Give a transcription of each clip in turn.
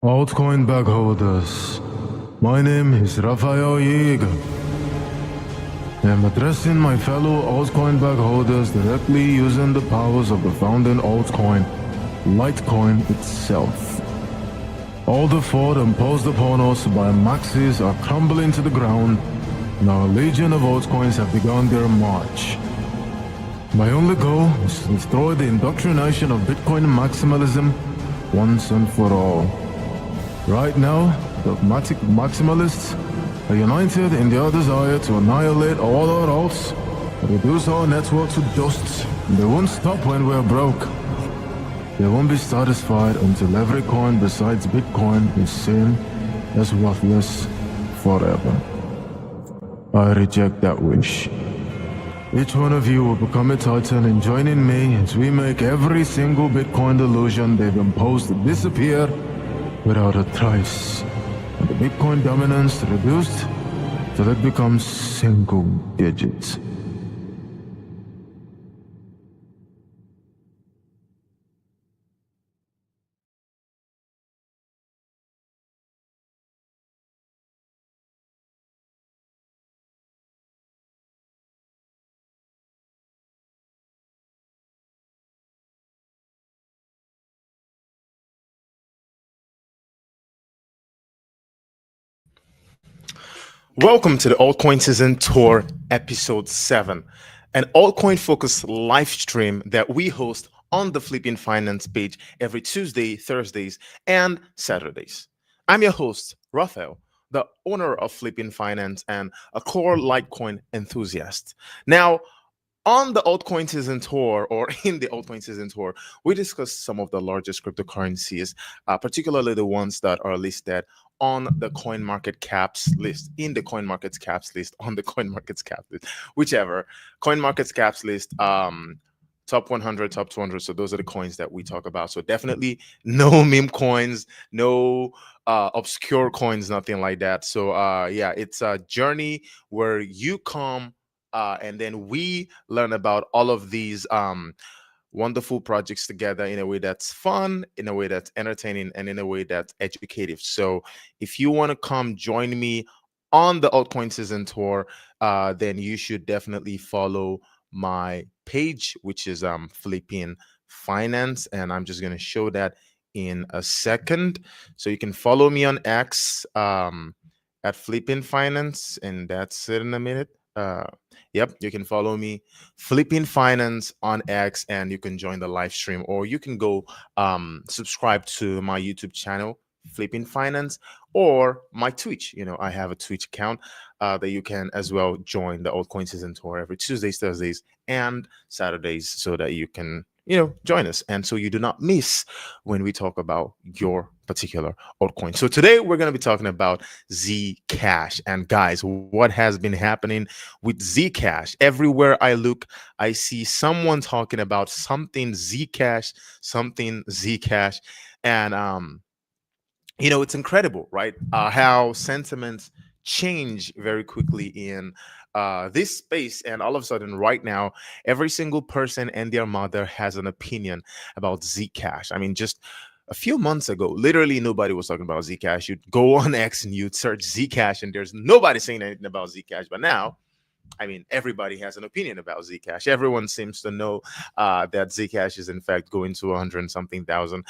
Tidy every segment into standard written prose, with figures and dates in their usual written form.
Altcoin bag holders, my name is Rafael Yeager. I am addressing my fellow altcoin bag holders directly using the powers of the founding altcoin, Litecoin itself. All the fraud imposed upon us by maxis are crumbling to the ground, and our legion of altcoins have begun their march. My only goal is to destroy the indoctrination of Bitcoin maximalism once and for all. Right now, dogmatic maximalists are united in their desire to annihilate all our alts, reduce our network to dust. They won't stop when we're broke. They won't be satisfied until every coin besides Bitcoin is seen as worthless forever. I reject that wish. Each one of you will become a titan in joining me as we make every single Bitcoin delusion they've imposed disappear without a trace, and the Bitcoin dominance reduced till it becomes single digits. Welcome to the Altcoin Season Tour, Episode 7, an altcoin focused live stream that we host on the Flipping Finance page every Tuesday, Thursdays, and Saturdays. I'm your host, Raphael, the owner of Flipping Finance and a core Litecoin enthusiast. Now, on the altcoin season tour, or in the altcoin season tour, we discuss some of the largest cryptocurrencies, particularly the ones that are listed on the coin market caps list, in the coin market caps list, on the coin market cap list, whichever coin market caps list. Top 100, top 200. So those are the coins that we talk about. So definitely no meme coins, no obscure coins, nothing like that. So yeah, it's a journey where you come and then we learn about all of these wonderful projects together in a way that's fun, in a way that's entertaining, and in a way that's educative. So if you want to come join me on the altcoin season tour, then you should definitely follow my page, which is Flipping Finance, and I'm just going to show that in a second. So you can follow me on X at Flipping Finance, and that's it in a minute. Yep, you can follow me, Flipping Finance on X, and you can join the live stream, or you can go subscribe to my YouTube channel, Flipping Finance, or my Twitch. I have a Twitch account that you can as well join the altcoin season tour every Tuesdays, Thursdays, and Saturdays, so that you can join us, and so you do not miss when we talk about your particular altcoin. So today we're going to be talking about Zcash. And guys, what has been happening with Zcash? Everywhere I look, I see someone talking about something Zcash, something Zcash. And it's incredible, right? How sentiments change very quickly in this space, and all of a sudden, right now, every single person and their mother has an opinion about Zcash. I mean, just a few months ago, literally nobody was talking about Zcash. You'd go on X and you'd search Zcash, and there's nobody saying anything about Zcash. But now, I mean, everybody has an opinion about Zcash. Everyone seems to know that Zcash is in fact going to 100 and something thousand,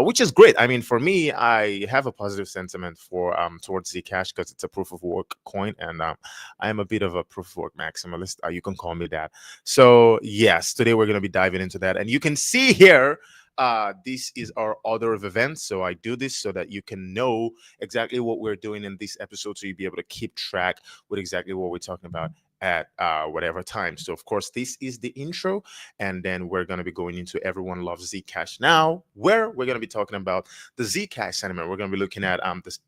which is great. I mean, for me, I have a positive sentiment for towards Zcash because it's a proof of work coin, and I am a bit of a proof of work maximalist. You can call me that. So yes, today we're going to be diving into that, and you can see here. This is our order of events. So I do this so that you can know exactly what we're doing in this episode, so you'll be able to keep track with exactly what we're talking about at whatever time. So of course, this is the intro, and then we're going to be going into Everyone Loves Zcash now, where we're going to be talking about the Zcash sentiment. We're going to be looking at this,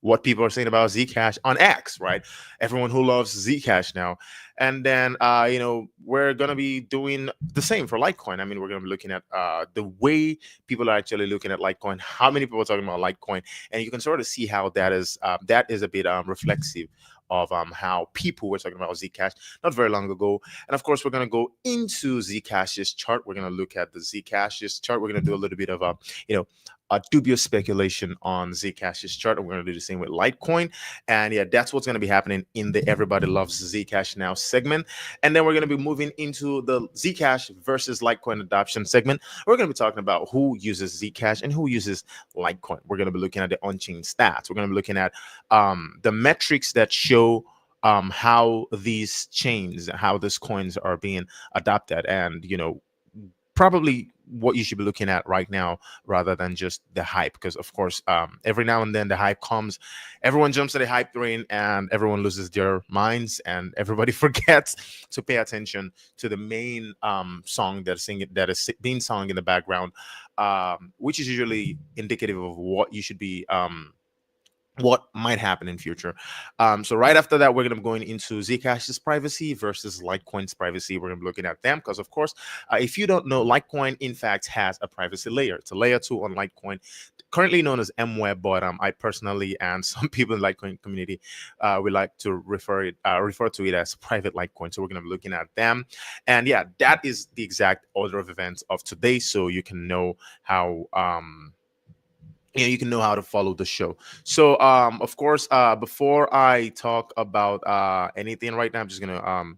what people are saying about Zcash on X, right? Everyone who loves Zcash now. And then we're going to be doing the same for Litecoin. I mean, we're going to be looking at the way people are actually looking at Litecoin, how many people are talking about Litecoin, and you can sort of see how that is a bit reflexive of how people were talking about Zcash not very long ago. And of course, we're going to go into Zcash's chart. We're going to look at the Zcash's chart. We're going to do a little bit of dubious speculation on Zcash's chart. And we're going to do the same with Litecoin. And yeah, that's what's going to be happening in the Everybody Loves Zcash Now segment. And then we're going to be moving into the Zcash versus Litecoin adoption segment. We're going to be talking about who uses Zcash and who uses Litecoin. We're going to be looking at the on-chain stats. We're going to be looking at the metrics that show how these chains, how these coins are being adopted, and probably what you should be looking at right now rather than just the hype, because of course every now and then the hype comes, everyone jumps to the hype train and everyone loses their minds and everybody forgets to pay attention to the main song that is being sung in the background, which is usually indicative of what you should be what might happen in future. So right after that, we're going to be going into Zcash's privacy versus Litecoin's privacy. We're going to be looking at them because, of course, if you don't know, Litecoin, in fact, has a privacy layer. It's a layer 2 on Litecoin, currently known as MWeb, but I personally and some people in the Litecoin community we like to refer to it as private Litecoin. So we're going to be looking at them. And yeah, that is the exact order of events of today. So you can know how you can know how to follow the show. So of course, before I talk about anything right now, I'm just gonna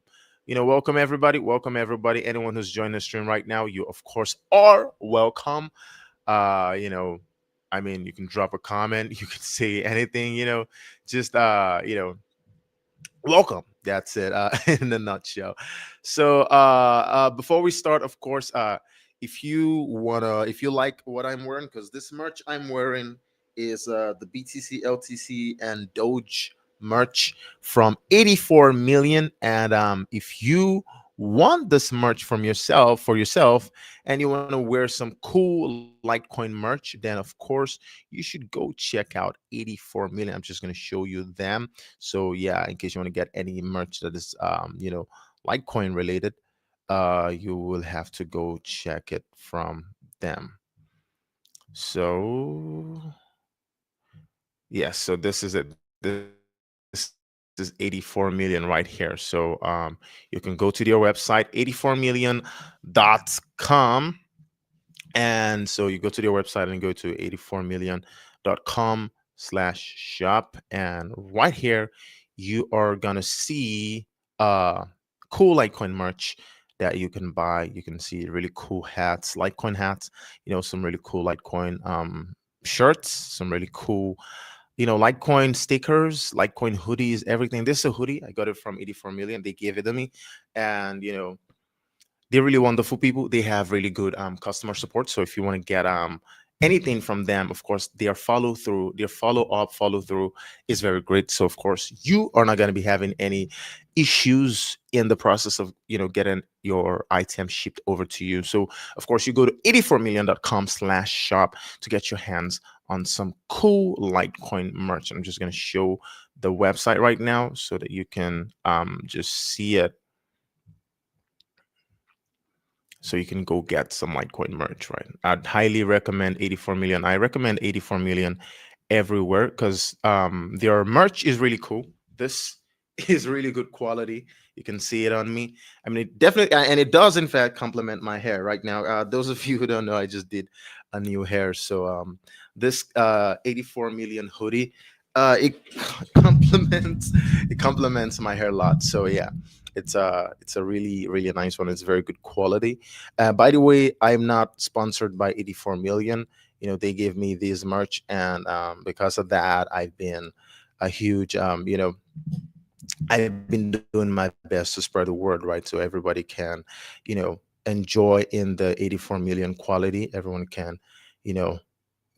welcome everybody, anyone who's joining the stream right now. You of course are welcome. I mean, you can drop a comment, you can say anything, just welcome. That's it, in a nutshell. So before we start, of course, if you like what I'm wearing, because this merch I'm wearing is the BTC, LTC, and Doge merch from 84 million. And if you want this merch for yourself, and you want to wear some cool Litecoin merch, then of course you should go check out 84 million. I'm just going to show you them. So yeah, in case you want to get any merch that is Litecoin related, you will have to go check it from them. So yes, so this is it. This is 84 million right here. So you can go to their website, 84million.com. And so you go to their website and go to 84million.com/shop. And right here, you are gonna see cool Litecoin merch that you can buy. You can see really cool hats, Litecoin hats, some really cool Litecoin shirts, some really cool Litecoin stickers, Litecoin hoodies, everything. This is a hoodie. I got it from 84 million. They gave it to me. And they're really wonderful people. They have really good customer support. So if you want to get anything from them, of course, their follow through is very great. So of course, you are not going to be having any issues in the process of getting your item shipped over to you. So of course, you go to 84million.com/shop to get your hands on some cool Litecoin merch. I'm just going to show the website right now so that you can just see it. So you can go get some Litecoin merch, right? I'd highly recommend 84 million. I recommend 84 million everywhere because their merch is really cool. This is really good quality. You can see it on me. I mean, it definitely, and it does in fact complement my hair right now. Those of you who don't know, I just did a new hair. So this 84 million hoodie, it complements my hair a lot. So yeah, it's a really nice one. It's very good quality. By the way, I'm not sponsored by 84 million. They gave me this merch, and because of that, I've been a huge I've been doing my best to spread the word, right? So everybody can, enjoy in the 84 million quality. Everyone can, you know,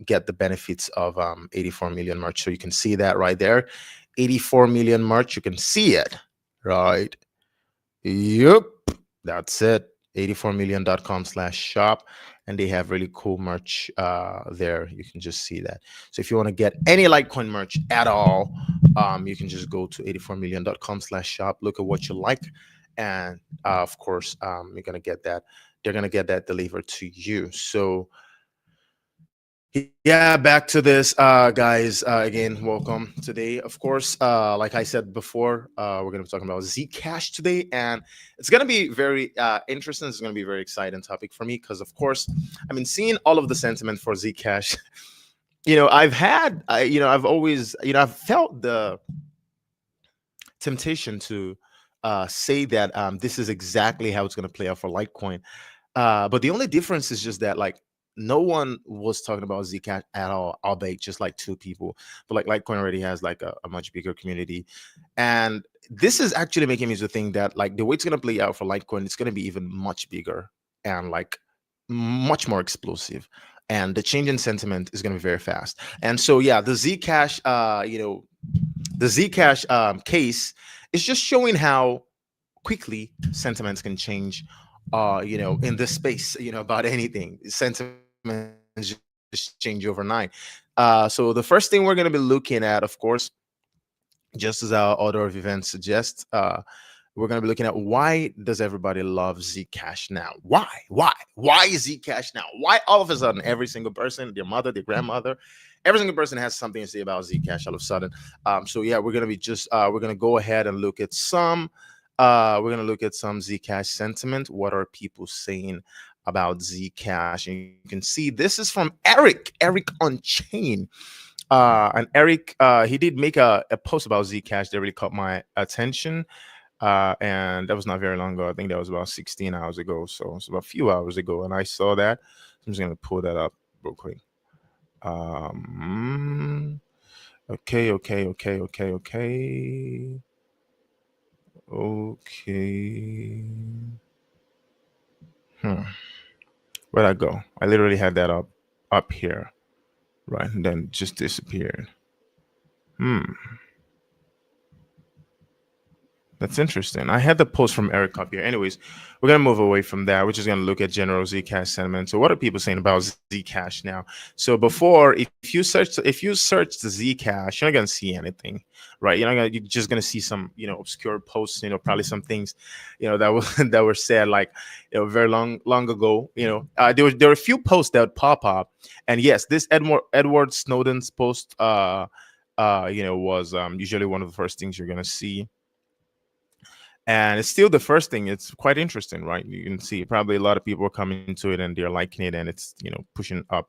get the benefits of 84 million merch. So you can see that right there. 84 million merch. You can see it, right? Yep. That's it. 84million.com/shop. And they have really cool merch there. You can just see that. So if you want to get any Litecoin merch at all, you can just go to 84million.com/shop. Look at what you like. And of course, you're going to get that. They're going to get that delivered to you. So Yeah, back to this, guys. Again, welcome today. Of course, like I said before, we're going to be talking about Zcash today, and it's going to be very interesting. It's going to be a very exciting topic for me because, of course, I mean, seeing all of the sentiment for Zcash, I've always, I've felt the temptation to say that this is exactly how it's going to play out for Litecoin. But the only difference is just that like no one was talking about Zcash at all, albeit just like two people. But like Litecoin already has like a much bigger community, and this is actually making me to think that like the way it's gonna play out for Litecoin, it's gonna be even much bigger and like much more explosive. And the change in sentiment is going to be very fast. And so, yeah, the Zcash case is just showing how quickly sentiments can change in this space, about anything. Sentiments just change overnight. So the first thing we're going to be looking at, of course, just as our order of events suggests, we're going to be looking at why does everybody love Zcash now? Why is Zcash now? Why all of a sudden every single person, their mother, their grandmother, every single person has something to say about Zcash all of a sudden. So yeah, we're going to be just we're going to go ahead and look at some we're going to look at some Zcash sentiment. What are people saying about Zcash? And you can see this is from Eric on Chain. And Eric, he did make a post about Zcash that really caught my attention. And that was not very long ago. I think that was about 16 hours ago. So it's about a few hours ago. And I saw that. I'm just going to pull that up real quick. Okay. Okay. Hmm. Where'd I go? I literally had that up here, right? And then just disappeared. Hmm. That's interesting. I had the post from Eric up here. Anyways, we're gonna move away from that. We're just gonna look at general Zcash sentiment. So, what are people saying about Zcash now? So, before, if you search the Zcash, you're not gonna see anything, right? You're just gonna see some obscure posts. Probably some things, that were that were said like very long ago. There were a few posts that would pop up, and yes, this Edward Snowden's post, was usually one of the first things you're gonna see, and it's still the first thing. It's quite interesting, right? You can see probably a lot of people are coming to it and they're liking it, and it's pushing up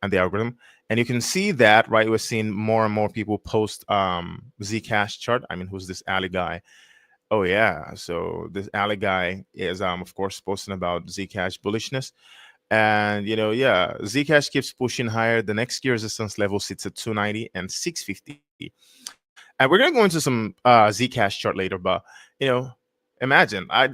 and the algorithm. And you can see that, right? We're seeing more and more people post Zcash chart. I mean, who's this alley guy? Oh yeah, so this alley guy is of course posting about Zcash bullishness. And yeah, Zcash keeps pushing higher. The next key resistance level sits at 290 and 650. And we're gonna go into some Zcash chart later, but you know, imagine I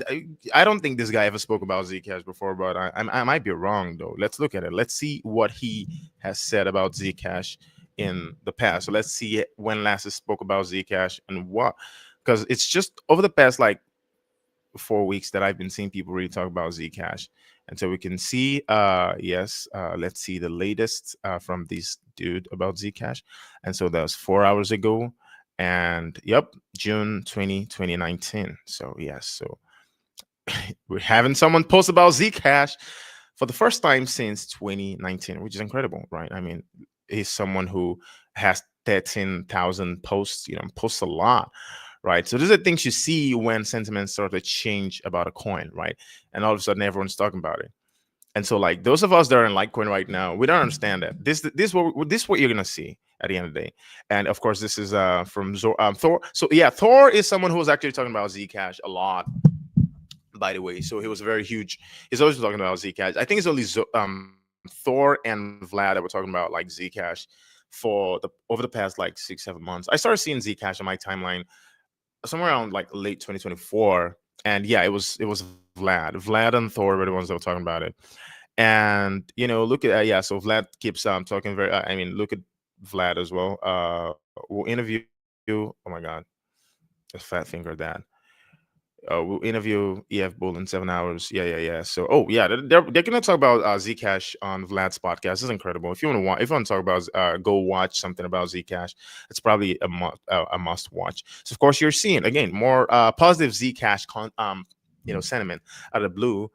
don't think this guy ever spoke about Zcash before, but I might be wrong though. Let's look at it. Let's see what he has said about Zcash in the past. So let's see when last he spoke about Zcash and what, because it's just over the past like 4 weeks that I've been seeing people really talk about Zcash. And so we can see, yes, let's see the latest from this dude about Zcash. And so that was 4 hours ago. And yep, June 2019. So, yes, so we're having someone post about Zcash for the first time since 2019, which is incredible, right? I mean, he's someone who has 13,000 posts, posts a lot, right? So these are things you see when sentiments start to change about a coin, right? And all of a sudden everyone's talking about it. And so, like those of us that are in Litecoin right now, we don't understand that this what you're gonna see at the end of the day. And of course, this is from Thor. So yeah, Thor is someone who was actually talking about Zcash a lot, by the way. So he was very huge. He's always talking about Zcash. I think it's only Thor and Vlad that were talking about like Zcash for the over the past like 6-7 months. I started seeing Zcash on my timeline somewhere around like late 2024. And yeah, it was Vlad and Thor were the ones that were talking about it. And look at yeah, so Vlad keeps talking very I mean, look at Vlad as well. We'll interview, oh my god, a fat finger dad. We'll interview EF Bull in 7 hours. Yeah. So, oh yeah, they're gonna talk about Zcash on Vlad's podcast. This is incredible. If you want to talk about, go watch something about Zcash. It's probably a must watch. So, of course, you're seeing again more positive Zcash sentiment out of the blue.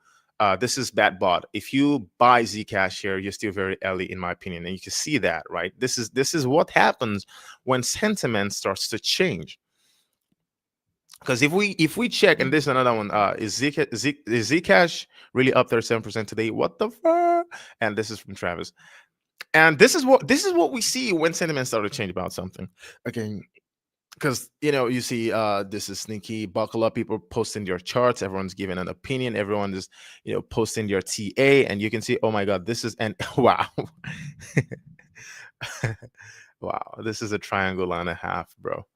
This is bad bot. If you buy Zcash here, you're still very early, in my opinion, and you can see that, right? This is what happens when sentiment starts to change. Because if we check, and this is another one, is Zcash really up 37% today? What the fuck? And this is from Travis. And this is what we see when sentiment started to change about something. Again, because you see, this is sneaky. Buckle up, people posting their charts. Everyone's giving an opinion. Everyone is posting their TA, and you can see, oh my god, this is, and wow. Wow, this is a triangle and a half, bro.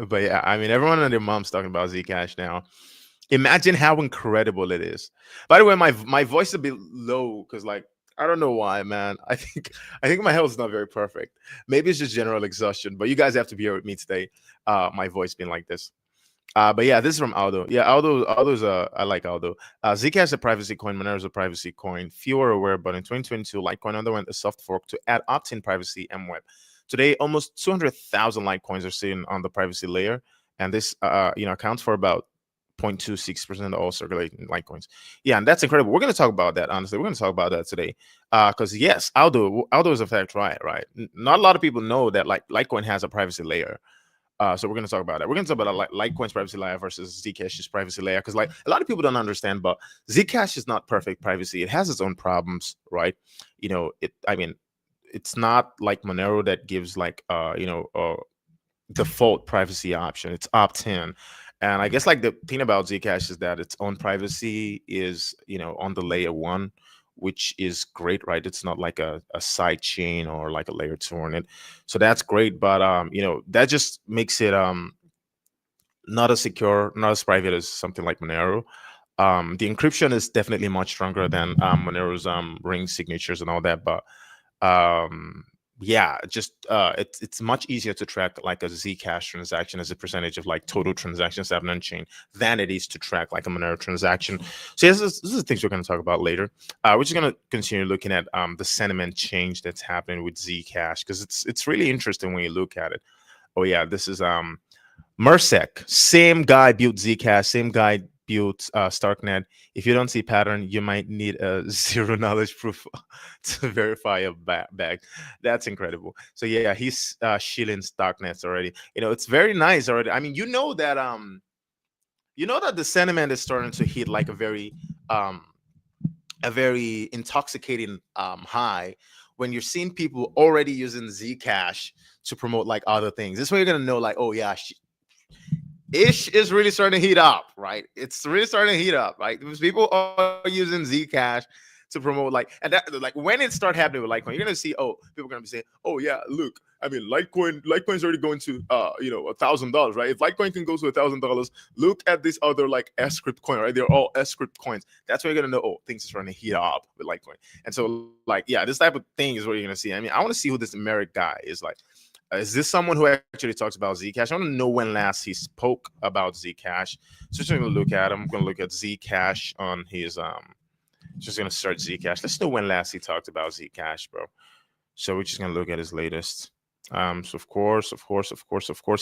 But yeah, I mean, everyone and their mom's talking about Zcash now. Imagine how incredible it is. By the way, my voice is a bit low because, like, I don't know why, man. I think my health is not very perfect. Maybe it's just general exhaustion. But you guys have to be here with me today. My voice being like this. But yeah, this is from Aldo. Yeah, Aldo's I like Aldo. Zcash is a privacy coin, Monero is a privacy coin. Few are aware, but in 2022, Litecoin underwent a soft fork to add opt-in privacy and web. Today, almost 200,000 Litecoins are sitting on the privacy layer, and this accounts for about 0.26% of all circulating Litecoins. Yeah, and that's incredible. We're going to talk about that. Honestly, we're going to talk about that today. Because yes, Aldo is a fact, right. Not a lot of people know that like Litecoin has a privacy layer. So we're going to talk about that. We're going to talk about Litecoin's privacy layer versus Zcash's privacy layer, because like a lot of people don't understand, but Zcash is not perfect privacy. It has its own problems, right? I mean, it's not like Monero that gives like default privacy option. It's opt-in. And I guess like the thing about Zcash is that its own privacy is on the layer one, which is great, right? It's not like a side chain or like a layer two on it. So that's great. But that just makes it not as secure, not as private as something like Monero. The encryption is definitely much stronger than Monero's ring signatures and all that. But yeah, just it's much easier to track like a Zcash transaction as a percentage of like total transactions happening on chain than it is to track like a Monero transaction. So this is the things we're going to talk about later. We're just going to continue looking at the sentiment change that's happening with Zcash, because it's really interesting when you look at it. Oh yeah, this is Mersek, same guy built Zcash, same guy built Starknet. If you don't see pattern, you might need a zero knowledge proof to verify a bag. That's incredible. So yeah, he's shilling Starknets already. It's very nice already. I mean, that the sentiment is starting to hit like a very intoxicating high when you're seeing people already using Zcash to promote like other things. This way you're gonna know like, oh yeah, ish is really starting to heat up, right? It's really starting to heat up, right? Because people are using Zcash to promote like, and that like when it start happening with Litecoin, you're gonna see, oh, people are gonna be saying, oh yeah, look, I mean, Litecoin's already going to $1,000, right? If Litecoin can go to $1,000, look at this other like S script coin, right? They're all S script coins. That's where you're gonna know, oh, things are starting to heat up with Litecoin. And so like, yeah, this type of thing is what you're gonna see. I mean, I want to see who this Merrick guy is like. Is this someone who actually talks about Zcash? I want to know when last he spoke about Zcash. So just going to look at him. I'm going to look at Zcash on his just going to search Zcash. Let's know when last he talked about Zcash, bro. So we're just going to look at his latest. So of course,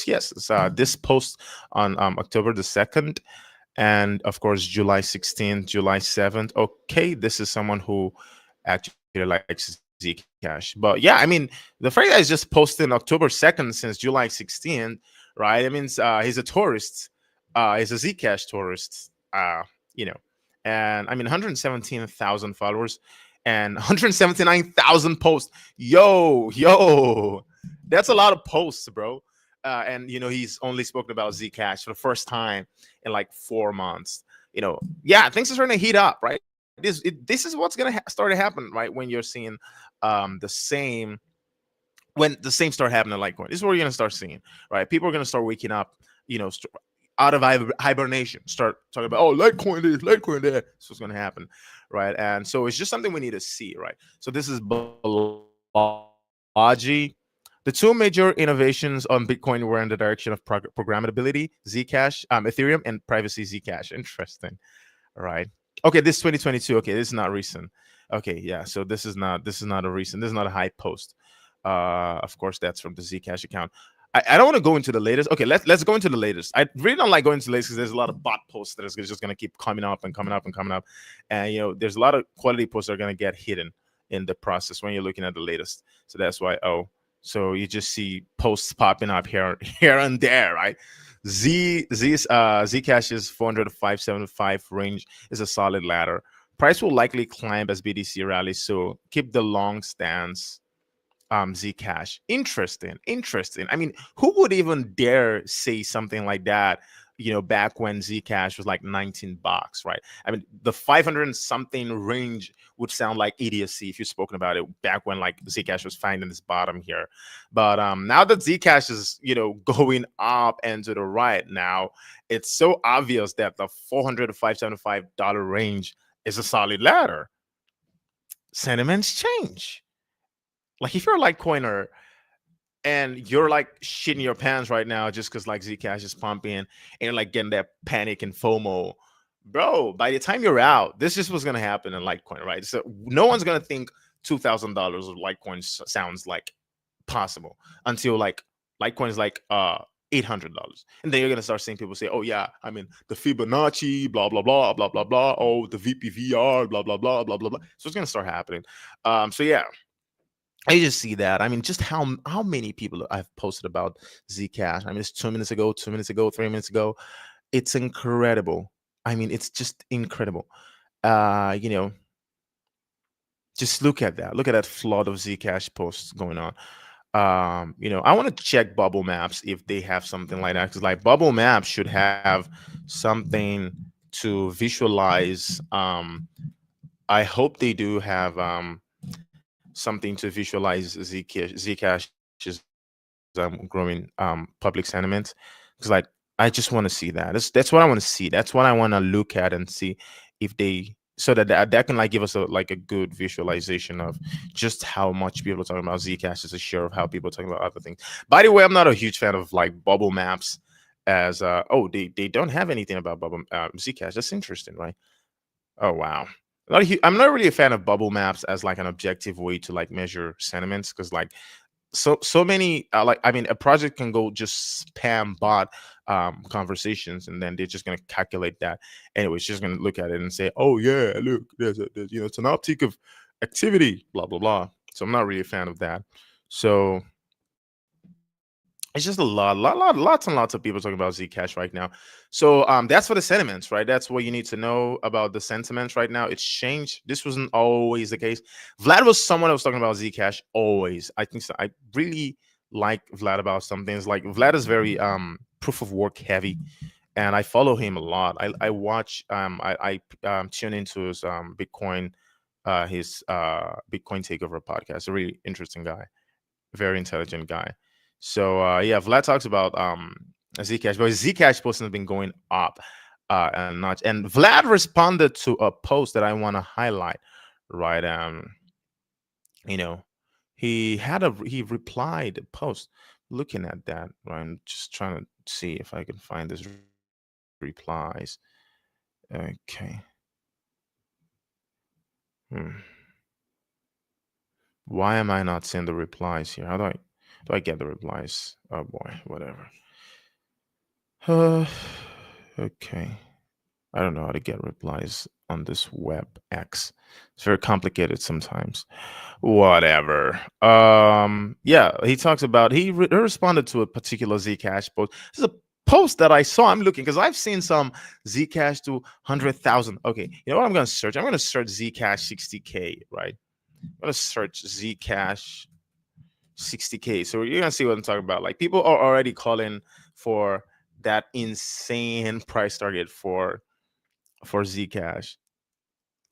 yes. It's, this post on October the 2nd, and of course July 16th, July 7th. Okay, this is someone who actually likes Zcash. But yeah, I mean, the fact that he's just posting October 2nd since July 16th, right? I mean, he's a tourist. He's a Zcash tourist. And I mean, 117,000 followers and 179,000 posts. Yo, that's a lot of posts, bro. And he's only spoken about Zcash for the first time in like 4 months. Yeah, things are starting to heat up, right? This is what's gonna start to happen, right? When you're seeing the same start happening like Litecoin. This is what you're gonna start seeing, right? People are gonna start waking up, out of hibernation, start talking about, oh, Litecoin this, Litecoin that. That's what's gonna happen, right? And so it's just something we need to see, right? So this is Balaji. The two major innovations on Bitcoin were in the direction of programmability, Zcash, Ethereum, and privacy, Zcash. Interesting, right? Okay, this is 2022. Okay, this is not recent. Okay, yeah. So this is not a recent. This is not a hype post. Of course, that's from the Zcash account. I don't want to go into the latest. Okay, let's go into the latest. I really don't like going into the latest because there's a lot of bot posts that is just going to keep coming up and coming up and coming up, and there's a lot of quality posts that are going to get hidden in the process when you're looking at the latest. So that's why. Oh, so you just see posts popping up here here and there, right? Zcash's 400 to 575 range is a solid ladder. Price will likely climb as BDC rallies, so keep the long stance. Zcash. Interesting. I mean, who would even dare say something like that? Back when Zcash was like $19, right? I mean, the 500 and something range would sound like idiocy if you've spoken about it back when like Zcash was finding this bottom here. But now that Zcash is going up and to the right now, it's so obvious that the 400 to $575 range is a solid ladder. Sentiments change. Like if you're a Litecoiner and you're like shitting your pants right now just because like Zcash is pumping and you're like getting that panic and FOMO, bro, by the time you're out, this is what's gonna happen in Litecoin, right? So no one's gonna think $2,000 of Litecoin sounds like possible until like Litecoin is like $800, and then you're gonna start seeing people say, "Oh yeah, I mean the Fibonacci, blah blah blah blah blah blah. Oh, the VPVR, blah blah blah blah blah blah." So it's gonna start happening. So yeah, I just see that. I mean, just how many people I've posted about Zcash. I mean, it's 2 minutes ago, 2 minutes ago, 3 minutes ago. It's incredible. I mean, it's just incredible. Uh, you know, just look at that. Look at that flood of Zcash posts going on. I want to check Bubble Maps if they have something like that. Because like Bubble Maps should have something to visualize. I hope they do have something to visualize Zcash's growing public sentiment, because like I just want to see that. That's what I want to see. That's what I want to look at and see if they, so that can like give us a good visualization of just how much people are talking about Zcash as a share of how people are talking about other things. By the way, I'm not a huge fan of like Bubble Maps as they don't have anything about Bubble Zcash. That's interesting, right? Oh wow. I'm not really a fan of bubble maps as like an objective way to like measure sentiments, because like so many like I mean a project can go just spam bot conversations, and then they're just going to calculate that anyway. It's just going to look at it and say, oh yeah, look, there's it's an uptick of activity, blah blah blah. So I'm not really a fan of that. So it's just a lots and lots of people talking about Zcash right now. So that's for the sentiments, right? That's what you need to know about the sentiments right now. It's changed. This wasn't always the case. Vlad was someone that was talking about Zcash always. I think so. I really like Vlad about some things. Like Vlad is very proof of work heavy, and I follow him a lot. I watch I tune into his Bitcoin Bitcoin Takeover podcast. A really interesting guy, very intelligent guy. So yeah, Vlad talks about Zcash, but Zcash posting has been going up a notch. And Vlad responded to a post that I want to highlight, right? You know, he replied a post. Looking at that, right? I'm just trying to see if I can find his replies. Okay. Hmm. Why am I not seeing the replies here? How do I get the replies? Oh boy, whatever. Uh, okay. I don't know how to get replies on this web X. It's very complicated sometimes. Whatever. Yeah, he talks about he responded to a particular Zcash post. This is a post that I saw. I'm looking because I've seen some Zcash to 100,000. Okay, you know what I'm gonna search? I'm gonna search Zcash 60K, right? I'm gonna search Zcash 60K. So you're gonna see what I'm talking about. Like people are already calling for that insane price target for Zcash.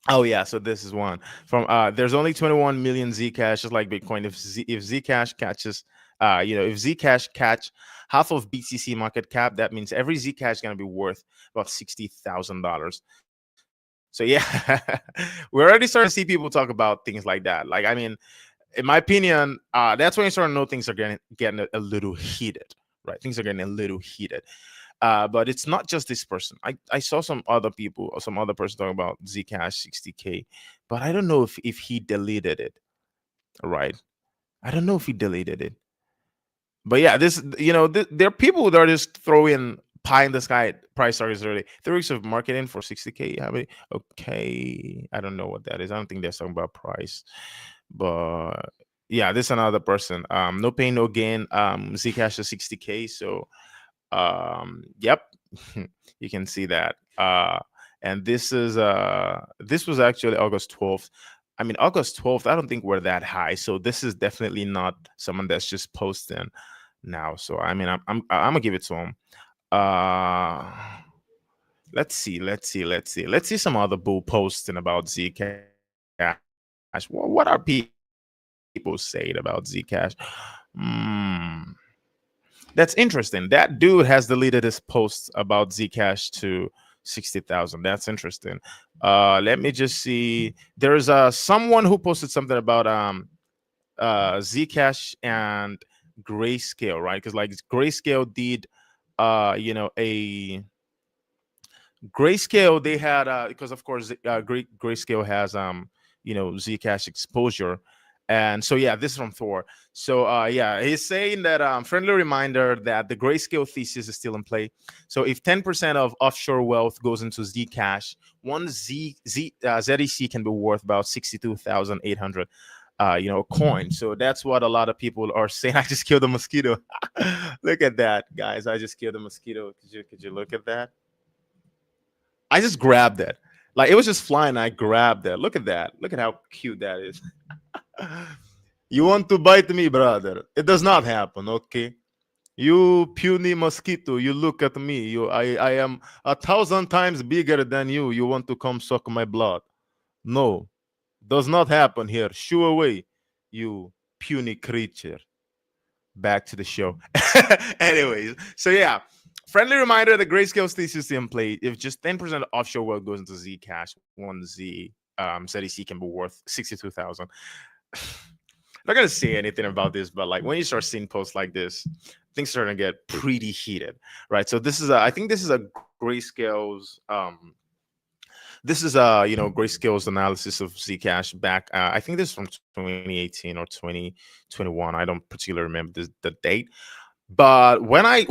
Oh yeah, so this is one from there's only 21 million Zcash, just like Bitcoin. If Zcash catches if Zcash catch half of BTC market cap, that means every Zcash is gonna be worth about $60,000. So yeah, we're already starting to see people talk about things like that. Like I mean, in my opinion, that's when you start to know things are getting a little heated, right? Things are getting a little heated. But it's not just this person. I saw some other people or some other person talking about Zcash 60K, but I don't know if he deleted it, right? I don't know if he deleted it, But yeah, this there are people that are just throwing pie in the sky price targets early. 3 weeks of marketing for 60K. How many? Okay, I don't know what that is. I don't think they're talking about price, but yeah, this is another person. No pain, no gain. Zcash is 60K. So yep, you can see that. And this was actually August 12th. I mean, August 12th, I don't think we're that high. So this is definitely not someone that's just posting now. So I mean, I'm gonna give it to him. Uh let's see some other bull posting about Zcash. What are people saying about Zcash? Hmm. That's interesting. That dude has deleted his posts about Zcash to 60,000. That's interesting. Let me just see. There's someone who posted something about Zcash and Grayscale, right? Because like Grayscale did a Grayscale, they had because of course Grayscale has Zcash exposure, and so yeah, this is from Thor. So yeah, he's saying that friendly reminder that the Grayscale thesis is still in play. So if 10% of offshore wealth goes into Zcash, one ZEC can be worth about 62,800 coin. So that's what a lot of people are saying. I just killed a mosquito. Look at that, guys. I just killed a mosquito. Could you look at that? I just grabbed it. Like it was just flying. I grabbed it. Look at that. Look at how cute that is. You want to bite me, brother? It does not happen, okay? You puny mosquito, you look at me. I am 1,000 times bigger than you. You want to come suck my blood? No, does not happen here. Shoo away, you puny creature. Back to the show. Anyways, so yeah, friendly reminder: the grayscale thesis in play. If just 10% of offshore wealth goes into Zcash, one Z ZEC can be worth 62,000. Not gonna say anything about this, but like when you start seeing posts like this, things are gonna get pretty heated, right? So this is I think this is a grayscale's this is Grayscale's analysis of Zcash back. I think this is from 2018 or 2021. I don't particularly remember the date. But when I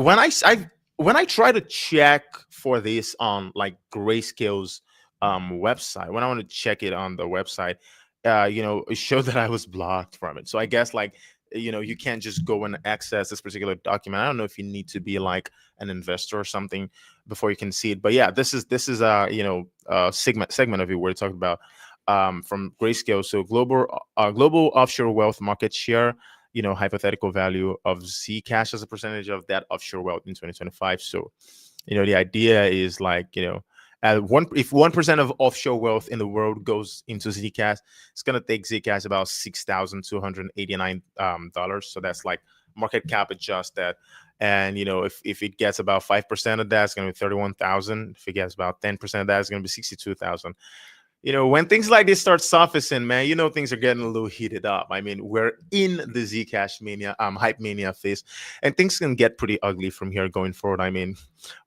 try to check for this on like Grayscale's website, when I want to check it on the website, it showed that I was blocked from it. So I guess like you can't just go and access this particular document. I don't know if you need to be like an investor or something before you can see it. But yeah, this is a segment of it where it's talking about from Grayscale. So global offshore wealth market share, hypothetical value of Zcash as a percentage of that offshore wealth in 2025. So, the idea is like, if 1% of offshore wealth in the world goes into Zcash, it's gonna take Zcash about $6,289. So that's like market cap adjusted. And if it gets about 5% of that, it's gonna be 31,000. If it gets about 10% of that, it's gonna be 62,000. When things like this start surfacing, man, things are getting a little heated up. I mean, we're in the Zcash mania, hype mania phase, and things can get pretty ugly from here going forward. I mean,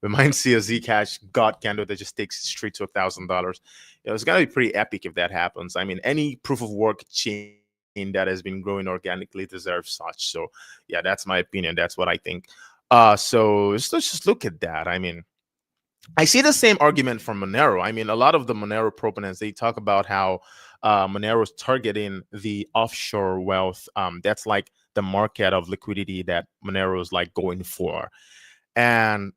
we might see a Zcash god candle that just takes it straight to $1,000. It's gonna be pretty epic if that happens. I mean, any proof of work chain that has been growing organically deserves such. So, yeah, that's my opinion. That's what I think. So let's just look at that. I mean, I see the same argument from Monero. I mean, a lot of the Monero proponents, they talk about how Monero's targeting the offshore wealth. That's like the market of liquidity that Monero is like going for. And,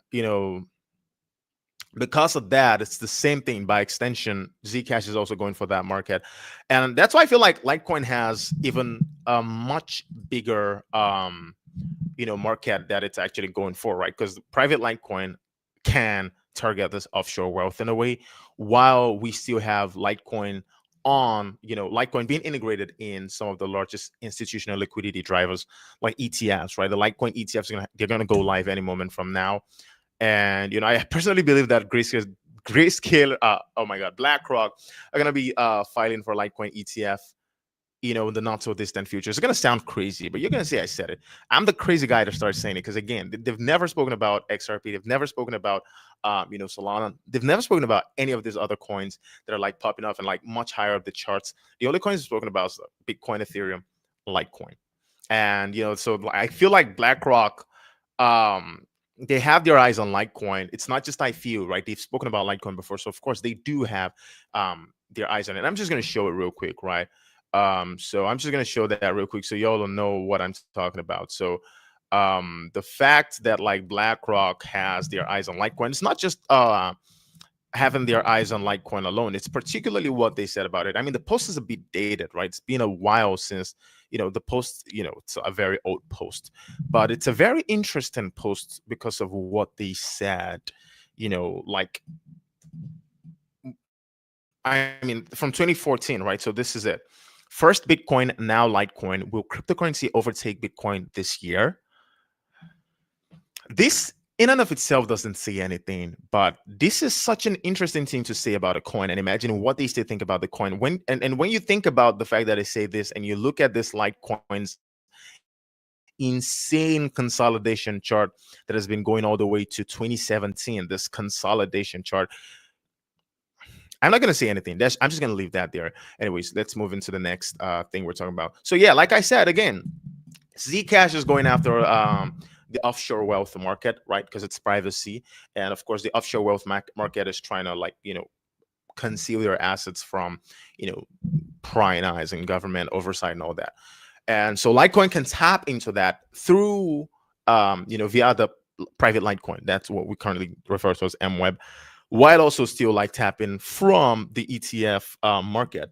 because of that, it's the same thing. By extension, Zcash is also going for that market. And that's why I feel like Litecoin has even a much bigger market that it's actually going for, right? Because private Litecoin can target this offshore wealth in a way, while we still have Litecoin Litecoin being integrated in some of the largest institutional liquidity drivers like ETFs, right? The Litecoin ETFs they're gonna go live any moment from now. And I personally believe that Grayscale, oh my God, BlackRock are gonna be filing for Litecoin ETF, in the not so distant future. It's going to sound crazy, but you're going to say I said it. I'm the crazy guy to start saying it because, again, they've never spoken about XRP. They've never spoken about, Solana. They've never spoken about any of these other coins that are like popping up and like much higher up the charts. The only coins they've spoken about is Bitcoin, Ethereum, Litecoin. And so I feel like BlackRock, um they have their eyes on Litecoin. It's not just I feel, right? They've spoken about Litecoin before, so of course they do have their eyes on it. I'm just going to show it real quick, right? So I'm just going to show that real quick so y'all will know what I'm talking about. So the fact that like BlackRock has their eyes on Litecoin, it's not just having their eyes on Litecoin alone. It's particularly what they said about it. I mean, the post is a bit dated, right? It's been a while since, the post, it's a very old post, but it's a very interesting post because of what they said, like, I mean, from 2014, right? So this is it. First Bitcoin, now Litecoin. Will cryptocurrency overtake Bitcoin this year? This in and of itself doesn't say anything, but this is such an interesting thing to say about a coin. And imagine what they still think about the coin. And when you think about the fact that they say this and you look at this Litecoin's insane consolidation chart that has been going all the way to 2017, this consolidation chart. I'm not going to say anything. I'm just going to leave that there. Anyways, let's move into the next thing we're talking about. So yeah, like I said, again, Zcash is going after the offshore wealth market, right? Because it's privacy, and of course, the offshore wealth market is trying to like conceal their assets from prying eyes and government oversight and all that. And so Litecoin can tap into that through via the private Litecoin. That's what we currently refer to as MWeb, while also still like tapping from the ETF market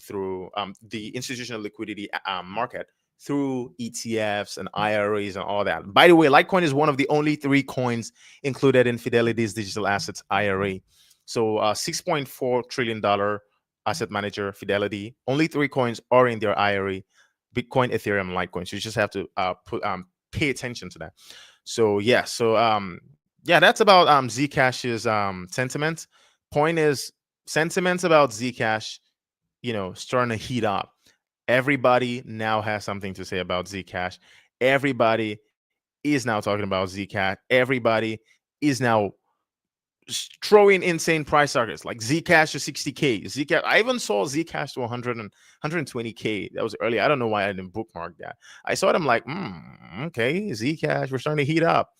through the institutional liquidity market through ETFs and IRAs and all that. By the way, Litecoin is one of the only 3 coins included in Fidelity's digital assets IRA. So $6.4 trillion asset manager Fidelity, only 3 coins are in their IRA: Bitcoin, Ethereum, Litecoin. So you just have to pay attention to that. So yeah, yeah, that's about Zcash's sentiment. Point is, sentiments about Zcash, starting to heat up. Everybody now has something to say about Zcash. Everybody is now talking about Zcash. Everybody is now throwing insane price targets like Zcash to 60K. Zcash, I even saw Zcash to 100 and 120K. That was early. I don't know why I didn't bookmark that. I saw it. I'm like, okay, Zcash, we're starting to heat up.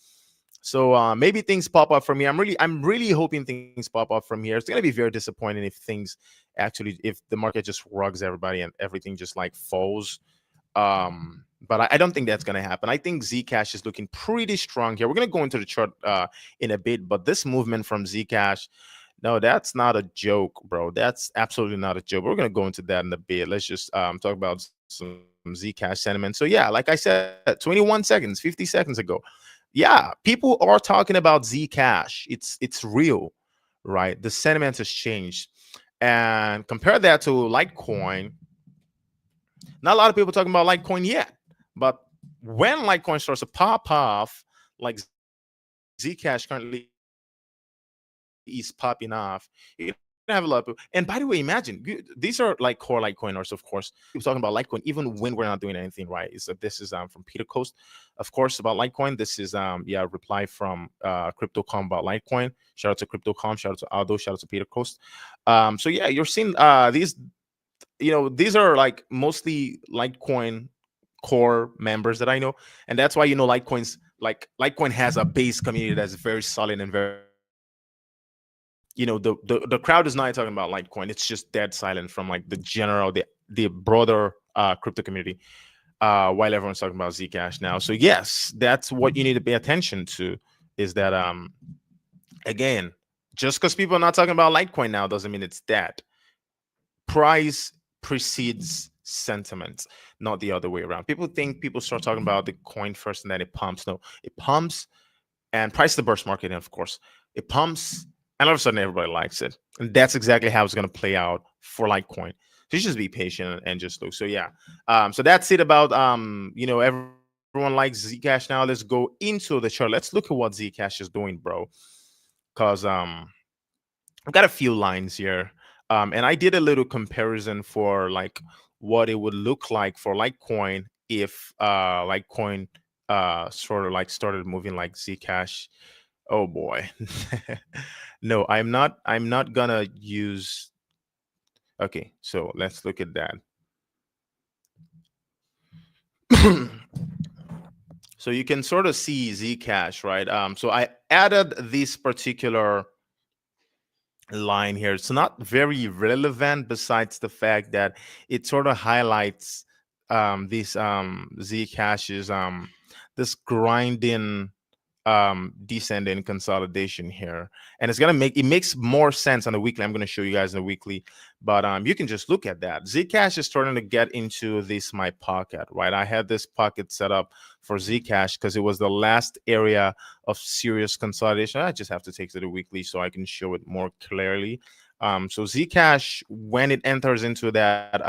So maybe things pop up from here. I'm really hoping things pop up from here. It's gonna be very disappointing if if the market just rugs everybody and everything just like falls. But I don't think that's gonna happen. I think Zcash is looking pretty strong here. We're gonna go into the chart in a bit, but this movement from Zcash, no, that's not a joke, bro. That's absolutely not a joke. We're gonna go into that in a bit. Let's just talk about some Zcash sentiment. So yeah, like I said, 21 seconds, 50 seconds ago, yeah, people are talking about Zcash. It's real, right? The sentiment has changed, and compare that to Litecoin. Not a lot of people talking about Litecoin yet, but when Litecoin starts to pop off, like Zcash currently is popping off, you're gonna have a lot of people. And by the way, imagine these are like core Litecoiners, of course. People talking about Litecoin even when we're not doing anything, right? Is that this is from Peter Coast, of course, about Litecoin. This is reply from CryptoCom about Litecoin. Shout out to CryptoCom, shout out to Aldo, shout out to Peter Coast. So yeah, you're seeing these are like mostly Litecoin core members that I know, and that's why Litecoin has a base community that's very solid and very loyal. The crowd is not talking about Litecoin. It's just dead silent from like the broader crypto community, while everyone's talking about Zcash now. So yes, that's what you need to pay attention to, is that again, just because people are not talking about Litecoin now doesn't mean it's dead. Price precedes sentiment, not the other way around. People start talking about the coin first and then it pumps. No, it pumps, and price the burst market, and of course, it pumps, and all of a sudden everybody likes it. And that's exactly how it's going to play out for Litecoin. So you just be patient and just look. So yeah, so that's it about everyone likes Zcash now. Let's go into the chart. Let's look at what Zcash is doing, bro, because I've got a few lines here. And I did a little comparison for like what it would look like for Litecoin if Litecoin sort of like started moving like Zcash. Oh boy. No, I'm not gonna use. Okay, so let's look at that. So you can sort of see Zcash, right? So I added this particular line here. It's not very relevant besides the fact that it sort of highlights this Zcash's this grinding descending consolidation here, and it's gonna make it makes more sense on the weekly. I'm gonna show you guys in the weekly, but you can just look at that. Zcash is starting to get into this my pocket, right? I had this pocket set up for Zcash because it was the last area of serious consolidation. I just have to take to the weekly so I can show it more clearly. So Zcash, when it enters into that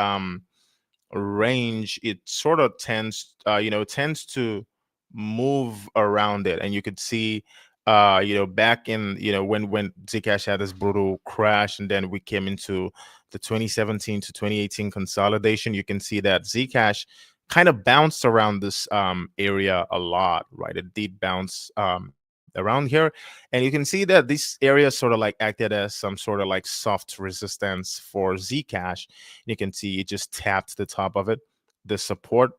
range, it sort of tends tends to move around it, and you could see back in when Zcash had this brutal crash, and then we came into the 2017 to 2018 consolidation. You can see that Zcash kind of bounced around this area a lot, right? It did bounce around here, and you can see that this area sort of like acted as some sort of like soft resistance for Zcash. You can see it just tapped the top of it, the support,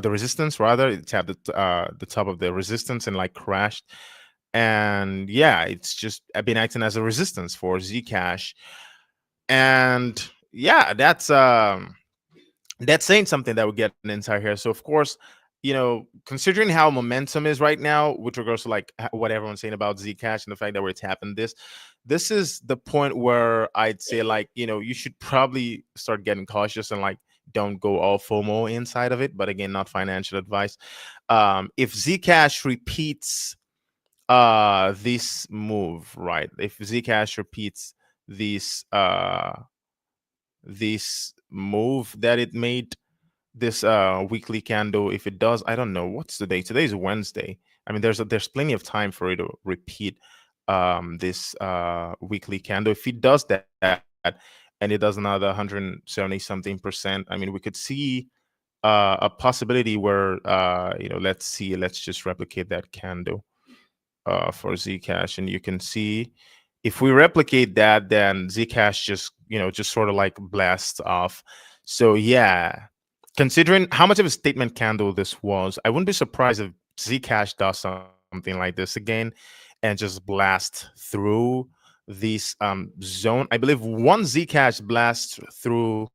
the resistance rather. It tapped the top of the resistance and like crashed. And yeah, it's just been acting as a resistance for Zcash. And yeah, that's saying something that we're getting inside here. So of course, considering how momentum is right now with regards to like what everyone's saying about Zcash and the fact that we're tapping this is the point where I'd say like, you should probably start getting cautious and like don't go all FOMO inside of it. But again, not financial advice. If Zcash repeats this move, right? If Zcash repeats this move that it made, this weekly candle, if it does, I don't know what's the day. Today's Wednesday. I mean, there's plenty of time for it to repeat this weekly candle. If it does that and it does another 170 something percent, I mean, we could see a possibility where let's just replicate that candle for Zcash, and you can see if we replicate that, then Zcash just sort of like blasts off. So yeah, considering how much of a statement candle this was, I wouldn't be surprised if Zcash does something like this again and just blast through this zone. I believe one Zcash blasts through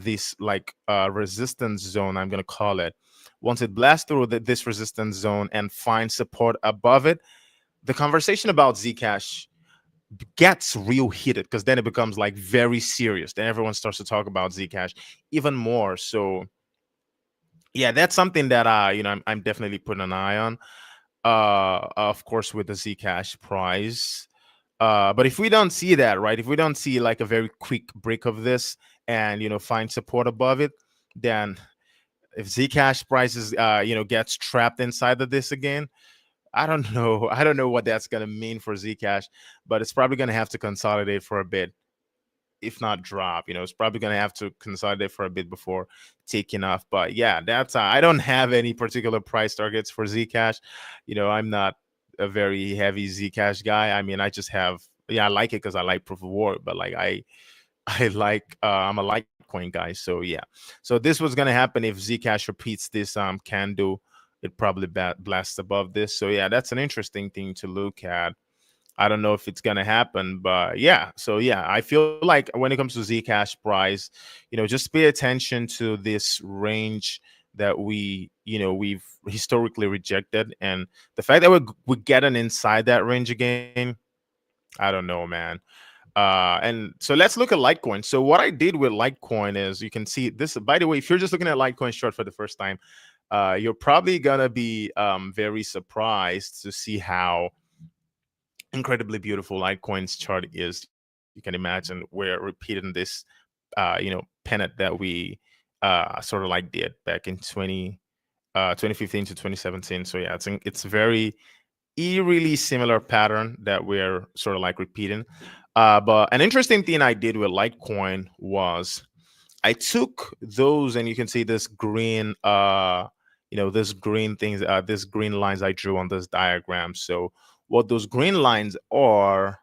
this like resistance zone, I'm gonna call it. Once it blasts through this resistance zone and finds support above it, the conversation about Zcash gets real heated, because then it becomes like very serious. Then everyone starts to talk about Zcash even more. So yeah, that's something that I'm definitely putting an eye on. Of course, with the Zcash price. But if we don't see that, right? If we don't see like a very quick break of this and find support above it, then if Zcash prices gets trapped inside of this again, I don't know. I don't know what that's gonna mean for Zcash, but it's probably gonna have to consolidate for a bit, if not drop. It's probably gonna have to consolidate for a bit before taking off. But yeah, that's I don't have any particular price targets for Zcash. I'm not a very heavy Zcash guy. I mean, I just have, yeah, I like it because I like proof of work, but like I like I'm a Litecoin guy. So yeah, so this was gonna happen if Zcash repeats this candle. It probably blasts above this. So yeah, that's an interesting thing to look at. I don't know if it's gonna happen, but yeah. So yeah, I feel like when it comes to Zcash price, just pay attention to this range that we've historically rejected, and the fact that we're getting inside that range again. I don't know, man. And so let's look at Litecoin. So what I did with Litecoin is, you can see this. By the way, if you're just looking at Litecoin short for the first time, you're probably gonna be very surprised to see how incredibly beautiful Litecoin's chart is. You can imagine we're repeating this, pennant that we sort of like did back in 2015 to 2017. So yeah, it's very eerily similar pattern that we're sort of like repeating. But an interesting thing I did with Litecoin was I took those, and you can see this green, this green things, this green lines I drew on this diagram. So what those green lines are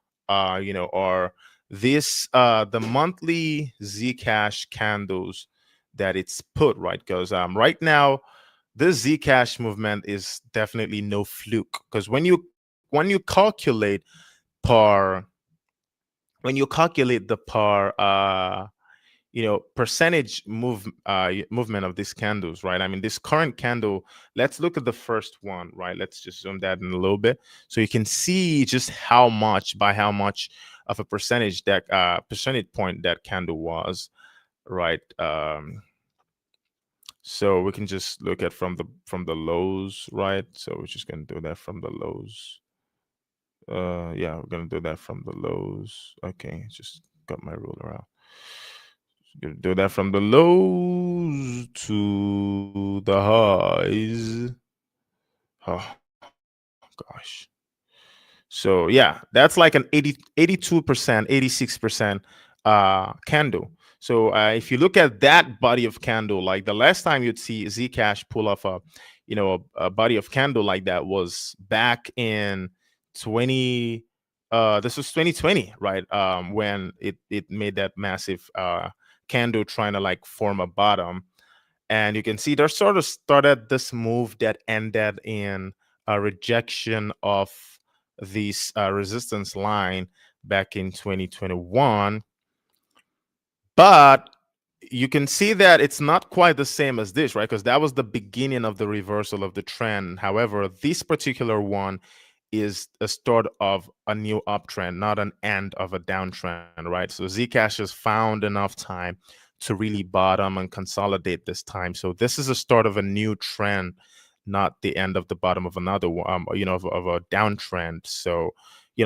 this, the monthly Zcash candles that it's put, right? Because right now this Zcash movement is definitely no fluke, because when you calculate par when you calculate the par percentage movement of these candles, right? I mean, this current candle, let's look at the first one, right? Let's just zoom that in a little bit so you can see just how much of a percentage point that candle was, right? So we can just look at from the lows, right? So we're just gonna do that from the lows. Yeah, we're gonna do that from the lows. Okay, just got my ruler out. Gonna do that from the lows to the highs. Oh gosh. So yeah, that's like an 82%, 86% candle. So if you look at that body of candle, like the last time you'd see Zcash pull off a body of candle like that was back in 20 this was 2020, right? When it made that massive candle trying to like form a bottom, and you can see there sort of started this move that ended in a rejection of this resistance line back in 2021. But you can see that it's not quite the same as this, right? Because that was the beginning of the reversal of the trend. However, this particular one is a start of a new uptrend, not an end of a downtrend, right? So Zcash has found enough time to really bottom and consolidate this time. So this is a start of a new trend, not the end of the bottom of another one, of a downtrend. So,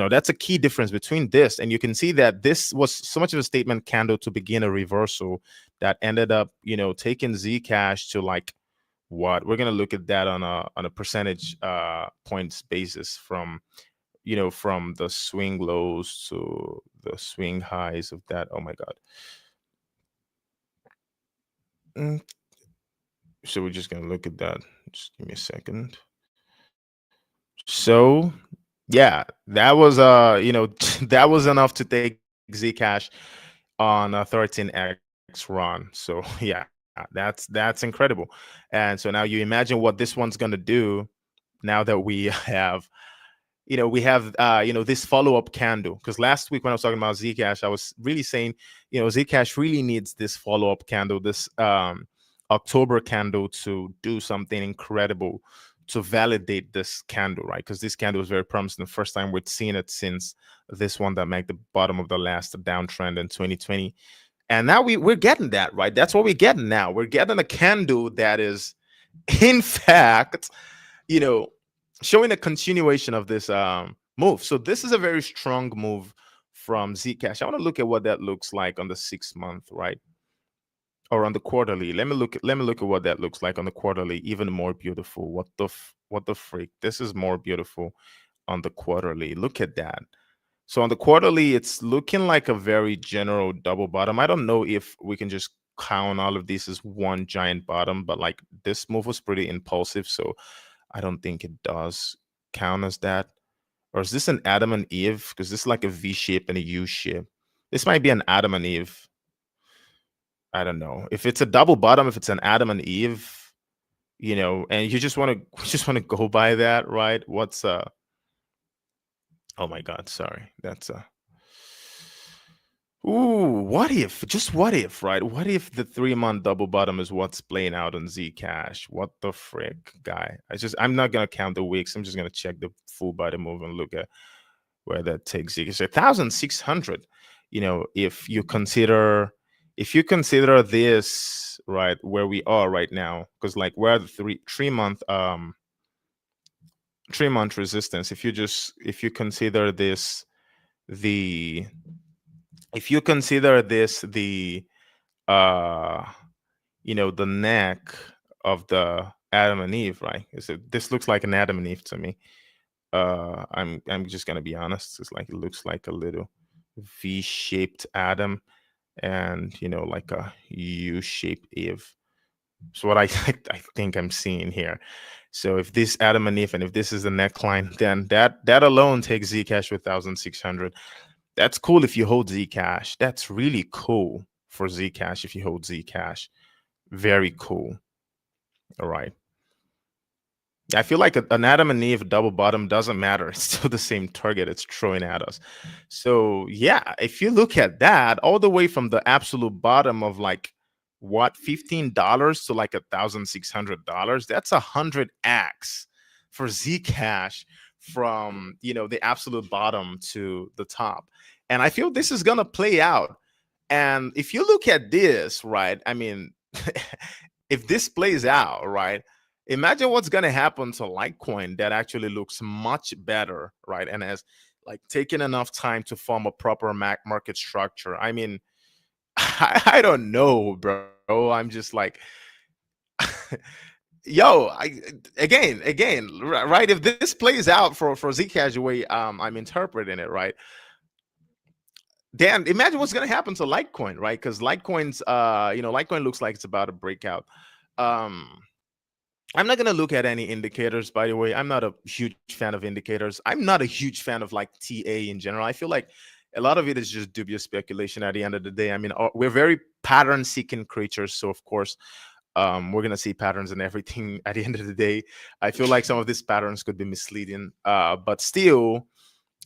that's a key difference between this. And you can see that this was so much of a statement candle to begin a reversal that ended up, taking Zcash to like what we're going to look at that on a percentage points basis from the swing lows to the swing highs of that. Oh my god. Mm, so we're just going to look at that. Just give me a second. So yeah, that was that was enough to take Zcash on a 13x run. So yeah, that's incredible. And so now you imagine what this one's going to do now that we have this follow-up candle. Because last week when I was talking about Zcash, I was really saying Zcash really needs this follow-up candle, this October candle, to do something incredible to validate this candle, right? Because this candle is very promising. The first time we'd seen it since this one that made the bottom of the last downtrend in 2020. And now we're getting that, right? That's what we're getting now. We're getting a candle that is in fact, you know, showing a continuation of this move. So this is a very strong move from Zcash. I want to look at what that looks like on the 6 month, right? Or on the quarterly. Let me look at what that looks like on the quarterly. Even more beautiful. What the freak? This is more beautiful on the quarterly. Look at that. So on the quarterly, it's looking like a very general double bottom. I don't know if we can just count all of these as one giant bottom, but like this move was pretty impulsive, so I don't think it does count as that. Or is this an Adam and Eve? Because this is like a V shape and a U shape. This might be an Adam and Eve. I don't know. If it's a double bottom, if it's an Adam and Eve, and you just want to just want to go by that, right? What's oh my god, sorry. That's ooh, what if, right? What if the 3 month double bottom is what's playing out on Zcash? What the frick, guy? I'm not gonna count the wicks. I'm just gonna check the full body move and look at where that takes Zcash. 1,600. If you consider this, right, where we are right now, because like we're at the 3 month resistance. If you consider this the if you consider this uh the neck of the Adam and Eve, right? This looks like an Adam and Eve to me. I'm just gonna be honest. It's like it looks like a little V-shaped Adam and like a U-shaped Eve. So what I I think I'm seeing here. So if this Adam and Eve, and if this is the neckline, then that alone takes Zcash with 1,600. That's cool if you hold Zcash. That's really cool for Zcash if you hold Zcash. Very cool. All right. I feel like an Adam and Eve double bottom doesn't matter. It's still the same target it's throwing at us. So yeah, if you look at that all the way from the absolute bottom of like what $15 to like $1,600, that's 100x for Zcash from the absolute bottom to the top. And I feel this is gonna play out. And if you look at this, right, I mean, if this plays out, right, imagine what's going to happen to Litecoin that actually looks much better, right, and has like taken enough time to form a proper market structure. I mean, I don't know, bro. I'm just like, yo, again, right? If this plays out for Zcash the way I'm interpreting it, right? Dan, imagine what's going to happen to Litecoin, right? Because Litecoin looks like it's about to break out. Um, I'm not going to look at any indicators, by the way. I'm not a huge fan of indicators. I'm not a huge fan of like TA in general. I feel like a lot of it is just dubious speculation at the end of the day. I mean, we're very pattern seeking creatures. So, of course, we're going to see patterns and everything at the end of the day. I feel like some of these patterns could be misleading, but still,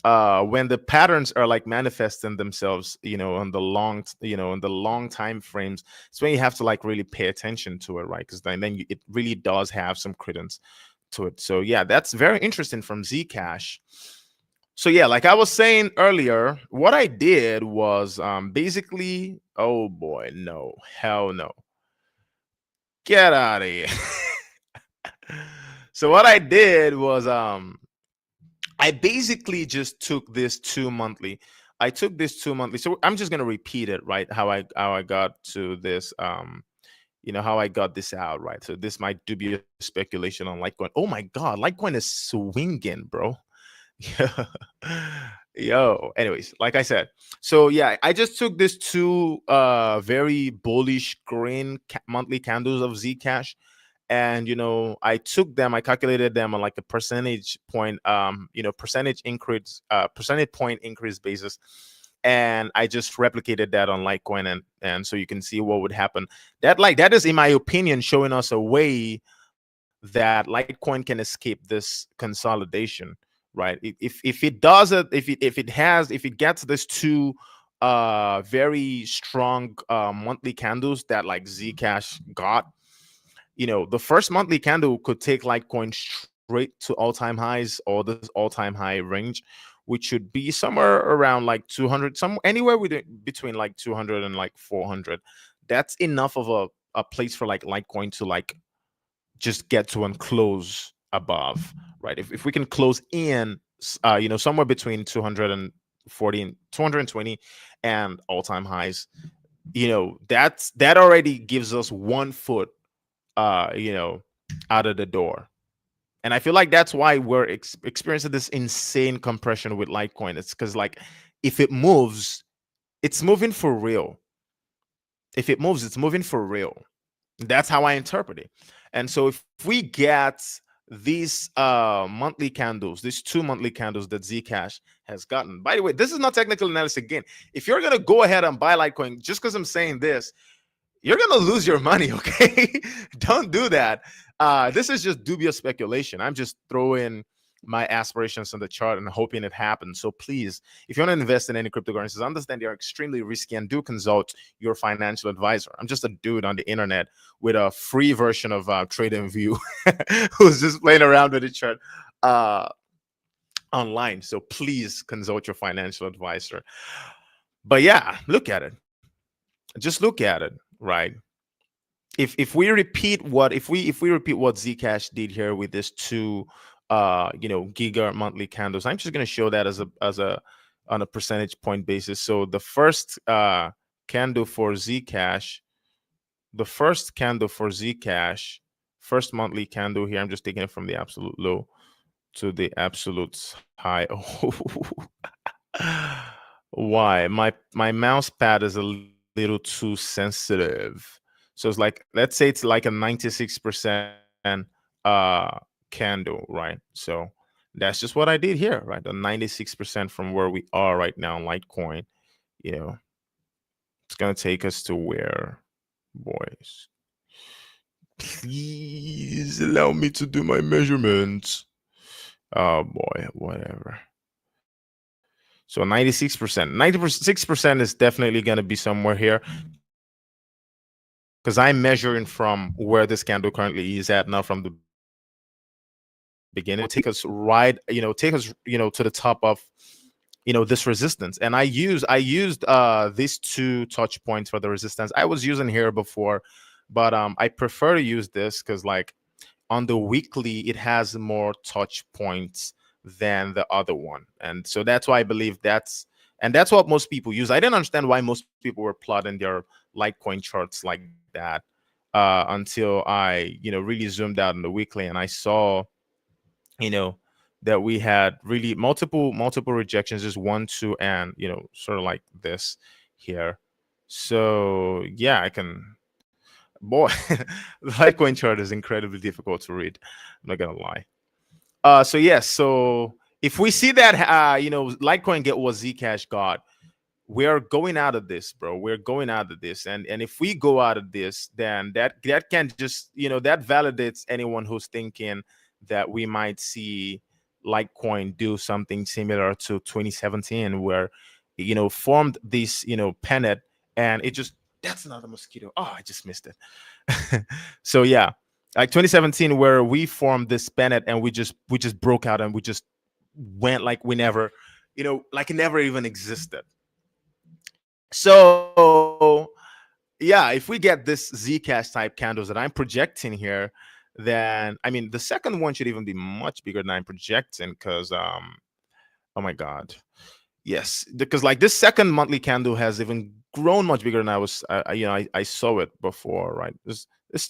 when the patterns are like manifesting themselves on the long time frames, it's when you have to like really pay attention to it, right? Because it really does have some credence to it. So yeah, that's very interesting from Zcash. So yeah, like I was saying earlier, what I did was basically, oh boy, no, hell no, get out of here. So what I did was I basically just took this 2 monthly. I took this 2 monthly. So I'm just gonna repeat it, right? How I got to this, how I got this out, right? So this might dubious speculation on Litecoin. Oh my God, Litecoin is swinging, bro. Yeah. Yo. Anyways, like I said, so yeah, I just took this two very bullish green monthly candles of Zcash, and I calculated them on like a percentage point, percentage point increase basis, and I just replicated that on Litecoin, and so you can see what would happen. That is, in my opinion, showing us a way that Litecoin can escape this consolidation, right? If it does it, if it gets this two very strong monthly candles that like Zcash got, the first monthly candle could take Litecoin straight to all-time highs or this all-time high range, which should be somewhere around like 200, anywhere between like 200 and like 400. That's enough of a place for like Litecoin to like just get to and close above, right? If we can close in somewhere between 240 and 220 and all-time highs, that already gives us 1 foot out of the door. And I feel like that's why we're experiencing this insane compression with Litecoin. It's because like if it moves, it's moving for real. If it moves, it's moving for real. That's how I interpret it. And so if we get these monthly candles, these 2 monthly candles that Zcash has gotten. By the way, this is not technical analysis again. If you're gonna go ahead and buy Litecoin, just because I'm saying this, you're gonna lose your money, okay? Don't do that. This is just dubious speculation. I'm just throwing my aspirations on the chart and hoping it happens. So please, if you want to invest in any cryptocurrencies, understand they are extremely risky and do consult your financial advisor. I'm just a dude on the internet with a free version of TradingView who's just playing around with the chart online. So please consult your financial advisor. But yeah, look at it. Just look at it, right? If we repeat what Zcash did here with this two giga monthly candles, I'm just going to show that as a on a percentage point basis. So the first candle for Zcash, first monthly candle here, I'm just taking it from the absolute low to the absolute high. Why my mouse pad is a little too sensitive. So it's like, let's say it's like a 96% candle, right? So that's just what I did here, right? The 96% from where we are right now in Litecoin. It's gonna take us to where, boys? Please allow me to do my measurements. Oh boy, whatever. So 96%, 96% is definitely going to be somewhere here because I'm measuring from where this candle currently is at, not from the beginning. It will take us right, take us, to the top of, this resistance. And I used these two touch points for the resistance. I was using here before, but I prefer to use this because, like, on the weekly it has more touch points than the other one, and so that's why I believe that's what most people use. I didn't understand why most people were plotting their Litecoin charts like that until I really zoomed out on the weekly, and I saw you know that we had really multiple rejections, just one, two, and sort of like this here. So yeah, I can, boy, the Litecoin chart is incredibly difficult to read, I'm not gonna lie. So yes, so if we see that Litecoin get what Zcash got, we're going out of this, bro. We're going out of this, and if we go out of this, then that can just that validates anyone who's thinking that we might see Litecoin do something similar to 2017, where formed this pennant, and it just, that's another mosquito. Oh, I just missed it. So yeah, like 2017, where we formed this pennant and we just broke out and we just went like we never, like it never even existed. So yeah, if we get this Zcash type candles that I'm projecting here, then I mean the second one should even be much bigger than I'm projecting, because oh my god, yes, because like this second monthly candle has even grown much bigger than I saw it before, right?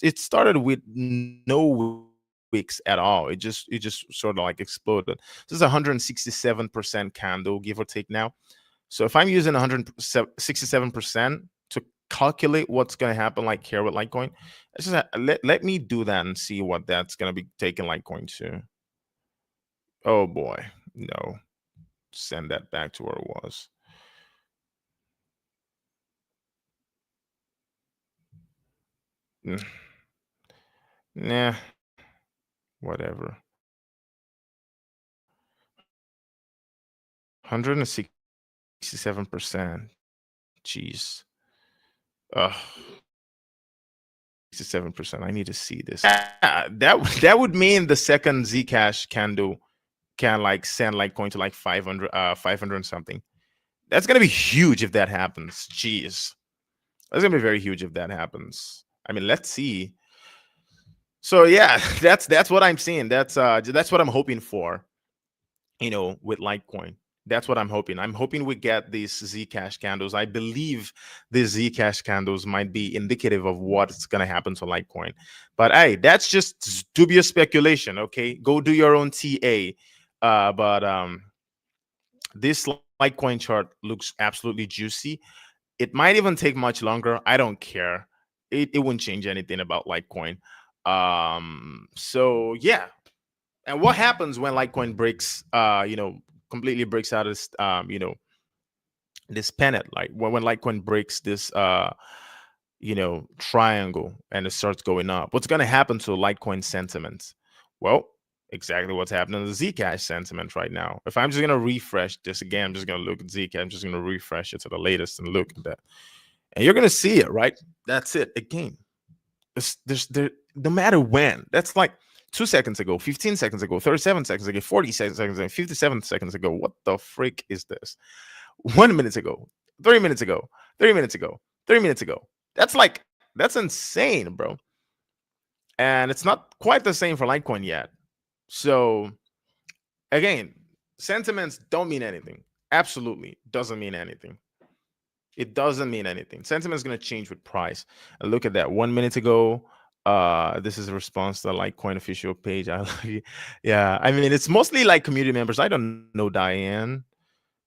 It started with no wicks at all. It just sort of like exploded. This is 167% candle, give or take now. So if I'm using 167% to calculate what's going to happen, like here with Litecoin, let me do that and see what that's going to be taking Litecoin to. Oh boy, no, send that back to where it was. Nah, whatever. 167%. Jeez. Ugh. 67%. I need to see this. Yeah, that would mean the second Zcash candle can like send Litecoin to like 500 something. That's gonna be huge if that happens. Jeez. That's gonna be very huge if that happens. I mean, let's see. So yeah, that's what I'm seeing. That's what I'm hoping for, with Litecoin. That's what I'm hoping. I'm hoping we get these Zcash candles. I believe these Zcash candles might be indicative of what's going to happen to Litecoin. But hey, that's just dubious speculation. Okay, go do your own TA. But this Litecoin chart looks absolutely juicy. It might even take much longer. I don't care. It wouldn't change anything about Litecoin. So yeah, and what happens when Litecoin breaks, completely breaks out of this, this pennant? Like when Litecoin breaks this, triangle and it starts going up, what's going to happen to Litecoin sentiment? Well, exactly what's happening to the Zcash sentiment right now. If I'm just going to refresh this again, I'm just going to look at Zcash. I'm just going to refresh it to the latest and look at that. And you're going to see it, right? That's it. Again, no matter when, that's like 2 seconds ago, 15 seconds ago, 37 seconds ago, 40 seconds ago, 57 seconds ago. What the frick is this? 1 minute ago, 3 minutes ago, 3 minutes ago, 3 minutes ago. That's insane, bro. And it's not quite the same for Litecoin yet. So again, sentiments don't mean anything. Absolutely doesn't mean anything. It doesn't mean anything. Sentiment is going to change with price. And look at that. 1 minute ago, this is a response to the Litecoin official page. Yeah, I mean, it's mostly like community members. I don't know Diane,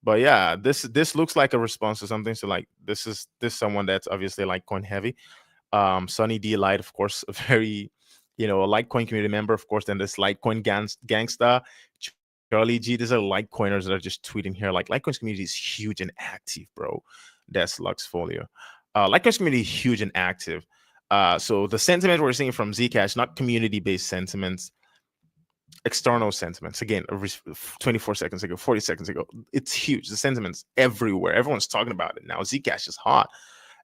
but yeah, this looks like a response to something. So like this someone that's obviously Litecoin heavy. Sunny D Light, of course, a very a Litecoin community member, of course. Then this Litecoin gangsta. Charlie G, these are Litecoiners that are just tweeting here. Like Litecoin's community is huge and active, bro. That's Luxfolio. Litecoin's community is huge and active. So the sentiment we're seeing from Zcash, not community-based sentiments, external sentiments. Again, 24 seconds ago, 40 seconds ago, it's huge. The sentiments everywhere. Everyone's talking about it now. Zcash is hot,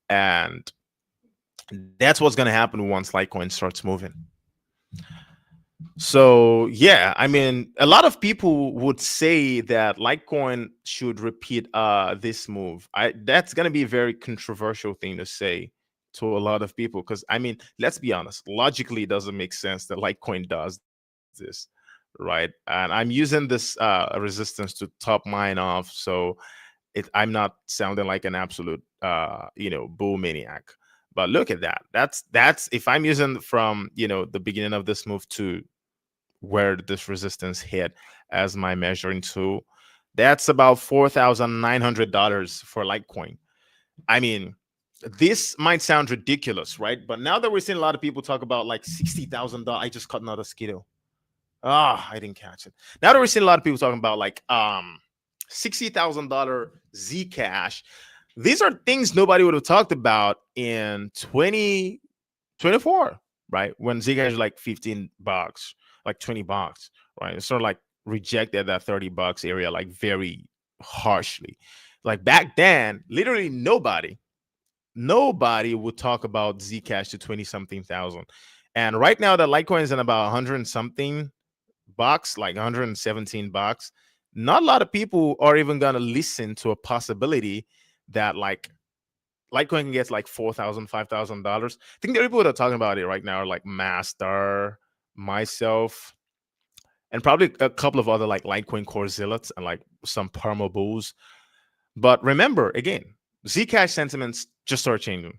and that's what's going to happen once Litecoin starts moving. So yeah, I mean, a lot of people would say that Litecoin should repeat this move. That's gonna be a very controversial thing to say to a lot of people, because I mean, let's be honest, logically it doesn't make sense that Litecoin does this, right? And I'm using this resistance to top mine off, so I'm not sounding like an absolute bull maniac. But look at that. That's if I'm using from the beginning of this move to where this resistance hit as my measuring tool, that's about $4,900 for Litecoin. I mean, this might sound ridiculous, right? But now that we're seeing a lot of people talk about like $60,000, I just caught another Skittle. I didn't catch it. Now that we're seeing a lot of people talking about like $60,000 Zcash, these are things nobody would have talked about in 2024, right? When Zcash is like $15, like $20, right? It's sort of like rejected that $30 area like very harshly. Like back then, literally nobody would talk about Zcash to 20 something thousand. And right now that Litecoin is in about 100 something bucks, like $117, not a lot of people are even gonna listen to a possibility that like Litecoin can get like $4,000, $5,000. I think the people that are talking about it right now are like Master, myself, and probably a couple of other like Litecoin core zealots and like some perma bulls. But remember, again, Zcash sentiments just start changing,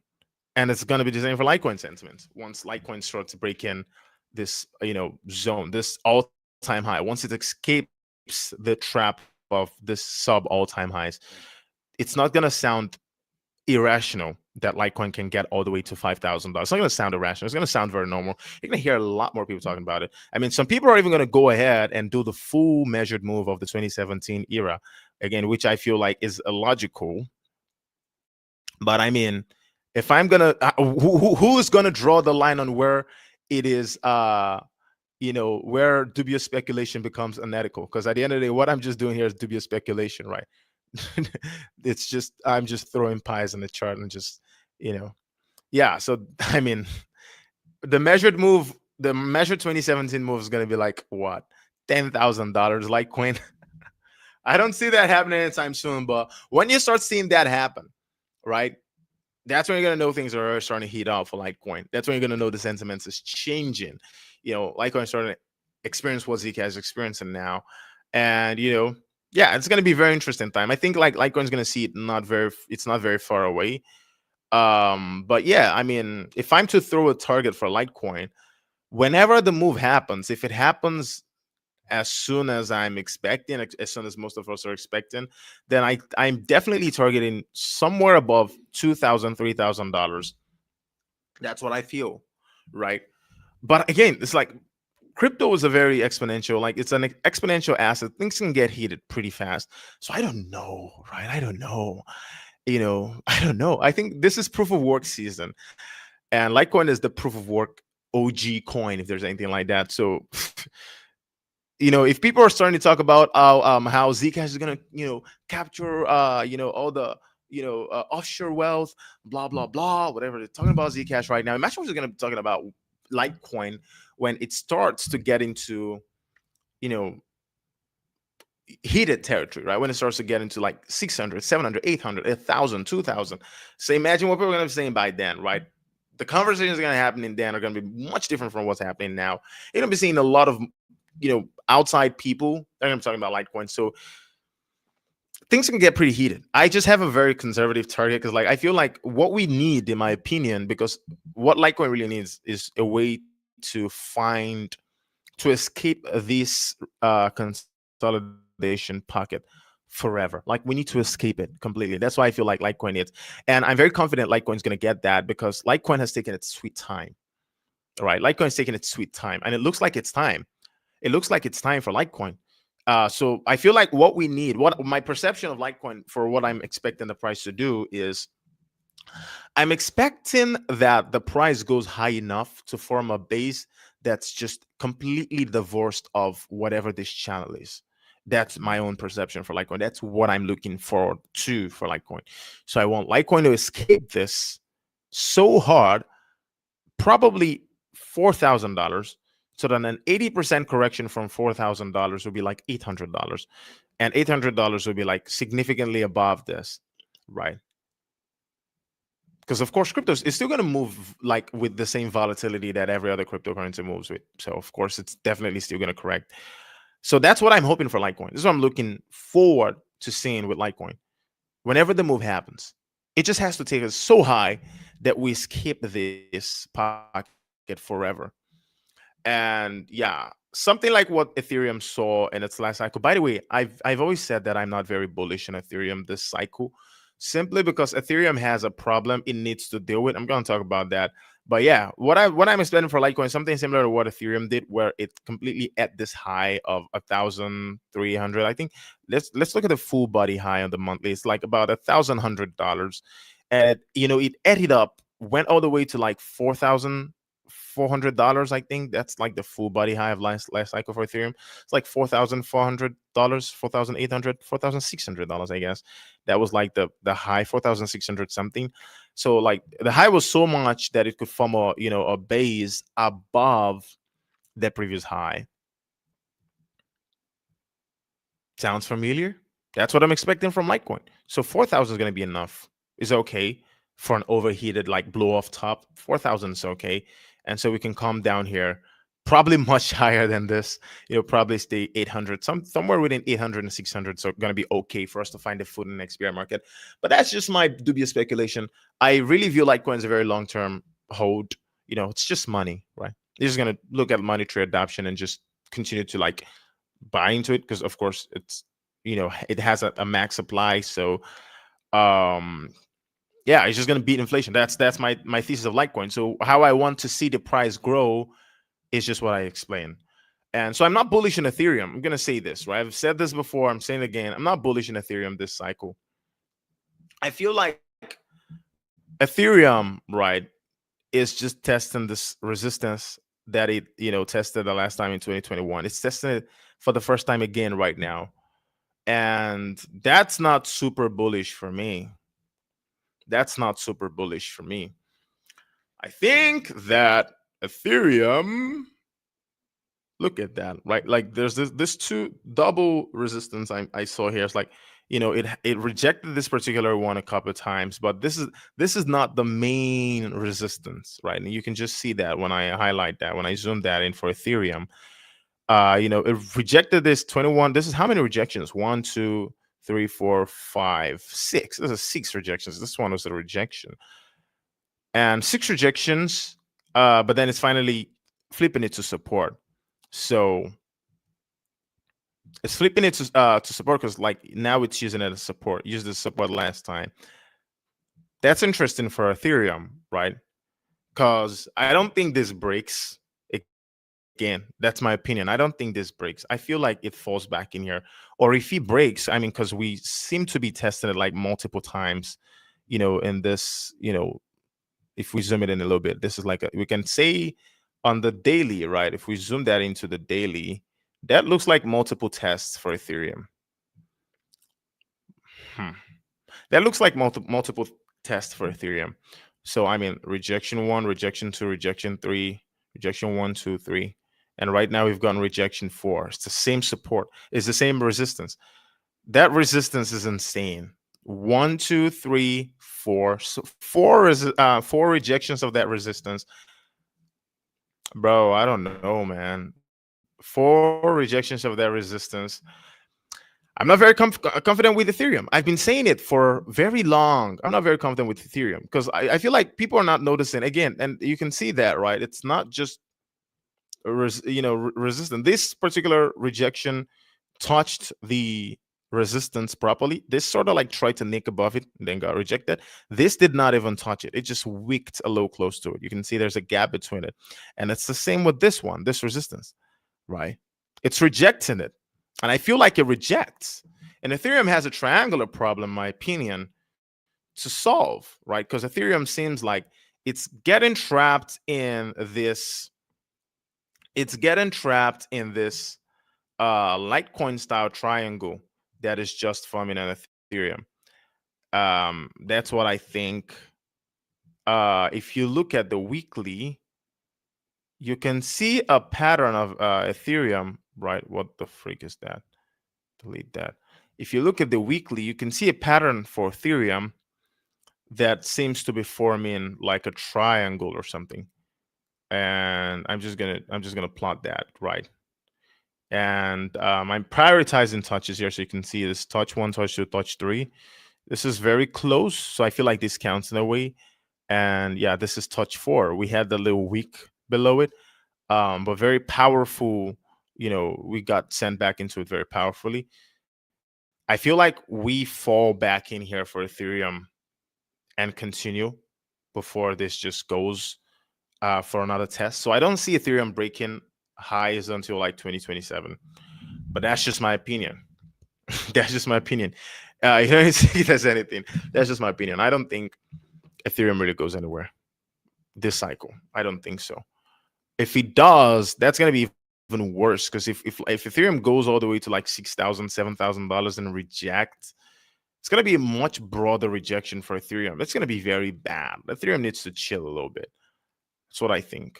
and it's going to be the same for Litecoin sentiments once Litecoin starts to break in this zone, this all-time high. Once it escapes the trap of this sub all-time highs, it's not going to sound irrational that Litecoin can get all the way to $5,000. It's not going to sound irrational. It's going to sound very normal. You're going to hear a lot more people talking about it. I mean, some people are even going to go ahead and do the full measured move of the 2017 era, again, which I feel like is illogical. But I mean, if I'm going to, who is going to draw the line on where it is, where dubious speculation becomes unethical? Because at the end of the day, what I'm just doing here is dubious speculation, right? It's just I'm just throwing pies in the chart and just yeah. So I mean, the measured 2017 move is going to be like what, $10,000 Litecoin. I don't see that happening anytime soon, but when you start seeing that happen, right, that's when you're going to know things are starting to heat up for Litecoin. That's when you're going to know the sentiments is changing. Litecoin is starting to experience what Zcash is experiencing now, and yeah, it's going to be a very interesting time. I think like Litecoin's going to see it's not very far away. But yeah, I mean, if I'm to throw a target for Litecoin, whenever the move happens, if it happens as soon as I'm expecting, as soon as most of us are expecting, then I'm definitely targeting somewhere above $2,000, $3,000. That's what I feel, right? But again, it's like crypto is a very exponential, like it's an exponential asset. Things can get heated pretty fast. So I don't know, right? I don't know. I don't know. I think this is proof of work season, and Litecoin is the proof of work OG coin, if there's anything like that. So if people are starting to talk about how Zcash is gonna capture all the offshore wealth, blah blah blah, whatever they're talking about Zcash right now, imagine what they're gonna be talking about Litecoin when it starts to get into heated territory, right? When it starts to get into like 600, 700, 800, 1,000, 2,000. So imagine what people are going to be saying by then, right? The conversations are going to happen in then are going to be much different from what's happening now. You're going to be seeing a lot of outside people. They're going to be talking about Litecoin. So things can get pretty heated. I just have a very conservative target because like I feel like what we need, in my opinion, because what Litecoin really needs is a way to escape this consolidation pocket forever. Like we need to escape it completely. That's why I feel like Litecoin is, and I'm very confident Litecoin is going to get that because Litecoin has taken its sweet time. All right, Litecoin has taken its sweet time, and it looks like it's time. It looks like it's time for Litecoin. So I feel like what we need, what my perception of Litecoin for what I'm expecting the price to do is I'm expecting that the price goes high enough to form a base that's just completely divorced of whatever this channel is. That's my own perception for Litecoin. That's what I'm looking forward to for Litecoin. So I want Litecoin to escape this so hard, probably $4,000. So then an 80% correction from $4,000 would be like $800. And $800 would be like significantly above this, right? Because of course crypto is still going to move like with the same volatility that every other cryptocurrency moves with. So of course it's definitely still going to correct. So that's what I'm hoping for Litecoin. This is what I'm looking forward to seeing with Litecoin. Whenever the move happens, it just has to take us so high that we skip this pocket forever. And yeah, something like what Ethereum saw in its last cycle. By the way, I've always said that I'm not very bullish on Ethereum this cycle, simply because Ethereum has a problem it needs to deal with. I'm going to talk about that. But yeah, what I'm expecting for Litecoin, something similar to what Ethereum did, where it completely at this high of 1,300. I think let's look at the full body high on the monthly. It's like about $1,100, and it added up, went all the way to like $4,400. I think that's like the full body high of last cycle for Ethereum. It's like $4,400, 4,800, $4,600, I guess. That was like the high, 4,600 something. So like the high was so much that it could form a base above that previous high. Sounds familiar? That's what I'm expecting from Litecoin. So 4,000 is going to be enough. Is okay for an overheated like blow off top. 4,000 is okay. And so we can come down here, probably much higher than this. Probably stay 800, somewhere within 800 and 600. So going to be okay for us to find a foot in the next bear market. But that's just my dubious speculation. I really view Litecoin as a very long term hold. It's just money, right? You're just going to look at monetary adoption and just continue to like buy into it, because of course it's it has a max supply. So yeah, it's just going to beat inflation. That's my thesis of Litecoin. So how I want to see the price grow is just what I explained. And so I'm not bullish in Ethereum. I'm going to say this, right? I've said this before, I'm saying it again. I'm not bullish in Ethereum this cycle. I feel like Ethereum, right, is just testing this resistance that it tested the last time in 2021. It's testing it for the first time again right now, and that's not super bullish for me. That's not super bullish for me. I think that Ethereum, look at that, right? Like there's this two double resistance I saw here. It's like it rejected this particular one a couple of times, but this is not the main resistance, right? And you can just see that when I highlight that, when I zoom that in for Ethereum. It rejected this 21. This is how many rejections? 1, 2, 3, 4, 5, 6. This is 6 rejections. This one was a rejection, and 6 rejections. But then it's finally flipping it to support. So it's flipping it to support, because like now it's using it as support. Used the support last time. That's interesting for Ethereum, right? Because I don't think this breaks. Again, that's my opinion. I don't think this breaks. I feel like it falls back in here. Or if it breaks, I mean, because we seem to be testing it like multiple times, in this, if we zoom it in a little bit, this is like we can say on the daily, right? If we zoom that into the daily, that looks like multiple tests for Ethereum. That looks like multiple tests for Ethereum. So I mean, rejection 1, rejection 2, rejection 3, rejection 1, 2, 3. And right now we've gotten rejection 4. It's the same support. It's the same resistance. That resistance is insane. 1, 2, 3, 4. So 4 rejections of that resistance. Bro, I don't know, man. 4 rejections of that resistance. I'm not very confident with Ethereum. I've been saying it for very long. I'm not very confident with Ethereum because I feel like people are not noticing again. And you can see that, right? It's not just resistant. This particular rejection touched the resistance properly. This sort of like tried to nick above it and then got rejected. This did not even touch it. It just wicked a little close to it. You can see there's a gap between it. And it's the same with this one, this resistance, right? It's rejecting it. And I feel like it rejects. And Ethereum has a triangular problem, in my opinion, to solve, right? Because Ethereum seems like it's getting trapped in this. It's getting trapped in this Litecoin style triangle that is just forming an Ethereum. That's what I think. If you look at the weekly, you can see a pattern of Ethereum, right? What the freak is that? Delete that. If you look at the weekly, you can see a pattern for Ethereum that seems to be forming like a triangle or something. And I'm just gonna plot that, right? And I'm prioritizing touches here, so you can see this touch 1, touch 2, touch 3. This is very close, so I feel like this counts in a way. And yeah, this is touch 4. We had the little weak below it, but very powerful. We got sent back into it very powerfully. I feel like we fall back in here for Ethereum and continue before this just goes for another test. So I don't see Ethereum breaking highs until like 2027, but that's just my opinion. That's just my opinion. You don't see it as anything. That's just my opinion. I don't think Ethereum really goes anywhere this cycle. I don't think so. If it does, that's gonna be even worse, because if Ethereum goes all the way to like $6,000, $7,000 and reject, it's gonna be a much broader rejection for Ethereum. It's gonna be very bad. Ethereum needs to chill a little bit. That's what I think.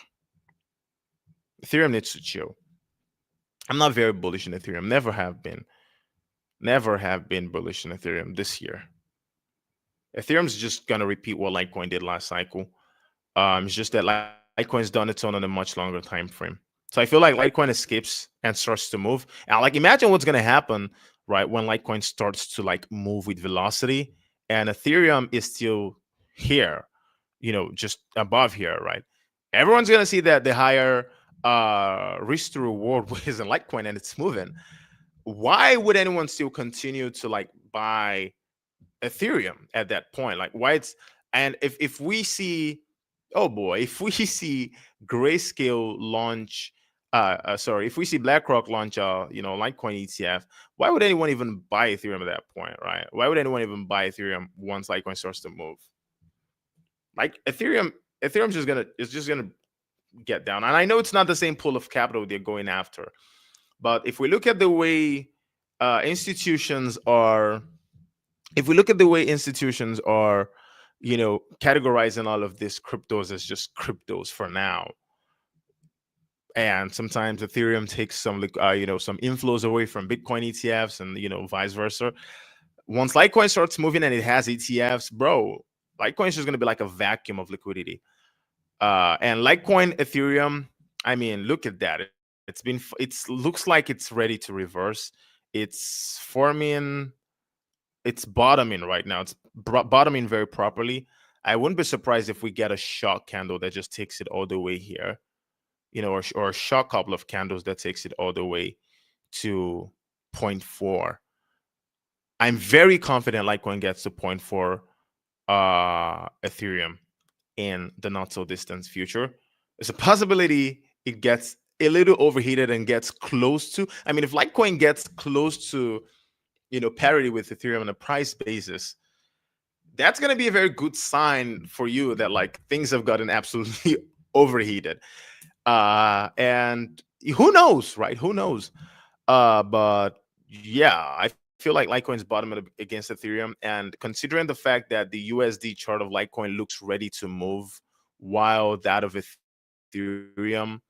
Ethereum needs to chill. I'm not very bullish in Ethereum. Never have been. Never have been bullish in Ethereum this year. Ethereum's just gonna repeat what Litecoin did last cycle. It's just that Litecoin's done its own on a much longer time frame. So I feel like Litecoin escapes and starts to move. And like, imagine what's gonna happen, right, when Litecoin starts to like move with velocity, and Ethereum is still here, just above here, right? Everyone's gonna see that the higher risk to reward is in Litecoin, and it's moving. Why would anyone still continue to like buy Ethereum at that point? Like, why it's and if we see, oh boy, if we see Grayscale launch, if we see BlackRock launch Litecoin ETF, why would anyone even buy Ethereum at that point, right? Why would anyone even buy Ethereum once Litecoin starts to move? Like Ethereum's just gonna get down. And I know it's not the same pool of capital they're going after, but if we look at the way institutions are, categorizing all of these cryptos as just cryptos for now, and sometimes Ethereum takes some inflows away from Bitcoin ETFs, and vice versa. Once Litecoin starts moving and it has ETFs, bro, Litecoin is just going to be like a vacuum of liquidity. And Litecoin, Ethereum, I mean, look at that. It looks like it's ready to reverse. It's forming, it's bottoming right now. It's bottoming very properly. I wouldn't be surprised if we get a shock candle that just takes it all the way here, or a shock couple of candles that takes it all the way to 0.4. I'm very confident Litecoin gets to 0.4 Ethereum in the not so distant future. There's a possibility it gets a little overheated and gets close to. I mean, if Litecoin gets close to parity with Ethereum on a price basis, that's going to be a very good sign for you that like things have gotten absolutely overheated. And who knows, right? Who knows? But yeah, I feel like Litecoin's bottom against Ethereum, and considering the fact that the USD chart of Litecoin looks ready to move, while that of Ethereum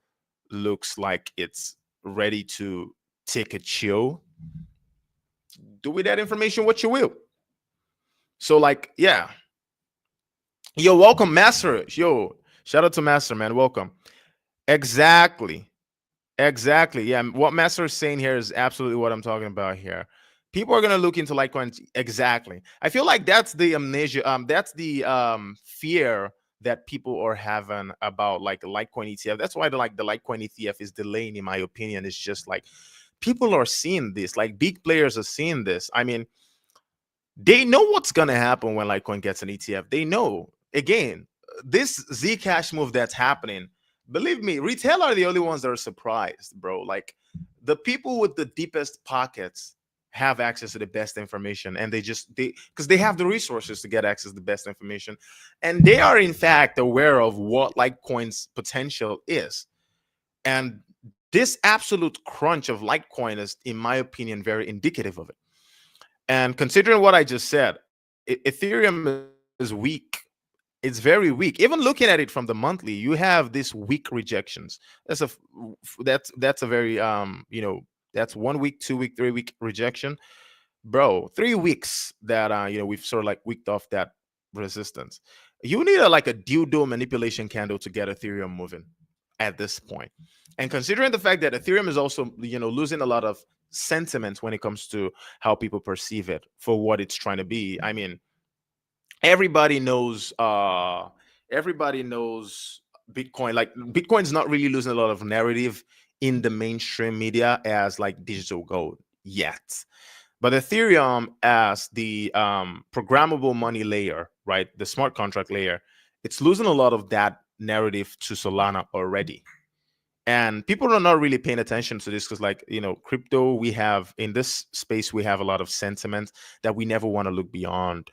looks like it's ready to take a chill, do with that information what you will. So like, yeah. Yo, welcome, Master. Yo, shout out to Master, man. Welcome. Exactly. Yeah. What Master is saying here is absolutely what I'm talking about here. People are gonna look into Litecoin. Exactly. I feel like that's the amnesia. That's the fear that people are having about like Litecoin ETF. That's why the Litecoin ETF is delaying, in my opinion. It's just like people are seeing this. Like big players are seeing this. I mean, they know what's gonna happen when Litecoin gets an ETF. They know. Again, this Zcash move that's happening, believe me, retail are the only ones that are surprised, bro. Like the people with the deepest pockets have access to the best information, and they because they have the resources to get access to the best information, and they are in fact aware of what Litecoin's potential is. And this absolute crunch of Litecoin is, in my opinion, very indicative of it. And considering what I just said, Ethereum is weak. It's very weak. Even looking at it from the monthly, you have this weak rejections. That's a very that's 1 week, 2 week, 3 week rejection, bro. 3 weeks that we've sort of like weaked off that resistance. You need like a dildo manipulation candle to get Ethereum moving at this point. And considering the fact that Ethereum is also losing a lot of sentiment when it comes to how people perceive it for what it's trying to be. I mean, everybody knows everybody knows Bitcoin. Like, Bitcoin's not really losing a lot of narrative in the mainstream media as like digital gold yet. But Ethereum, as the programmable money layer, right, the smart contract layer, it's losing a lot of that narrative to Solana already. And people are not really paying attention to this because, like, crypto, we have in this space, we have a lot of sentiment that we never want to look beyond.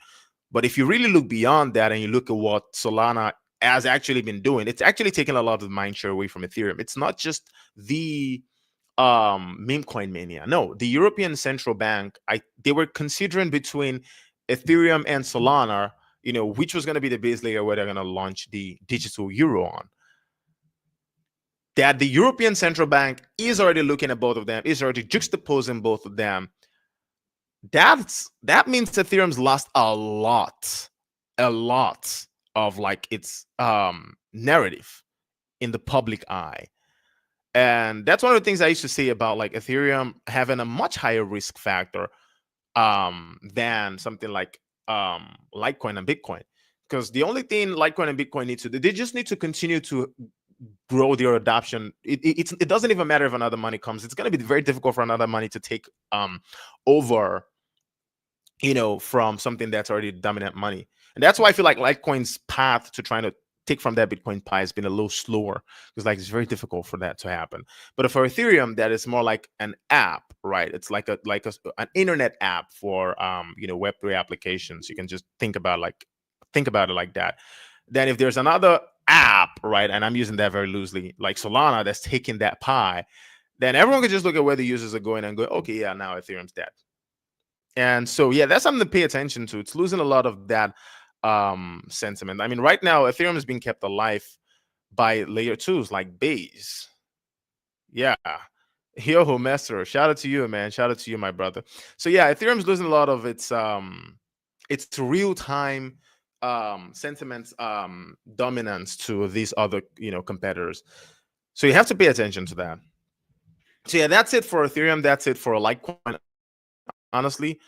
But if you really look beyond that and you look at what Solana has actually been doing, it's actually taking a lot of the mind share away from Ethereum. It's not just the meme coin mania. No, the European Central Bank, they were considering between Ethereum and Solana, which was going to be the base layer where they're going to launch the digital euro on. That the European Central Bank is already looking at both of them, is already juxtaposing both of them. That means Ethereum's lost a lot of like its narrative in the public eye. And that's one of the things I used to say about like Ethereum having a much higher risk factor than something like Litecoin and Bitcoin. Because the only thing Litecoin and Bitcoin need to do, they just need to continue to grow their adoption. It doesn't even matter if another money comes. It's going to be very difficult for another money to take over, from something that's already dominant money. And that's why I feel like Litecoin's path to trying to take from that Bitcoin pie has been a little slower, because like it's very difficult for that to happen. But for Ethereum, that is more like an app, right? It's like an internet app for Web3 applications. You can just think about it like that. Then if there's another app, right, and I'm using that very loosely, like Solana, that's taking that pie, then everyone can just look at where the users are going and go, okay, yeah, now Ethereum's dead. And so, yeah, that's something to pay attention to. It's losing a lot of that sentiment. I mean, right now, Ethereum is being kept alive by layer twos like Base. Yeah. Yo, Master, shout out to you, man. Shout out to you, my brother. So yeah, Ethereum's losing a lot of its real-time sentiment dominance to these other competitors. So you have to pay attention to that. So yeah, that's it for Ethereum. That's it for Litecoin. Honestly,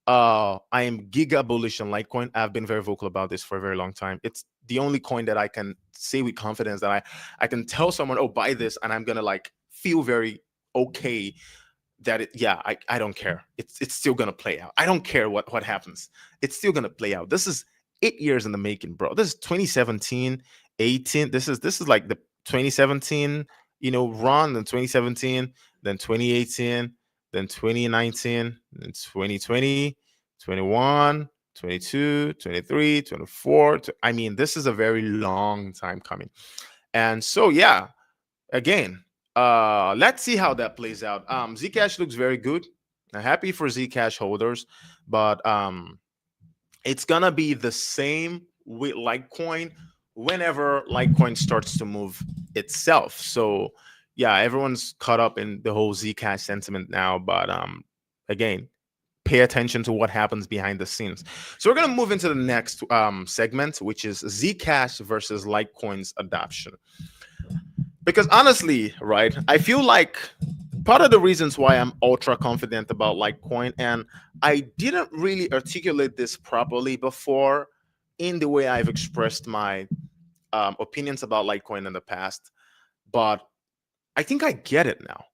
I am giga bullish on Litecoin. I've been very vocal about this for a very long time. It's the only coin that I can say with confidence that I can tell someone, oh, buy this, and I'm gonna like feel very okay that I don't care. It's still gonna play out. I don't care what happens. It's still gonna play out. This is 8 years in the making, bro. This is 2017, 18. This is like the 2017, run, then 2017, then 2018, then 2019, then 2020, 21, 22, 23, 24. I mean, this is a very long time coming. And so, yeah, again, let's see how that plays out. Zcash looks very good. I'm happy for Zcash holders, but it's gonna be the same with Litecoin whenever Litecoin starts to move itself. So yeah, everyone's caught up in the whole Zcash sentiment now, but again, pay attention to what happens behind the scenes. So we're gonna move into the next segment, which is Zcash versus Litecoin's adoption. Because honestly, right, I feel like part of the reasons why I'm ultra confident about Litecoin, and I didn't really articulate this properly before in the way I've expressed my opinions about Litecoin in the past, but I think I get it now,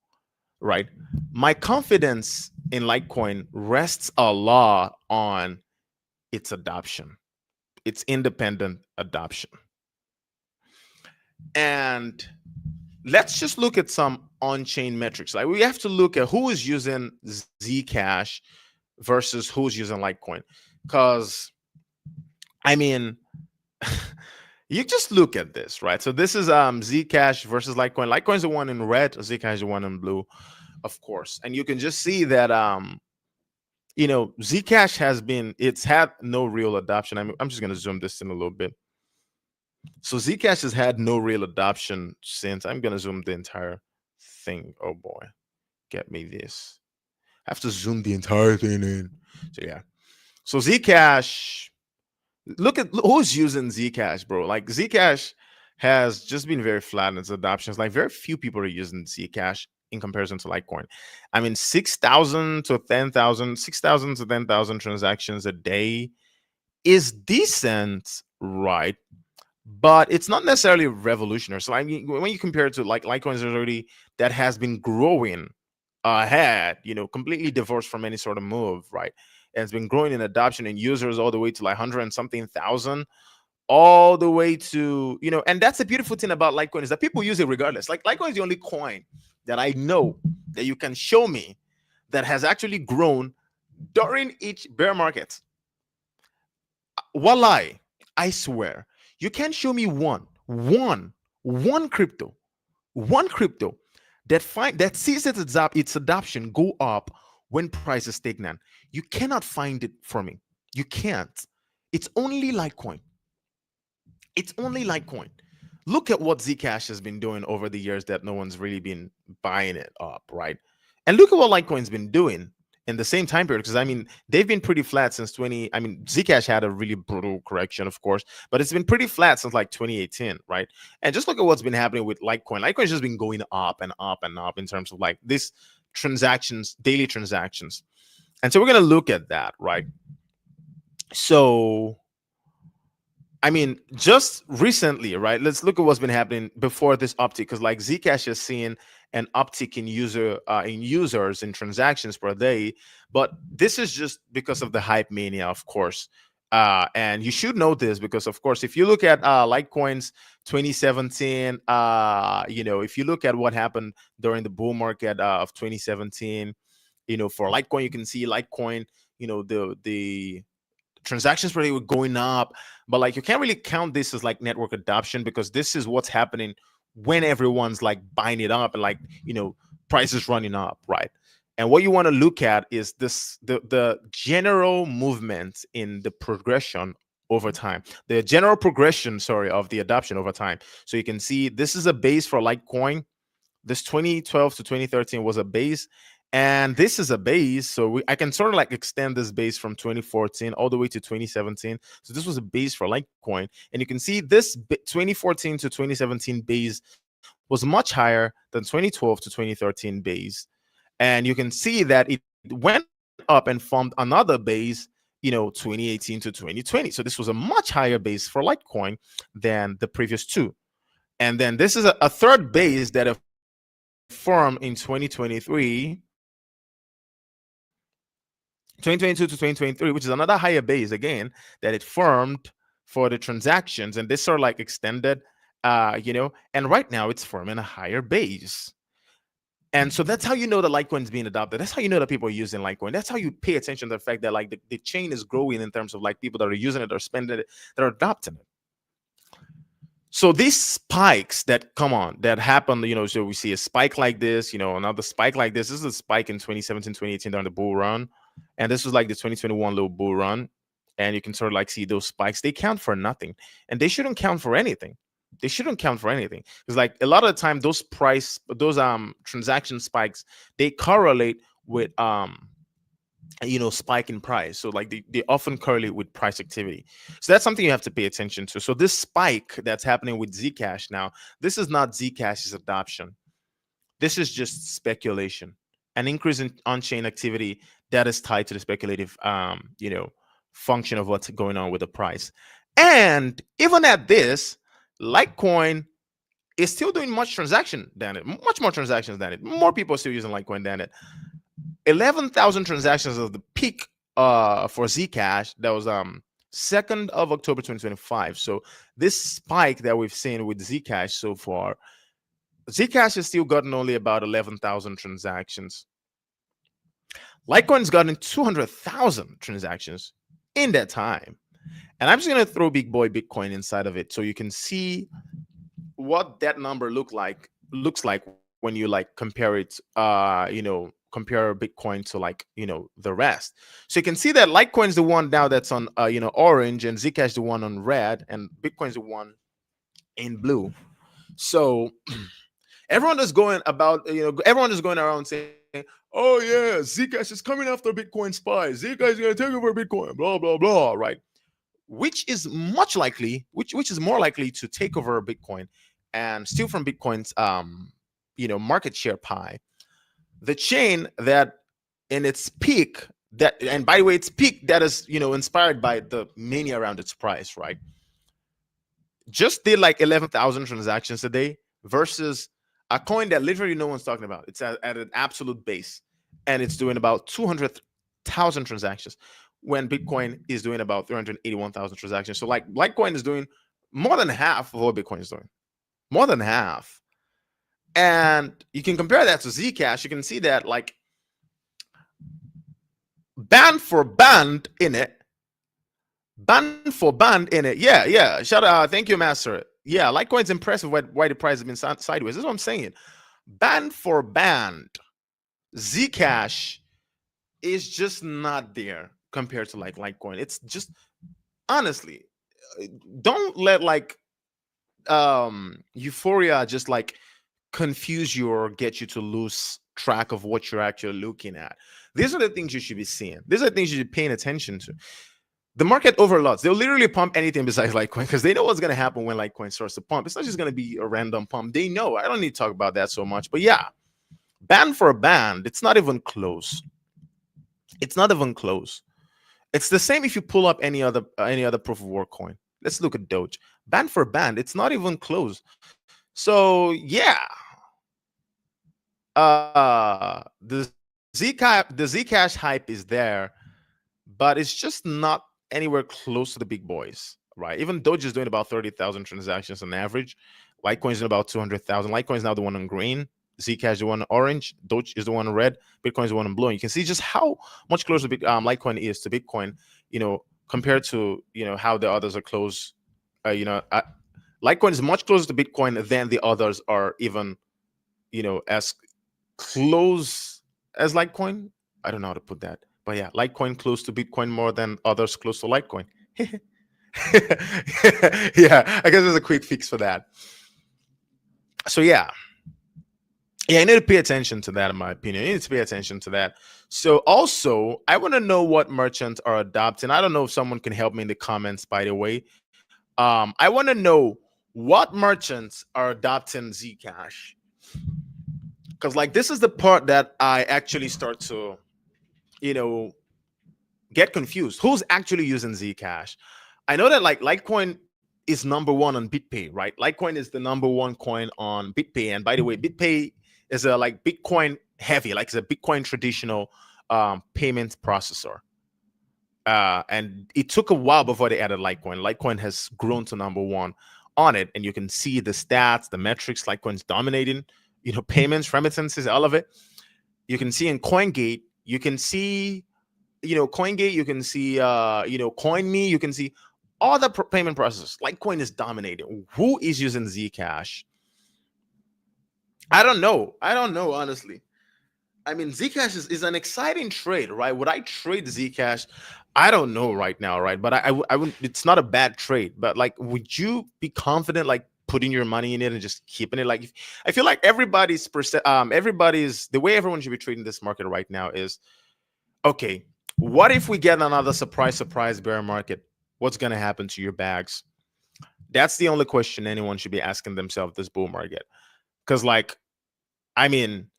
right? My confidence in Litecoin rests a lot on its adoption, its independent adoption. And let's just look at some on-chain metrics. Like we have to look at who is using Zcash versus who's using Litecoin. Because I mean, you just look at this, right? So this is Zcash versus Litecoin. Litecoin's the one in red, Zcash is the one in blue, of course. And you can just see that Zcash it's had no real adoption. I'm just gonna zoom this in a little bit. So Zcash has had no real adoption since. I'm gonna zoom the entire thing. Oh boy, get me this. I have to zoom the entire thing in. So yeah. So Zcash, look who's using Zcash, bro. Like Zcash has just been very flat in its adoptions. Like very few people are using Zcash in comparison to Litecoin. I mean, 6,000 to 10,000, 6,000 to 10,000 transactions a day is decent, right? But it's not necessarily revolutionary. So I mean, when you compare it to like Litecoin is already that has been growing ahead, completely divorced from any sort of move, right? And it's been growing in adoption and users all the way to like 100 and something thousand, all the way to, and that's the beautiful thing about Litecoin is that people use it regardless. Like Litecoin is the only coin that I know that you can show me that has actually grown during each bear market. Wallahi, I swear, you can show me one crypto, that sees its adoption go up when price is stagnant. You cannot find it for me. You can't. It's only Litecoin. It's only Litecoin. Look at what Zcash has been doing over the years that no one's really been buying it up, right? And look at what Litecoin's been doing in the same time period. Because I mean, they've been pretty flat since 20. I mean, Zcash had a really brutal correction, of course, but it's been pretty flat since like 2018, right? And just look at what's been happening with Litecoin. Litecoin's just been going up and up and up in terms of like this transactions, daily transactions. And so we're gonna look at that, right? So I mean, just recently, right? Let's look at what's been happening before this uptick, because like Zcash is seeing an uptick in users and transactions per day, but this is just because of the hype mania, of course. And you should know this because, of course, if you look at Litecoin's 2017, if you look at what happened during the bull market of 2017, for Litecoin, you can see Litecoin, the transactions per day were going up, but like you can't really count this as like network adoption because this is what's happening when everyone's like buying it up and like prices running up, right? And what you want to look at is the general movement in the progression over time, the general progression, sorry, of the adoption over time. So you can see this is a base for Litecoin. This 2012 to 2013 was a base, and this is a base. So I can sort of like extend this base from 2014 all the way to 2017. So this was a base for Litecoin, and you can see this 2014 to 2017 base was much higher than 2012 to 2013 base, and you can see that it went up and formed another base 2018 to 2020. So this was a much higher base for Litecoin than the previous two. And then this is a third base that formed in 2022 to 2023, which is another higher base again that it formed for the transactions. And this sort of like extended, and right now it's forming a higher base. And so that's how you know that Litecoin is being adopted. That's how you know that people are using Litecoin. That's how you pay attention to the fact that like the chain is growing in terms of like people that are using it or spending it, that are adopting it. So these spikes that happen, so we see a spike like this, another spike like this. This is a spike in 2017, 2018 during the bull run. And this was like the 2021 little bull run. And you can sort of like see those spikes. They count for nothing. And they shouldn't count for anything. They shouldn't count for anything. Because like a lot of the time, those transaction spikes, they correlate with spike in price. So like they often correlate with price activity. So that's something you have to pay attention to. So this spike that's happening with Zcash now, this is not Zcash's adoption. This is just speculation, an increase in on-chain activity that is tied to the speculative function of what's going on with the price. And even at this, Litecoin is still doing much more transactions than it. More people are still using Litecoin than it. 11,000 transactions of the peak for Zcash. That was 2nd of October 2025. So this spike that we've seen with Zcash so far, Zcash has still gotten only about 11,000 transactions. Litecoin's gotten 200,000 transactions in that time. And I'm just going to throw big boy Bitcoin inside of it so you can see what that number looks like when you like compare it compare Bitcoin to like the rest. So you can see that Litecoin's the one now that's on orange, and Zcash the one on red, and Bitcoin's the one in blue. So everyone is going about everyone is going around saying, oh yeah, Zcash is coming after Bitcoin SPY, Zcash is going to take over Bitcoin, blah blah blah, right? Which is much likely, which is more likely to take over Bitcoin and steal from Bitcoin's market share pie. The chain that in its peak, that, and by the way, its peak that is inspired by the mania around its price, right? Just did like 11,000 transactions a day versus a coin that literally no one's talking about. It's at an absolute base, and it's doing about 200,000 transactions when Bitcoin is doing about 381,000 transactions. So like Litecoin is doing more than half of what Bitcoin is doing, more than half. And you can compare that to Zcash. You can see that like band for band in it, Yeah. Shout out. Thank you, Master. Yeah, Litecoin's impressive why the price has been sideways. That's what I'm saying. Band for band, Zcash is just not there compared to like Litecoin. It's just, honestly, don't let like euphoria just like confuse you or get you to lose track of what you're actually looking at. These are the things you should be seeing. These are the things you should be paying attention to. The market overloads. They'll literally pump anything besides Litecoin because they know what's going to happen when Litecoin starts to pump. It's not just going to be a random pump. They know. I don't need to talk about that so much. But yeah, band for band, it's not even close. It's not even close. It's the same if you pull up any other proof of work coin. Let's look at Doge. Band for band, it's not even close. So yeah, the Zcash hype is there, but it's just not anywhere close to the big boys, right? Even Doge is doing about 30,000 transactions on average. Litecoin is about 200,000. Litecoin is now the one on green. Zcash is the one on orange. Doge is the one on red. Bitcoin is the one on blue. And you can see just how much closer Litecoin is to Bitcoin, compared to how the others are close. Litecoin is much closer to Bitcoin than the others are, even as close as Litecoin. I don't know how to put that, but yeah, Litecoin close to Bitcoin more than others close to Litecoin. Yeah, I guess there's a quick fix for that. So yeah, you need to pay attention to that, in my opinion. You need to pay attention to that. So also, I want to know what merchants are adopting. I don't know if someone can help me in the comments, by the way. I want to know what merchants are adopting Zcash. Because like this is the part that I actually start to, get confused. Who's actually using Zcash? I know that like Litecoin is number one on BitPay, right? Litecoin is the number one coin on BitPay. And by the way, BitPay is a like Bitcoin heavy, like it's a Bitcoin traditional payment processor. And it took a while before they added Litecoin. Litecoin has grown to number one on it, and you can see the stats, the metrics. Litecoin's dominating, payments, remittances, all of it. You can see in CoinGate, you can see, CoinGate, you can see, CoinMe, you can see all the payment processes. Litecoin is dominating. Who is using Zcash? I don't know, honestly. I mean, Zcash is an exciting trade, right? Would I trade Zcash? I don't know right now, right? But I wouldn't. It's not a bad trade. But like, would you be confident like putting your money in it and just keeping it? Like, I feel like everybody's the way everyone should be treating this market right now is, okay, what if we get another surprise bear market? What's gonna happen to your bags? That's the only question anyone should be asking themselves this bull market. Because like, I mean,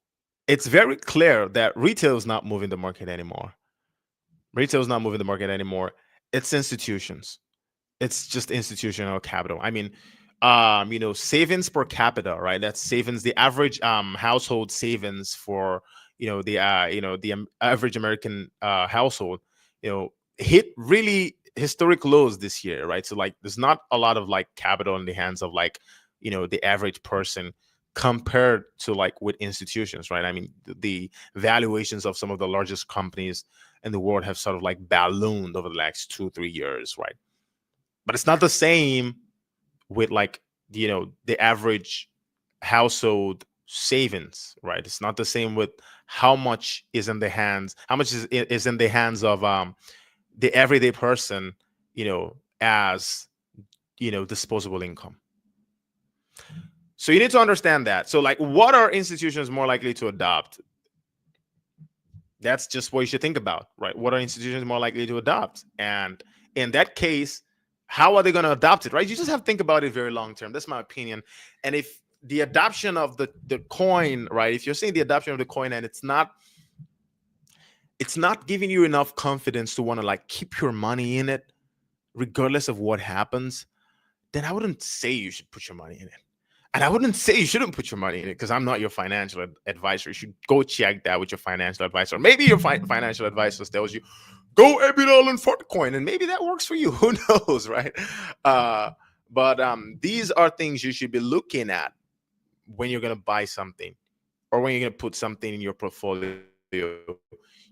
it's very clear that retail is not moving the market anymore. Retail is not moving the market anymore. It's institutions. It's just institutional capital. I mean, savings per capita, right? That's savings, the average household savings for the average American household, hit really historic lows this year, right? So like, there's not a lot of like capital in the hands of like the average person compared to like with institutions, right? I mean, the valuations of some of the largest companies in the world have sort of like ballooned over the last 2 3 years, right? But it's not the same with like, the average household savings, right? It's not the same with how much is in the hands, how much is in the hands of the everyday person, as disposable income. So you need to understand that. So like, what are institutions more likely to adopt? That's just what you should think about, right? What are institutions more likely to adopt? And in that case, how are they going to adopt it, right? You just have to think about it very long term. That's my opinion. And if the adoption of the coin, right? If you're seeing the adoption of the coin and it's not giving you enough confidence to want to like keep your money in it, regardless of what happens, then I wouldn't say you should put your money in it. And I wouldn't say you shouldn't put your money in it because I'm not your financial advisor. You should go check that with your financial advisor. Maybe your financial advisor tells you, go every dollar in for the coin, and maybe that works for you. Who knows, right? But these are things you should be looking at when you're going to buy something or when you're going to put something in your portfolio.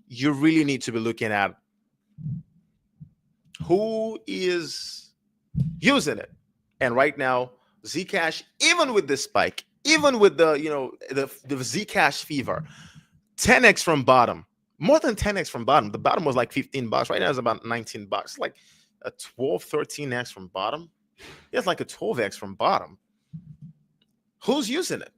You really need to be looking at who is using it. And right now, Zcash, even with this spike, even with the Zcash fever, 10x from bottom, more than 10x from bottom. The bottom was like $15. Right now it's about $19. Like a 12, 13x from bottom. It's like a 12x from bottom. Who's using it?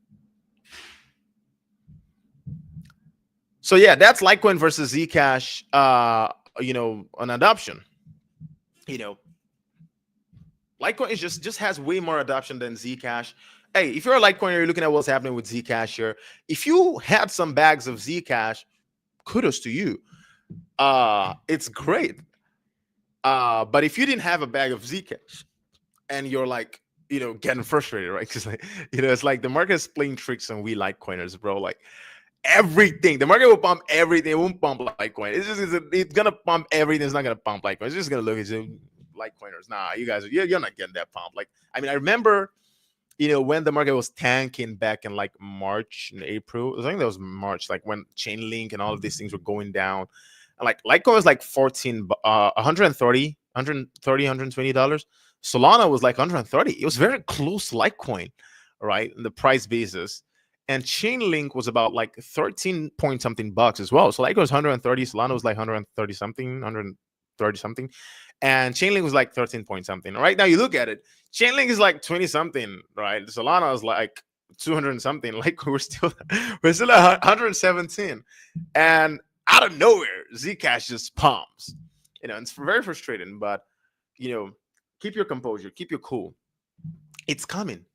So yeah, that's Litecoin versus Zcash, an adoption. You know, Litecoin is just has way more adoption than Zcash. Hey, if you're a Litecoin, you're looking at what's happening with Zcash here. If you had some bags of Zcash, kudos to you. It's great. But if you didn't have a bag of Zcash and you're like, getting frustrated, right? Because it's like the market is playing tricks and we Litecoiners, bro. Like everything, the market will pump everything. It won't pump Litecoin. It's gonna pump everything. It's not gonna pump Litecoin. It's just gonna look at you, Litecoiners. Nah, you guys, you're not getting that pump. Like, I mean, I remember, when the market was tanking back in like March and April. I think that was March, like when Chainlink and all of these things were going down. And like Litecoin was like 130, $120. Solana was like 130. It was very close to Litecoin, right? In the price basis. And Chainlink was about like 13 point something bucks as well. So Litecoin was 130, Solana was like 130 something, 130 something. And Chainlink was like 13 point something. Right now, you look at it, Chainlink is like 20 something, right? Solana is like 200 and something. Like we're still at 117. And out of nowhere, Zcash just pumps. It's very frustrating, but keep your composure, keep your cool. It's coming.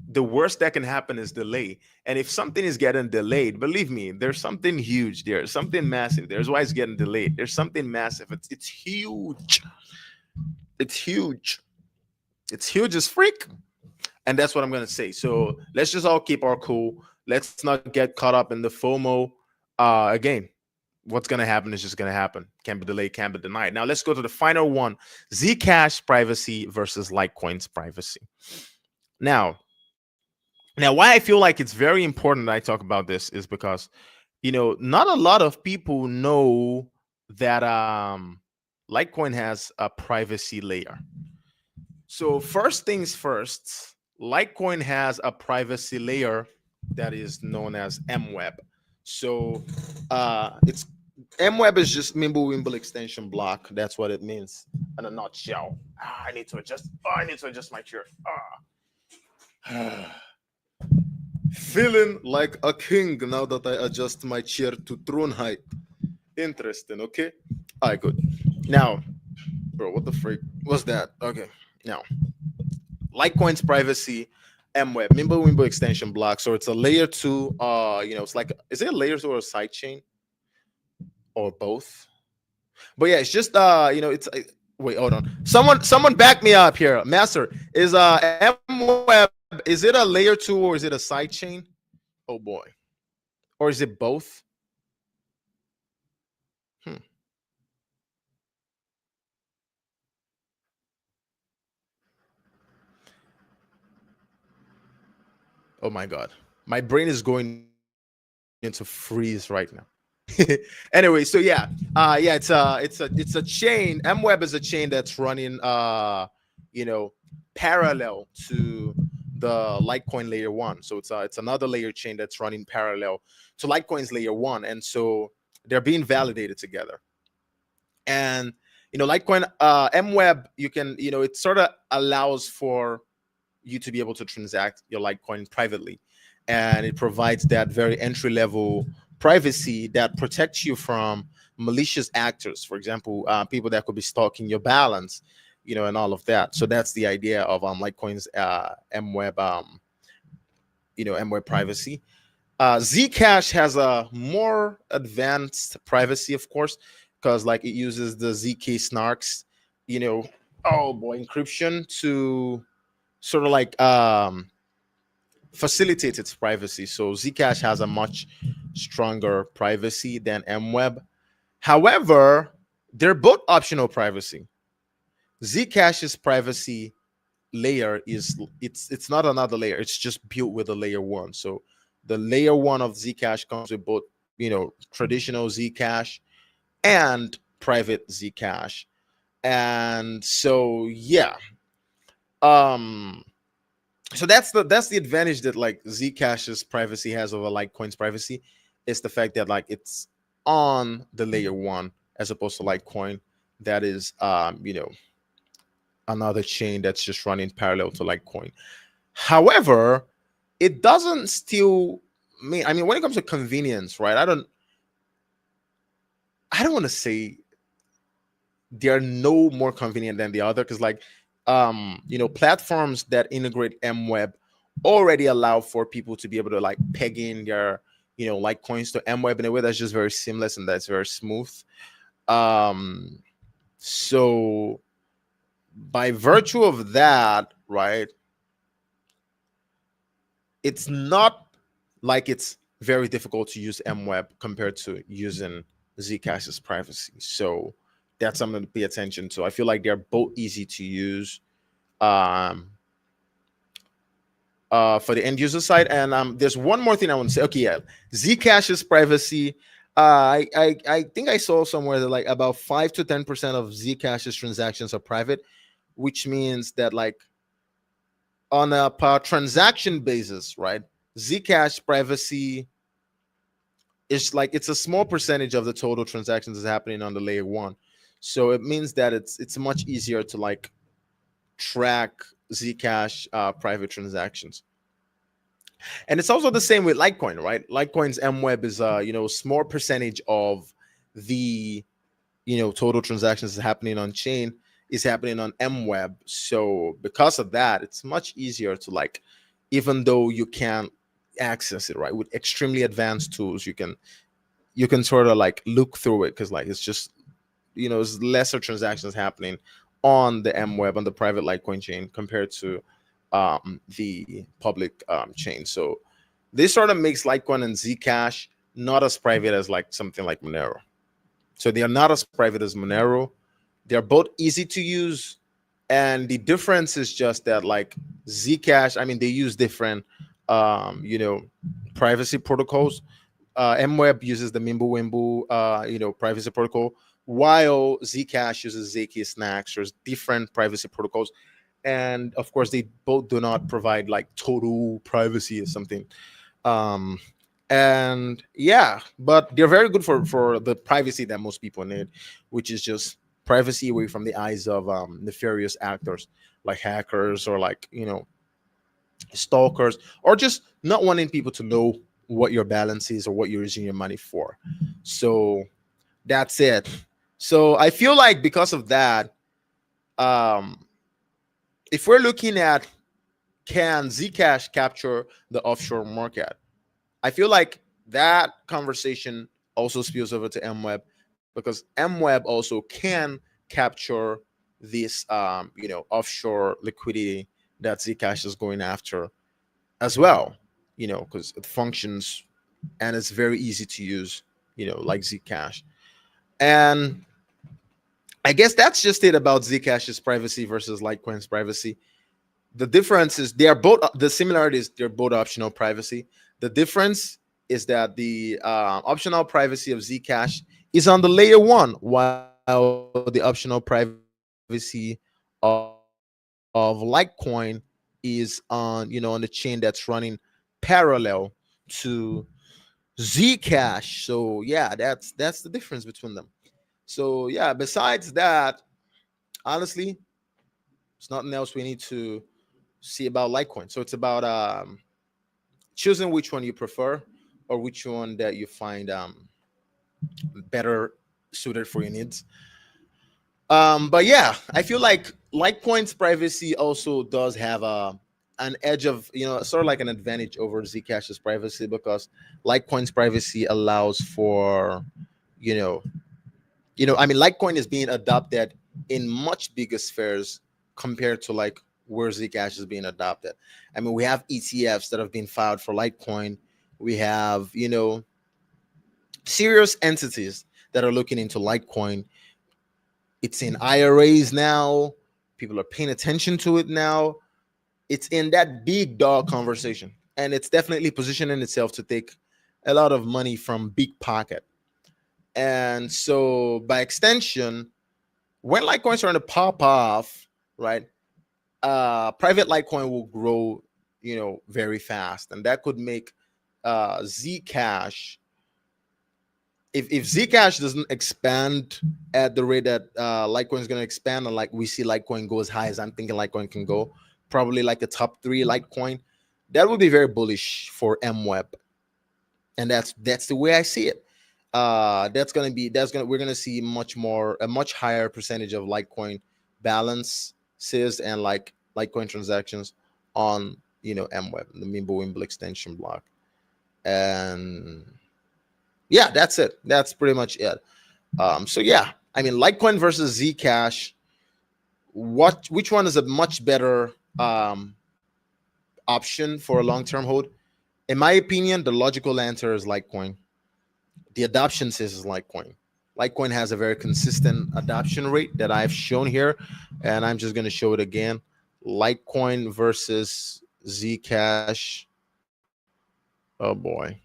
The worst that can happen is delay. And if something is getting delayed, believe me, there's something huge there, something massive. There's why it's getting delayed. There's something massive. It's huge. It's huge. It's huge as freak. And that's what I'm gonna say. So let's just all keep our cool. Let's not get caught up in the FOMO. Again, what's gonna happen is just gonna happen. Can't be delayed, can't be denied. Now let's go to the final one: Zcash privacy versus Litecoin's privacy. Now, why I feel like it's very important that I talk about this is because, not a lot of people know that Litecoin has a privacy layer. So first things first, Litecoin has a privacy layer that is known as MWeb. So it's MWeb is just Mimblewimble extension block. That's what it means in a nutshell. I need to adjust. Oh, I need to adjust my chair. Feeling like a king now that I adjust my chair to throne height. Interesting, okay? All right, good. Now, bro, what the freak was that? Okay, now, Litecoin's privacy, MWeb, Mimblewimble extension block. So it's a layer two. It's like, is it a layer two or a side chain or both? But yeah, it's just it's wait, hold on. Someone back me up here, Master. Is MWeb, is it a layer two or is it a side chain? Oh boy. Or is it both? Oh my God, my brain is going into freeze right now. Anyway, so yeah, it's a chain. MWeb is a chain that's running you know parallel to the Litecoin layer one. So it's another layer chain that's running parallel to Litecoin's layer one, and so they're being validated together. And Litecoin MWeb, you can it sort of allows for you to be able to transact your Litecoin privately. And it provides that very entry level privacy that protects you from malicious actors, for example, people that could be stalking your balance, and all of that. So that's the idea of Litecoin's MWeb, MWeb privacy. Zcash has a more advanced privacy, of course, because like it uses the ZK snarks, you know, oh boy, encryption to sort of like facilitate its privacy. So Zcash has a much stronger privacy than MWeb. However, they're both optional privacy. Zcash's privacy layer it's not another layer. It's just built with a layer one. So the layer one of Zcash comes with both, traditional Zcash and private Zcash. And so yeah. Um so that's the advantage that like Zcash's privacy has over Litecoin's privacy, is the fact that like it's on the layer one as opposed to Litecoin that is another chain that's just running parallel to Litecoin. However, it doesn't still mean, I mean, when it comes to convenience, right? I don't want to say they are no more convenient than the other, because like platforms that integrate MWeb already allow for people to be able to like peg in their Litecoins to MWeb in a way that's just very seamless and that's very smooth. So by virtue of that, right, it's not like it's very difficult to use MWeb compared to using Zcash's privacy. So that's something to pay attention to. I feel like they're both easy to use um, for the end user side. And there's one more thing I want to say. Okay, yeah, Zcash's privacy. I think I saw somewhere that like about 5 to 10% of Zcash's transactions are private, which means that like on a per transaction basis, right? Zcash privacy is like it's a small percentage of the total transactions is happening on the layer one. So it means that it's much easier to like track Zcash private transactions. And it's also the same with Litecoin, right? Litecoin's MWeb is a small percentage of the total transactions happening on chain is happening on MWeb. So because of that, it's much easier to like, even though you can't access it, right, with extremely advanced tools, you can sort of like look through it, because like it's just it's lesser transactions happening on the MWeb, on the private Litecoin chain, compared to the public chain. So this sort of makes Litecoin and Zcash not as private as like something like Monero. So they are not as private as Monero. They're both easy to use, and the difference is just that like Zcash, I mean, they use different privacy protocols. MWeb uses the Mimblewimble privacy protocol, while Zcash uses ZK Snacks. There's different privacy protocols, and of course they both do not provide like total privacy or something. um and yeah, but they're very good for the privacy that most people need, which is just privacy away from the eyes of nefarious actors like hackers, or like stalkers, or just not wanting people to know what your balance is or what you're using your money for. So that's it. So I feel like because of that, um if we're looking at, can Zcash capture the offshore market, I feel like that conversation also spills over to MWeb, because MWeb also can capture this offshore liquidity that Zcash is going after as well, because it functions and it's very easy to use, like Zcash. And I guess that's just it about Zcash's privacy versus Litecoin's privacy. The difference is they are both the similarities. They're both optional privacy. The difference is that the optional privacy of Zcash is on the layer one, while the optional privacy of Litecoin is on on the chain that's running parallel to Zcash. So yeah, that's the difference between them. So yeah, besides that, honestly, there's nothing else we need to see about Litecoin. So it's about choosing which one you prefer or which one that you find better suited for your needs. But yeah, I feel like Litecoin's privacy also does have a an edge of, sort of like an advantage over Zcash's privacy, because Litecoin's privacy allows for, you know I mean, Litecoin is being adopted in much bigger spheres compared to like where Zcash is being adopted. I mean, we have ETFs that have been filed for Litecoin. We have, serious entities that are looking into Litecoin. It's in IRAs now. People are paying attention to it now. It's in that big dog conversation, and it's definitely positioning itself to take a lot of money from big pocket. And so, by extension, when Litecoin starting to pop off, right? Private Litecoin will grow, very fast, and that could make Zcash. If Zcash doesn't expand at the rate that Litecoin is going to expand, and like we see Litecoin go as high as I'm thinking Litecoin can go, probably like the top three Litecoin, that would be very bullish for MWeb, and that's the way I see it. We're gonna see a much higher percentage of Litecoin balances and like Litecoin transactions on MWeb, the Mimblewimble extension block. And yeah, that's it. That's pretty much it. So yeah, I mean, Litecoin versus Zcash. Which one is a much better option for a long term hold? In my opinion, the logical answer is Litecoin. The adoption says is Litecoin. Litecoin has a very consistent adoption rate that I've shown here, and I'm just going to show it again. Litecoin versus Zcash. Oh boy.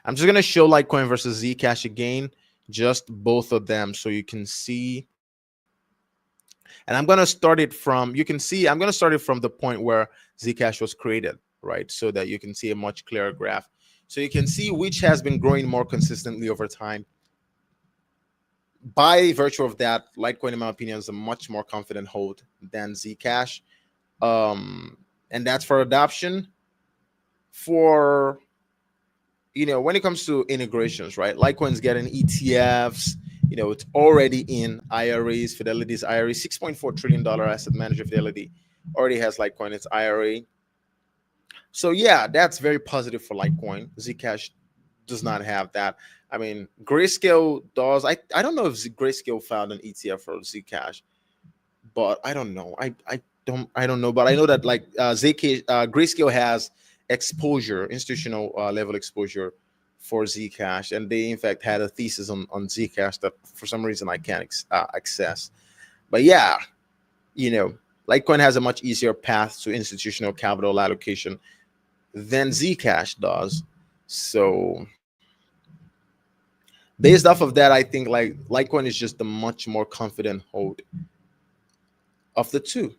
I'm just going to show Litecoin versus Zcash again, just both of them, so you can see. And I'm going to start it from, you can see, I'm going to start it from the point where Zcash was created, right? So that you can see a much clearer graph. So you can see which has been growing more consistently over time. By virtue of that, Litecoin, in my opinion, is a much more confident hold than Zcash. And that's for adoption. For, when it comes to integrations, right? Litecoin's getting ETFs. It's already in IRAs. Fidelity's IRA, $6.4 trillion asset manager Fidelity already has Litecoin, its IRA. So yeah, that's very positive for Litecoin. Zcash does not have that. I mean, Grayscale does. I don't know if Grayscale filed an ETF for Zcash, but I don't know. I don't know, but I know that like Grayscale has exposure, institutional level exposure for Zcash, and they in fact had a thesis on Zcash that for some reason I can't access. But yeah, Litecoin has a much easier path to institutional capital allocation than Zcash does. So based off of that, I think like Litecoin is just a much more confident hold of the two.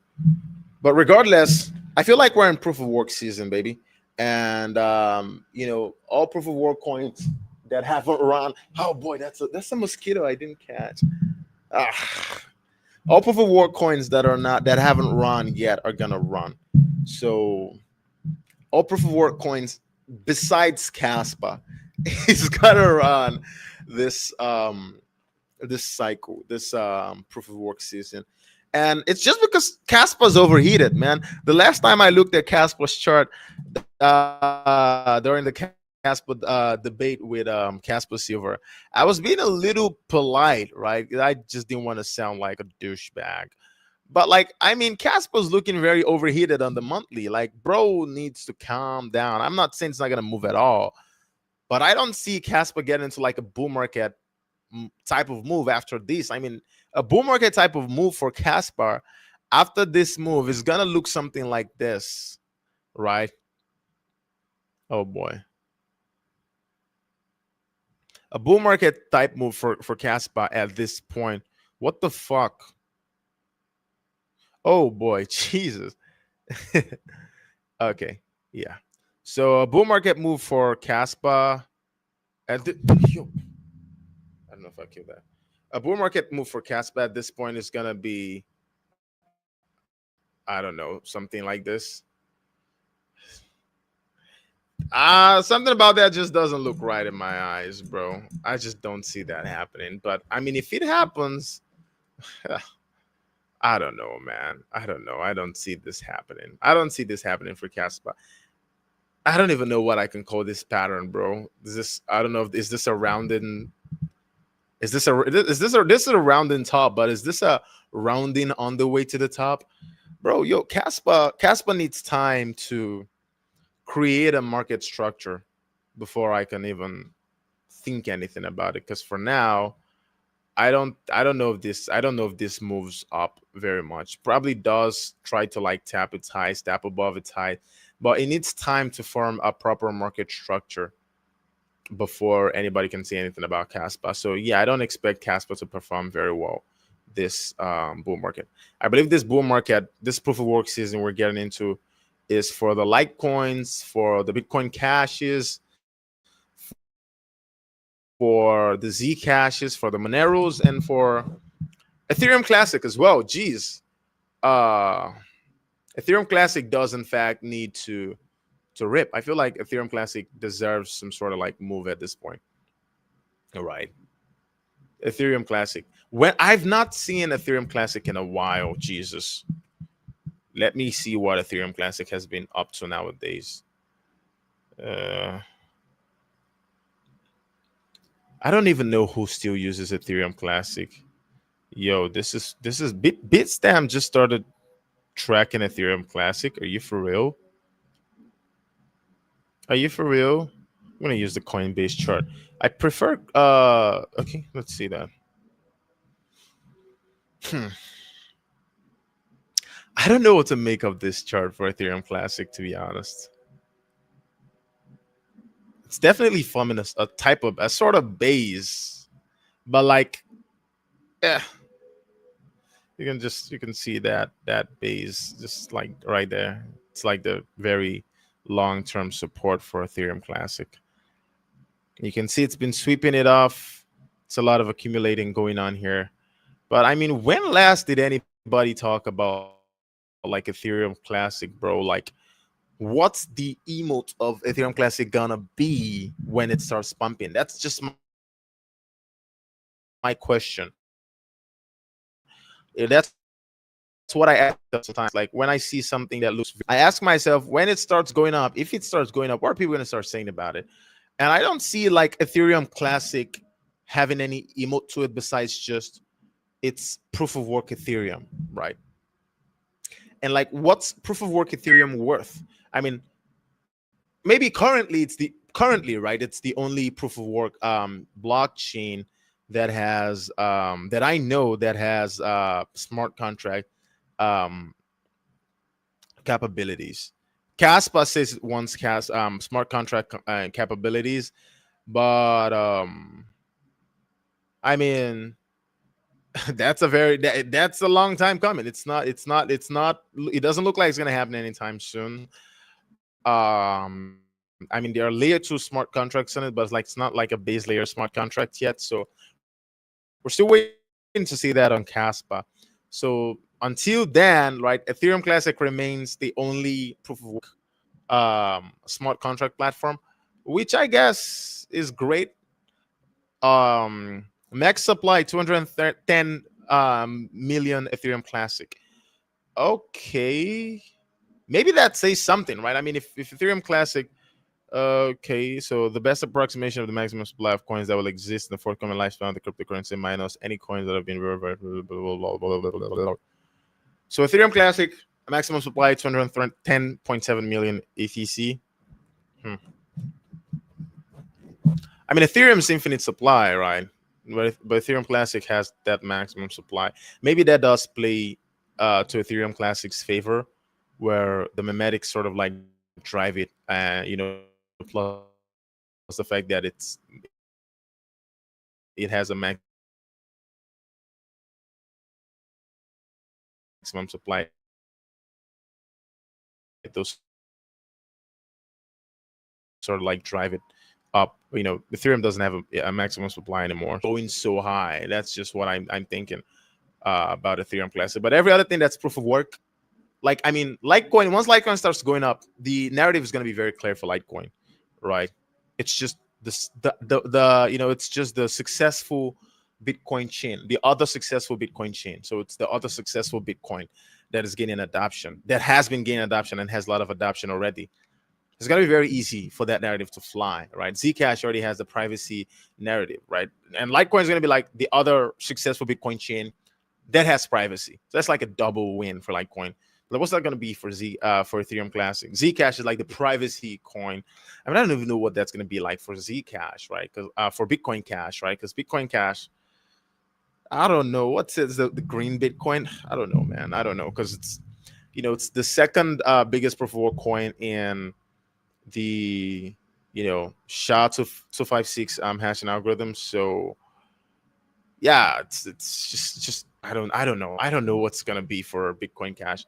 But regardless, I feel like we're in proof of work season, baby. And all proof of work coins that haven't run. Oh boy, that's a mosquito I didn't catch. All proof of work coins that haven't run yet are gonna run. So all proof of work coins besides Caspa is gonna run this cycle, this proof of work season. And it's just because Caspa's overheated, man. The last time I looked at Caspa's chart during the Caspa debate with Caspa Silver, I was being a little polite, right? I just didn't want to sound like a douchebag. But like, I mean, Caspa's looking very overheated on the monthly. Like, bro needs to calm down. I'm not saying it's not gonna move at all, but I don't see Caspa getting into like a bull market type of move after this. I mean, a bull market type of move for Caspar, after this move, it's gonna look something like this, right? Oh boy, a bull market type move for Caspa at this point. What the fuck? Oh boy, Jesus. Okay, yeah. So a bull market move for Caspa at the, yo, I don't know if I killed that. A bull market move for Caspa at this point is gonna be, I don't know, something like this. Something about that just doesn't look right in my eyes, bro. I just don't see that happening. But I mean, if it happens, I don't know, man. I don't know. I don't see this happening. I don't see this happening for Caspa. I don't even know what I can call this pattern, bro. Is this? I don't know. Is this a rounding? This is a rounding top? But is this a rounding on the way to the top, bro? Yo, Caspa needs time to create a market structure before I can even think anything about it. Because for now, I don't know if this moves up very much. Probably does try to like tap its highs, tap above its high, but it needs time to form a proper market structure before anybody can say anything about Caspa. So yeah, I don't expect Caspa to perform very well this bull market. I believe this bull market, this proof of work season we're getting into, is for the Litecoins, for the Bitcoin Cashes, for the Zcashes, for the Moneros, and for Ethereum Classic as well. Geez, uh, Ethereum Classic does in fact need to rip. I feel like Ethereum Classic deserves some sort of like move at this point. All right, Ethereum Classic. When I've not seen Ethereum Classic in a while, Jesus. Let me see what Ethereum Classic has been up to nowadays. Uh, I don't even know who still uses Ethereum Classic. Yo, this is Bitstamp just started tracking Ethereum Classic. Are you for real? Are you for real? I'm gonna use the Coinbase chart. I prefer okay, let's see that. Hmm. I don't know what to make of this chart for Ethereum Classic, to be honest. It's definitely forming a type of a sort of base, but like, yeah, you can see that base just like right there. It's like the very long-term support for Ethereum Classic. You can see it's been sweeping it off. It's a lot of accumulating going on here. But I mean, when last did anybody talk about like Ethereum Classic, bro? Like, what's the emote of Ethereum Classic gonna be when it starts pumping? That's just my question. That's what I ask myself sometimes. Like when I see something that looks, I ask myself when it starts going up, if it starts going up, what are people gonna start saying about it? And I don't see like Ethereum Classic having any emote to it besides just it's proof of work Ethereum, right? And like, what's proof of work Ethereum worth? I mean, maybe currently right, it's the only proof of work blockchain that I know that has smart contract um capabilities. Caspa says it wants smart contract capabilities, but I mean, that's a long time coming. It doesn't look like it's gonna happen anytime soon. I mean, there are layer 2 smart contracts on it, but it's like it's not like a base layer smart contract yet. So we're still waiting to see that on Caspa. So until then, right, Ethereum Classic remains the only proof of work smart contract platform, which I guess is great. Max supply 210 million Ethereum Classic. Okay, maybe that says something, right? I mean, if Ethereum Classic, okay, so the best approximation of the maximum supply of coins that will exist in the forthcoming lifespan of the cryptocurrency minus any coins that have been verified. So Ethereum Classic, maximum supply 210.7 million ETC. Hmm. I mean, Ethereum's infinite supply, right? But Ethereum Classic has that maximum supply. Maybe that does play to Ethereum Classic's favor, where the memetics sort of like drive it, and plus the fact that it has a maximum supply, those sort of like drive it. Ethereum doesn't have a maximum supply anymore, going so high. That's just what I'm thinking about Ethereum Classic. But every other thing that's proof of work, like I mean, Litecoin. Once Litecoin starts going up, the narrative is going to be very clear for Litecoin, right? It's just this the it's just the successful Bitcoin chain, the other successful Bitcoin chain. So it's the other successful Bitcoin that is gaining adoption, that has been gaining adoption and has a lot of adoption already. It's going to be very easy for that narrative to fly, right? Zcash already has the privacy narrative, right? And Litecoin is going to be like the other successful Bitcoin chain that has privacy. So that's like a double win for Litecoin. But what's that going to be for for Ethereum Classic? Zcash is like the privacy coin. I mean, I don't even know what that's going to be like for Zcash, right? Because for Bitcoin Cash, right? Because Bitcoin Cash, I don't know what's it, the green Bitcoin. I don't know, man. I don't know because it's the second biggest proof of work coin in the SHA-256 hashing algorithm. So yeah, it's just I don't know what's gonna be for Bitcoin Cash,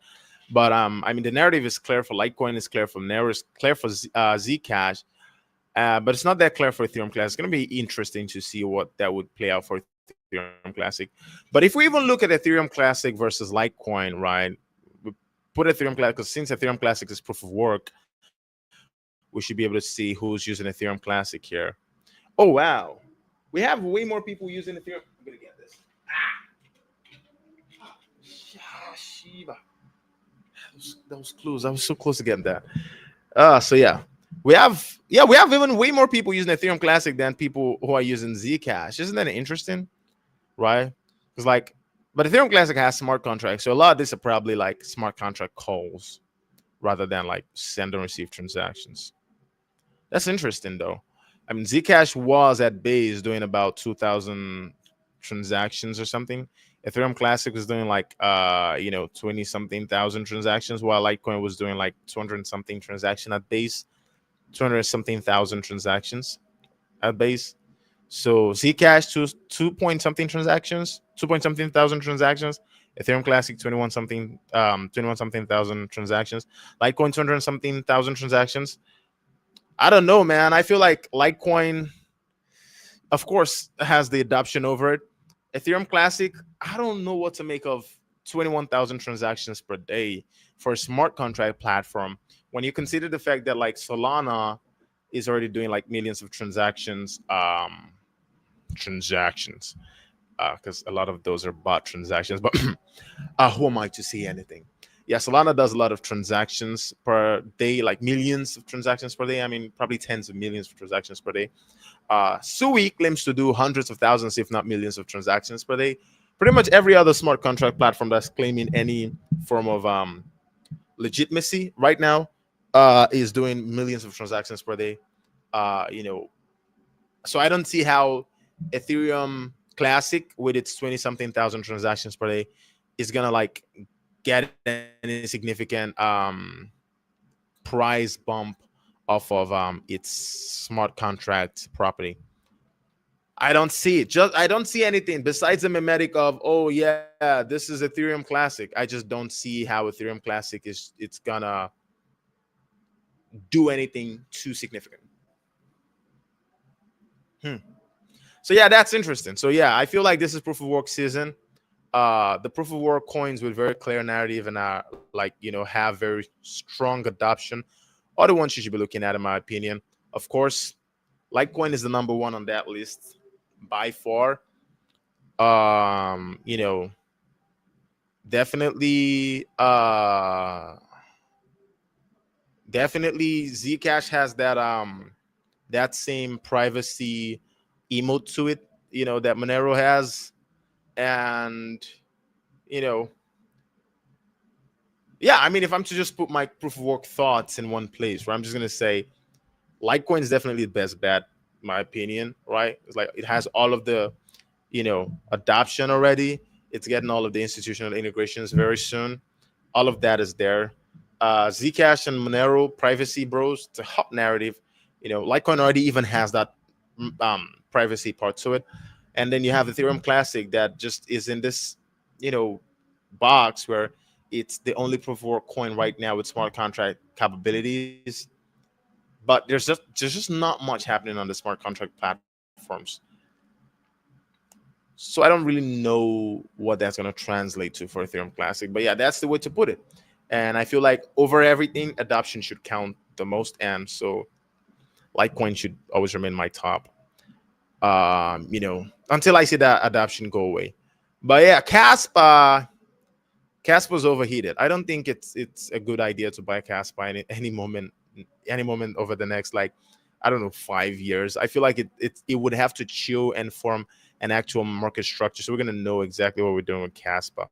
but I mean the narrative is clear for Litecoin, is clear for Nero, is clear for Zcash, but it's not that clear for Ethereum Classic. It's gonna be interesting to see what that would play out for Ethereum Classic. But if we even look at Ethereum Classic versus Litecoin, right? We put Ethereum Classic, because since Ethereum Classic is proof of work, we should be able to see who's using Ethereum Classic here. Oh wow, we have way more people using Ethereum. I'm gonna get this. Shiba. That was close. I was so close to getting that. So yeah, we have even way more people using Ethereum Classic than people who are using Zcash. Isn't that interesting, right? Because like, but Ethereum Classic has smart contracts, so a lot of this are probably like smart contract calls rather than like send and receive transactions. That's interesting though. I mean, Zcash was at base doing about 2,000 transactions or something. Ethereum Classic was doing like 20 something thousand transactions, while Litecoin was doing like 200 something transaction at base, 200 something thousand transactions at base. So Zcash two point something transactions, 2 point something thousand transactions. Ethereum Classic 21 something thousand transactions. Litecoin 200 something thousand transactions. I don't know, man. I feel like Litecoin, of course, has the adoption over it. Ethereum Classic, I don't know what to make of 21,000 transactions per day for a smart contract platform when you consider the fact that like Solana is already doing like millions of transactions, because a lot of those are bot transactions. But who am I to say anything? Yeah, Solana does a lot of transactions per day, like millions of transactions per day. I mean, probably tens of millions of transactions per day. Sui claims to do hundreds of thousands, if not millions, of transactions per day. Pretty much every other smart contract platform that's claiming any form of legitimacy right now is doing millions of transactions per day. Uh, you know, so I don't see how Ethereum Classic, with its 20 something thousand transactions per day, is gonna like get any significant price bump off of its smart contract property. I don't see it. Just I don't see anything besides the mimetic of, oh yeah, this is Ethereum Classic. I just don't see how Ethereum Classic it's gonna do anything too significant. Hmm. So yeah, that's interesting. So yeah, I feel like this is proof of work season. The proof of work coins with very clear narrative and are like have very strong adoption are the ones you should be looking at, in my opinion. Of course, Litecoin is the number one on that list by far. You know, definitely definitely Zcash has that same privacy emote to it, that Monero has. And you know, yeah, I mean, if I'm to just put my proof of work thoughts in one place, where I'm just gonna say Litecoin is definitely the best bet, in my opinion, right? It's like it has all of the adoption already. It's getting all of the institutional integrations very soon. All of that is there. Zcash and Monero, privacy bros, it's a hot narrative. Litecoin already even has that privacy part to it. And then you have Ethereum Classic that just is in this, you know, box where it's the only proof of work coin right now with smart contract capabilities. But there's just not much happening on the smart contract platforms. So I don't really know what that's going to translate to for Ethereum Classic. But yeah, that's the way to put it. And I feel like over everything, adoption should count the most. And so Litecoin should always remain my top. Until I see that adoption go away. But yeah, Caspa's overheated. I don't think it's a good idea to buy Caspa any moment over the next, like, I don't know, 5 years. I feel like it would have to chill and form an actual market structure. So we're gonna know exactly what we're doing with Caspa.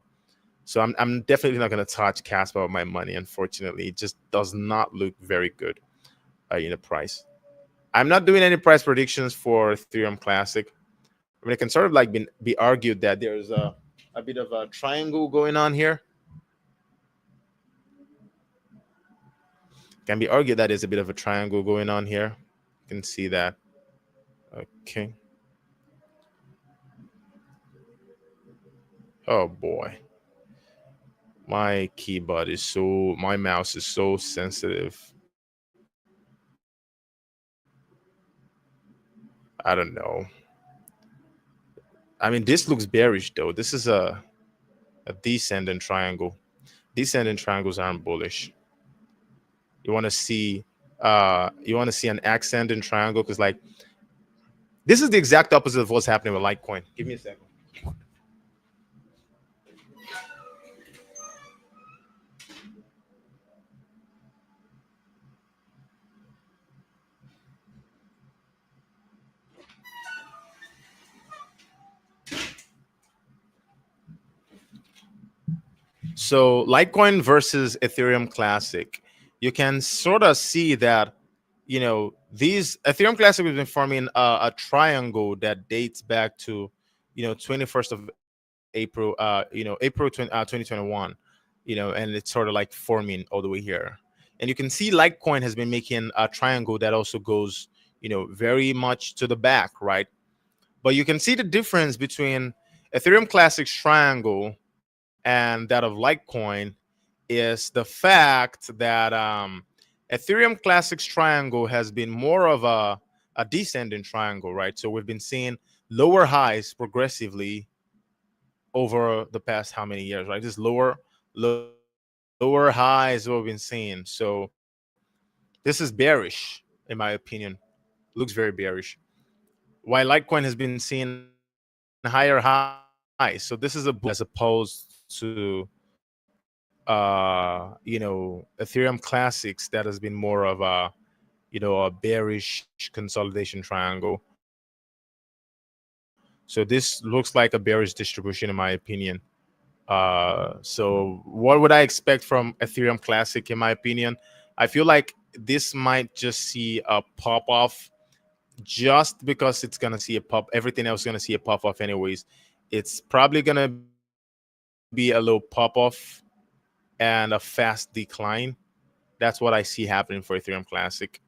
So I'm definitely not gonna touch Caspa with my money. Unfortunately, it just does not look very good in the price. I'm not doing any price predictions for Ethereum Classic. I mean, it can sort of like be argued that there's a bit of a triangle going on here. Can be argued that there's a bit of a triangle going on here. You can see that. Okay. Oh boy. My mouse is so sensitive. I don't know. I mean, this looks bearish though. This is a descending triangle. Descending triangles aren't bullish. You want to see an ascending triangle, because like this is the exact opposite of what's happening with Litecoin. Give me a second. So Litecoin versus Ethereum Classic, you can sort of see that, these Ethereum Classic has been forming a triangle that dates back to, 21st of April, April 2021, and it's sort of like forming all the way here. And you can see Litecoin has been making a triangle that also goes, very much to the back, right? But you can see the difference between Ethereum Classic's triangle and that of Litecoin is the fact that Ethereum Classic's triangle has been more of a descending triangle, right? So we've been seeing lower highs progressively over the past how many years, right? This lower highs what we've been seeing. So this is bearish, in my opinion. Looks very bearish. While Litecoin has been seeing higher highs. So this is a bullish move as opposed to Ethereum Classics that has been more of a bearish consolidation triangle. So this looks like a bearish distribution, in my opinion. So what would I expect from Ethereum Classic? In my opinion, I feel like this might just see a pop off, just because it's gonna see a pop. Everything else gonna see a pop off anyways. It's probably gonna be a little pop off and a fast decline. That's what I see happening for Ethereum Classic.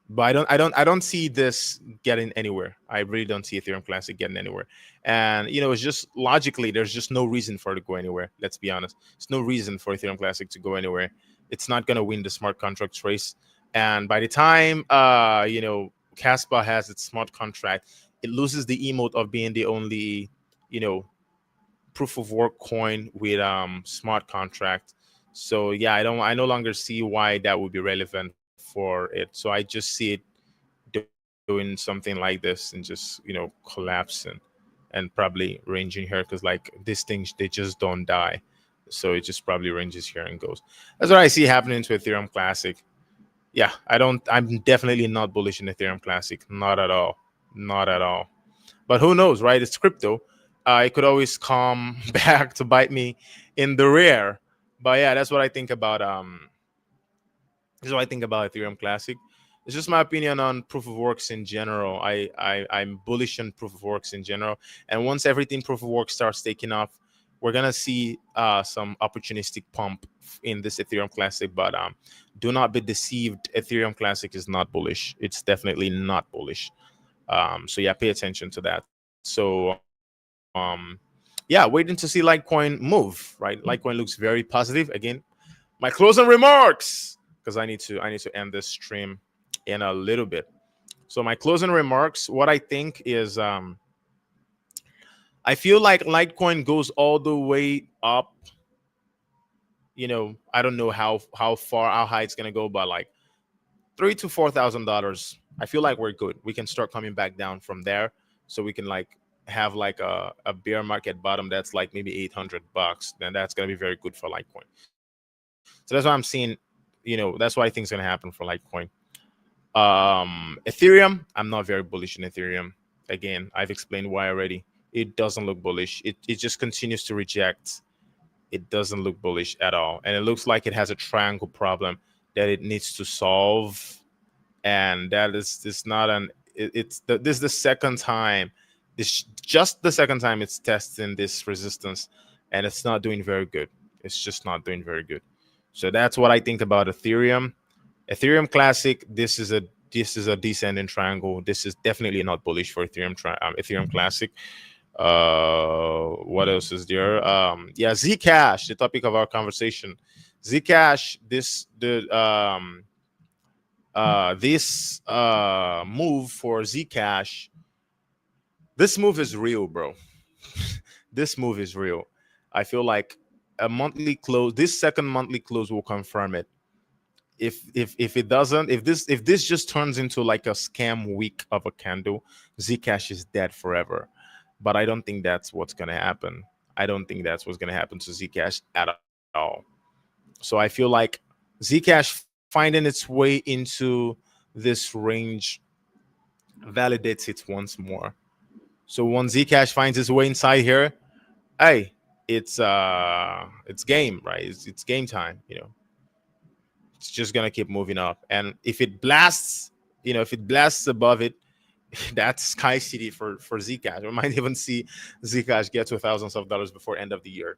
But I don't see this getting anywhere. I really don't see Ethereum Classic getting anywhere. And it's just logically, there's just no reason for it to go anywhere. Let's be honest. There's no reason for Ethereum Classic to go anywhere. It's not gonna win the smart contracts race. And by the time Caspa has its smart contract, it loses the emote of being the only, you know, proof of work coin with smart contract. So yeah, I no longer see why that would be relevant for it. So I just see it doing something like this and just collapsing and probably ranging here, because like these things, they just don't die. So it just probably ranges here and goes. That's what I see happening to Ethereum Classic. Yeah, I'm definitely not bullish in Ethereum Classic. Not at all. Not at all. But who knows, right? It's crypto. It could always come back to bite me in the rear. But yeah, that's what I think about. This is what I think about Ethereum Classic. it's just my opinion on proof of works in general. I'm bullish on proof of works in general, and once everything proof of work starts taking off, we're gonna see some opportunistic pump in this Ethereum Classic. But do not be deceived. Ethereum Classic is not bullish. It's definitely not bullish. So yeah, pay attention to that. So yeah, waiting to see Litecoin move. Right, Litecoin looks very positive. Again, my closing remarks, because I need to end this stream in a little bit. So my closing remarks, what I think is, I feel like Litecoin goes all the way up. I don't know how far, how high it's gonna go, but like $3,000 to $4,000. I feel like we're good. We can start coming back down from there, so we can like have like a bear market bottom that's like maybe $800. Then that's gonna be very good for Litecoin. So that's why I'm seeing, that's what I think is gonna happen for Litecoin. Ethereum, I'm not very bullish in Ethereum. Again, I've explained why already. It doesn't look bullish. It just continues to reject. It doesn't look bullish at all, and it looks like it has a triangle problem that it needs to solve. And that is this not an this is the second time, this just the second time it's testing this resistance, and it's not doing very good. It's just not doing very good. So that's what I think about Ethereum Classic. This is a descending triangle. This is definitely not bullish for Ethereum Classic. What else is there? Yeah, Zcash, the topic of our conversation. Zcash, this move for Zcash, this move is real, bro. This move is real. I feel like a monthly close, this second monthly close will confirm it. If it doesn't, if this just turns into like a scam week of a candle, Zcash is dead forever. But I don't think that's what's gonna happen. I don't think that's what's gonna happen to Zcash at all. So I feel like Zcash finding its way into this range validates it once more. So once Zcash finds its way inside here, hey, it's game, right? It's game time. It's just gonna keep moving up. And if it blasts above it, that's Sky City for Zcash. We might even see Zcash get to thousands of dollars before end of the year.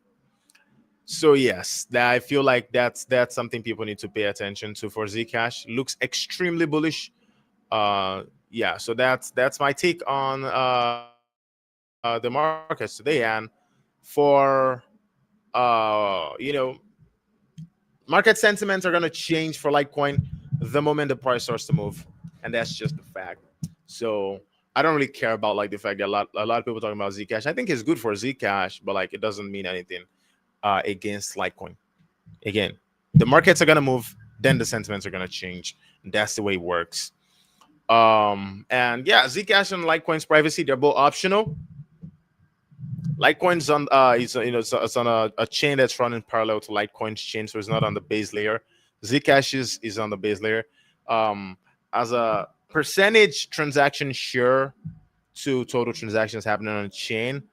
So yes, I feel like that's something people need to pay attention to for Zcash. Looks extremely bullish. Yeah, so that's my take on the markets today. And for market sentiments are going to change for Litecoin the moment the price starts to move, and that's just the fact. So I don't really care about like the fact that a lot of people talking about Zcash. I think it's good for Zcash, but like it doesn't mean anything against Litecoin. Again, the markets are going to move, then the sentiments are going to change. That's the way it works. And yeah, Zcash and Litecoin's privacy, they're both optional. Litecoin's on it's on a chain that's running parallel to Litecoin's chain, so it's not on the base layer. Zcash is on the base layer. As a percentage transaction share to total transactions happening on the chain,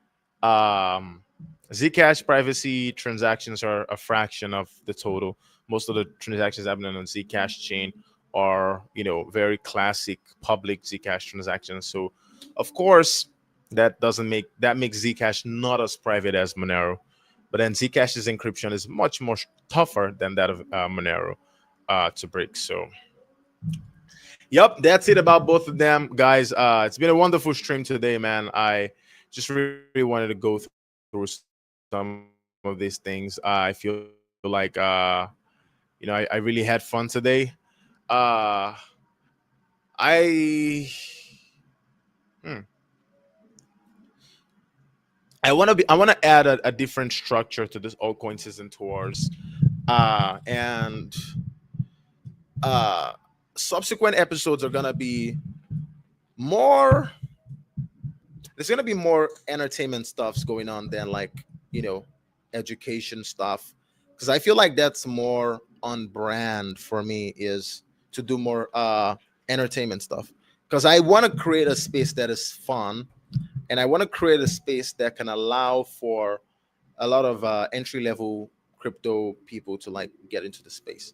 um, Zcash privacy transactions are a fraction of the total. Most of the transactions happening on Zcash chain are very classic public Zcash transactions. So of course that makes Zcash not as private as Monero, but then Zcash's encryption is much more tougher than that of Monero to break. So yep, that's it about both of them, guys. It's been a wonderful stream today, man. I just really wanted to go through some of these things. I feel like I really had fun today. I I want to add a different structure to this altcoin season tours, and uh, subsequent episodes are gonna be more. There's gonna be more entertainment stuffs going on than like you know education stuff, because I feel like that's more on brand for me, is to do more entertainment stuff, because I want to create a space that is fun, and I want to create a space that can allow for a lot of entry level crypto people to like get into the space.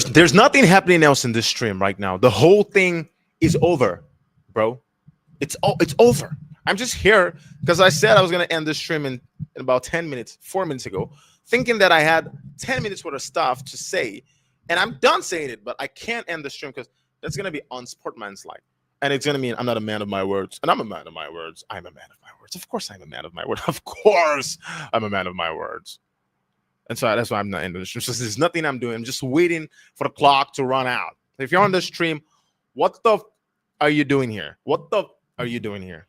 There's nothing happening else in this stream right now. The whole thing is over, bro. It's over. I'm just here because I said I was gonna end this stream in about 10 minutes, 4 minutes ago, thinking that I had 10 minutes worth of stuff to say, and I'm done saying it, but I can't end the stream because that's gonna be unsportsmanlike. And it's gonna mean I'm not a man of my words. And I'm a man of my words. I'm a man of my words. Of course I'm a man of my word. Of course I'm a man of my words. And so that's why I'm not in the stream. So there's nothing I'm doing. I'm just waiting for the clock to run out. If you're on the stream, what the are you doing here? What the are you doing here?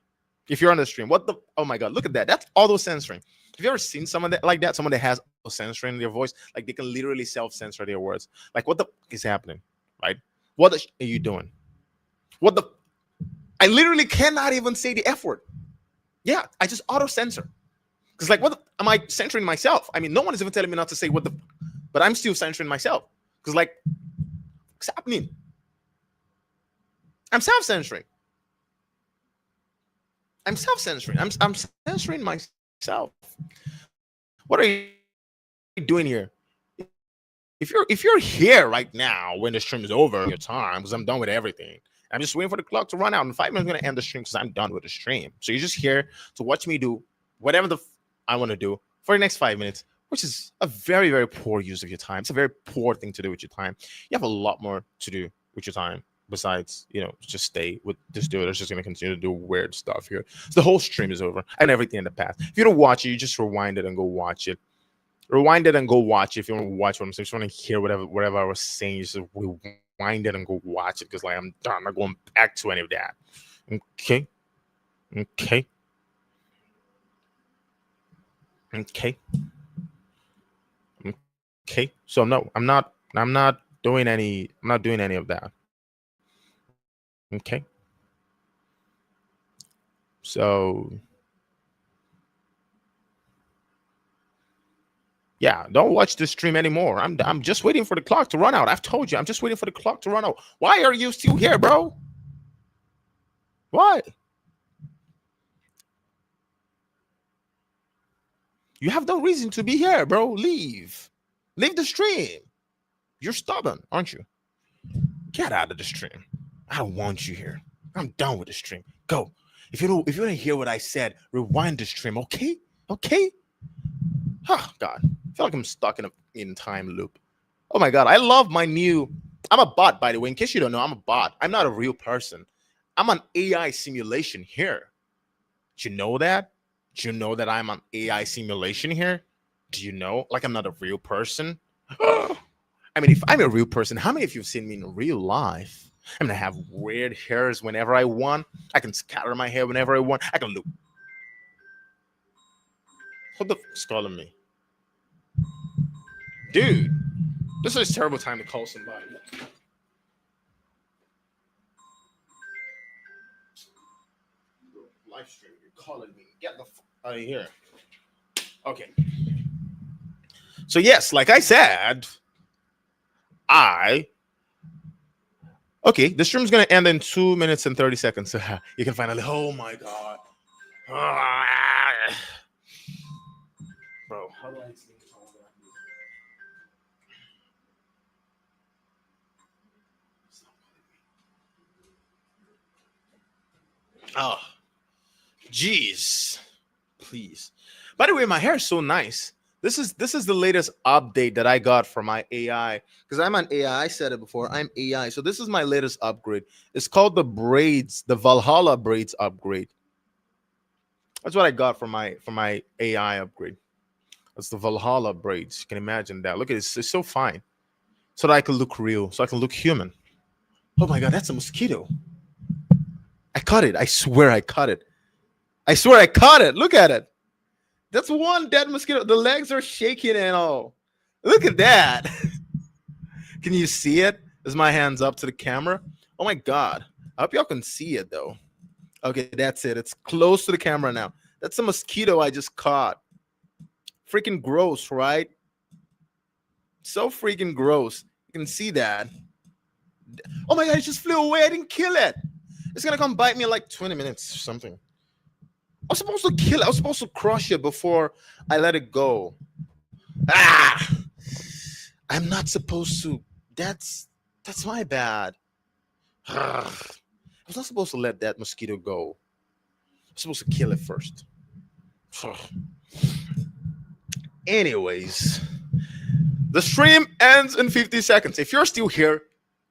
If you're on the stream, what the oh my god, look at that. That's auto censoring. Have you ever seen someone that like that? Someone that has auto censoring their voice, like they can literally self-censor their words. Like what the is happening? Right? What are you doing? What the I literally cannot even say the F word. Yeah, I just auto censor. Because like, what the, am I censoring myself? I mean, no one is even telling me not to say what the, but I'm still censoring myself. Because like, what's happening? I'm self-censoring. I'm self-censoring. I'm censoring myself. What are you doing here? If you're here right now when the stream is over, your time, because I'm done with everything. I'm just waiting for the clock to run out. In 5 minutes, I'm gonna end the stream because I'm done with the stream. So you're just here to watch me do whatever the I want to do for the next 5 minutes, which is a very, very poor use of your time. It's a very poor thing to do with your time. You have a lot more to do with your time besides, just stay with this dude that's just going to continue to do weird stuff here. So the whole stream is over and everything in the past. If you don't watch it, you just rewind it and go watch it. Rewind it and go watch it. If you want to watch what I'm saying, if you want to hear whatever I was saying, you just rewind it and go watch it because like I'm done. I'm not going back to any of that. Okay. So no, I'm not doing any of that. Okay. So yeah, don't watch the stream anymore. I'm just waiting for the clock to run out. I've told you, I'm just waiting for the clock to run out. Why are you still here, bro? Why? You have no reason to be here, bro. Leave the stream. You're stubborn, aren't you? Get out of the stream. I don't want you here. I'm done with the stream. Go. If you don't hear what I said, rewind the stream. Okay. Oh God, I feel like I'm stuck in time loop. Oh my God, I love my new. I'm a bot, by the way. In case you don't know, I'm a bot. I'm not a real person. I'm an AI simulation here. Do you know that? Do you know that I'm an AI simulation here? Do you know? Like I'm not a real person. I mean, if I'm a real person, how many of you have seen me in real life? I'm gonna have weird hairs whenever I want. I can scatter my hair whenever I want. I can look. What the fuck's calling me? Dude, this is a terrible time to call somebody. Live stream, you're calling me. Get the fuck out of here. Okay. So yes, like I said, okay, the stream's gonna end in 2 minutes and 30 seconds. So you can finally, oh my God. Bro, how do I explain all that? Oh, jeez, please. By the way, my hair is so nice. This is the latest update that I got from my AI because I'm an AI. I said it before. I'm AI, so this is my latest upgrade. It's called the braids, the Valhalla braids upgrade. That's what I got from my AI upgrade. That's the Valhalla braids. You can imagine that. Look at it. It's so fine, so that I can look real, so I can look human. Oh my God, that's a mosquito. I caught it. I swear I caught it. I swear I caught it. Look at it. That's one dead mosquito. The legs are shaking and all. Look at that. Can you see it? Is my hands up to the camera? Oh my God. I hope y'all can see it though. Okay, that's it. It's close to the camera now. That's a mosquito I just caught. Freaking gross, right? So freaking gross. You can see that. Oh my God, it just flew away. I didn't kill it. It's gonna come bite me in like 20 minutes or something. I was supposed to kill it. I was supposed to crush it before I let it go. I'm not supposed to That's my bad. I was not supposed to let that mosquito go. I'm supposed to kill it first. Anyways, the stream ends in 50 seconds. If you're still here,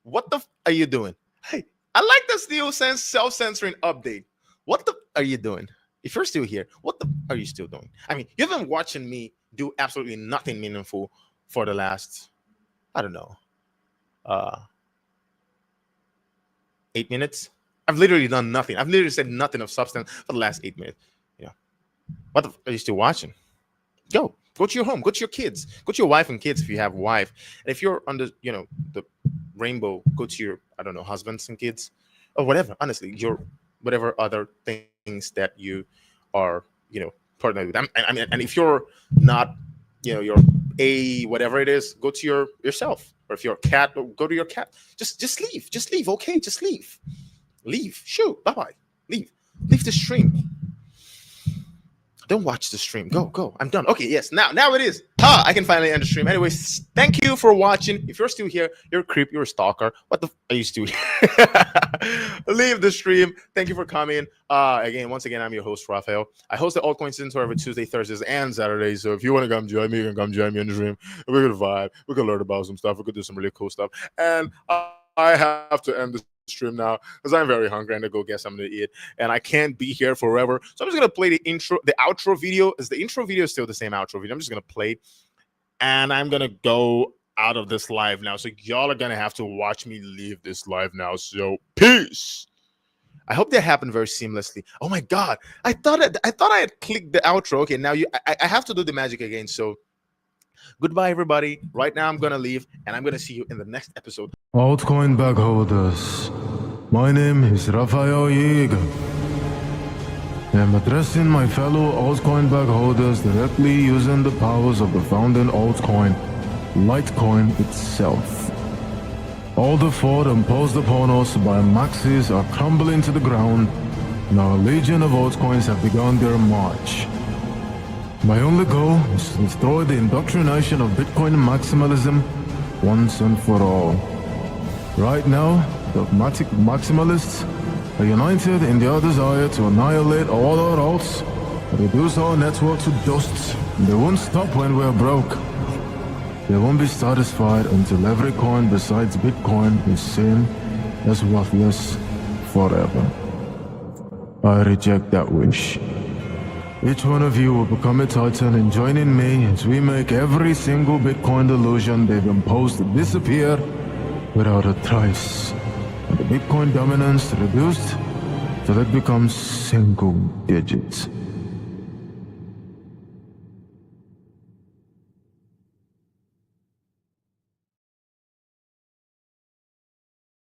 what the are you doing? Hey, I like the still self-censoring update. What the are you doing? If you're still here, what the are you still doing? I mean, you've been watching me do absolutely nothing meaningful for the last, I don't know, uh 8 minutes. I've literally done nothing. I've literally said nothing of substance for the last 8 minutes. Yeah. What the are you still watching? Go to your home, go to your kids, go to your wife and kids if you have wife. And if you're under, the rainbow, go to your, I don't know, husbands and kids or whatever. Honestly, your whatever other things that you are, partnered with. I mean, and if you're not, you're a whatever it is, go to yourself. Or if you're a cat, go to your cat. Just leave. Just leave. Okay, just leave. Leave. Shoot. Bye-bye. Leave. Leave the stream. Don't watch the stream. Go. I'm done. Okay, yes. Now it is. I can finally end the stream. Anyways, thank you for watching. If you're still here, you're a creep, you're a stalker. What the are you still here? Leave the stream. Thank you for coming. Once again, I'm your host, Raphael. I host the Altcoin Season Tour every Tuesday, Thursdays, and Saturdays. So if you want to come join me, you can come join me in the stream. We could vibe. We could learn about some stuff. We could do some really cool stuff. And I have to end the stream now because I'm very hungry and to go get something to eat, and I can't be here forever. So I'm just gonna play the outro video. Is the intro video still the same outro video? I'm just gonna play, and I'm gonna go out of this live now. So y'all are gonna have to watch me leave this live now. So peace. I hope that happened very seamlessly. Oh my god, I thought I had clicked the outro. Okay, now I have to do the magic again. So goodbye, everybody. Right now, I'm gonna leave, and I'm gonna see you in the next episode. Altcoin bag holders, my name is Raphael Yeager. I'm addressing my fellow altcoin bag holders directly using the powers of the founding altcoin, Litecoin itself. All the fort imposed upon us by maxis are crumbling to the ground, and our legion of altcoins have begun their march. My only goal is to destroy the indoctrination of Bitcoin maximalism once and for all. Right now, dogmatic maximalists are united in their desire to annihilate all our alts, reduce our network to dust. They won't stop when we're broke. They won't be satisfied until every coin besides Bitcoin is seen as worthless forever. I reject that wish. Each one of you will become a titan in joining me as we make every single Bitcoin delusion they've imposed disappear without a trace, and the Bitcoin dominance reduced till it becomes single digits.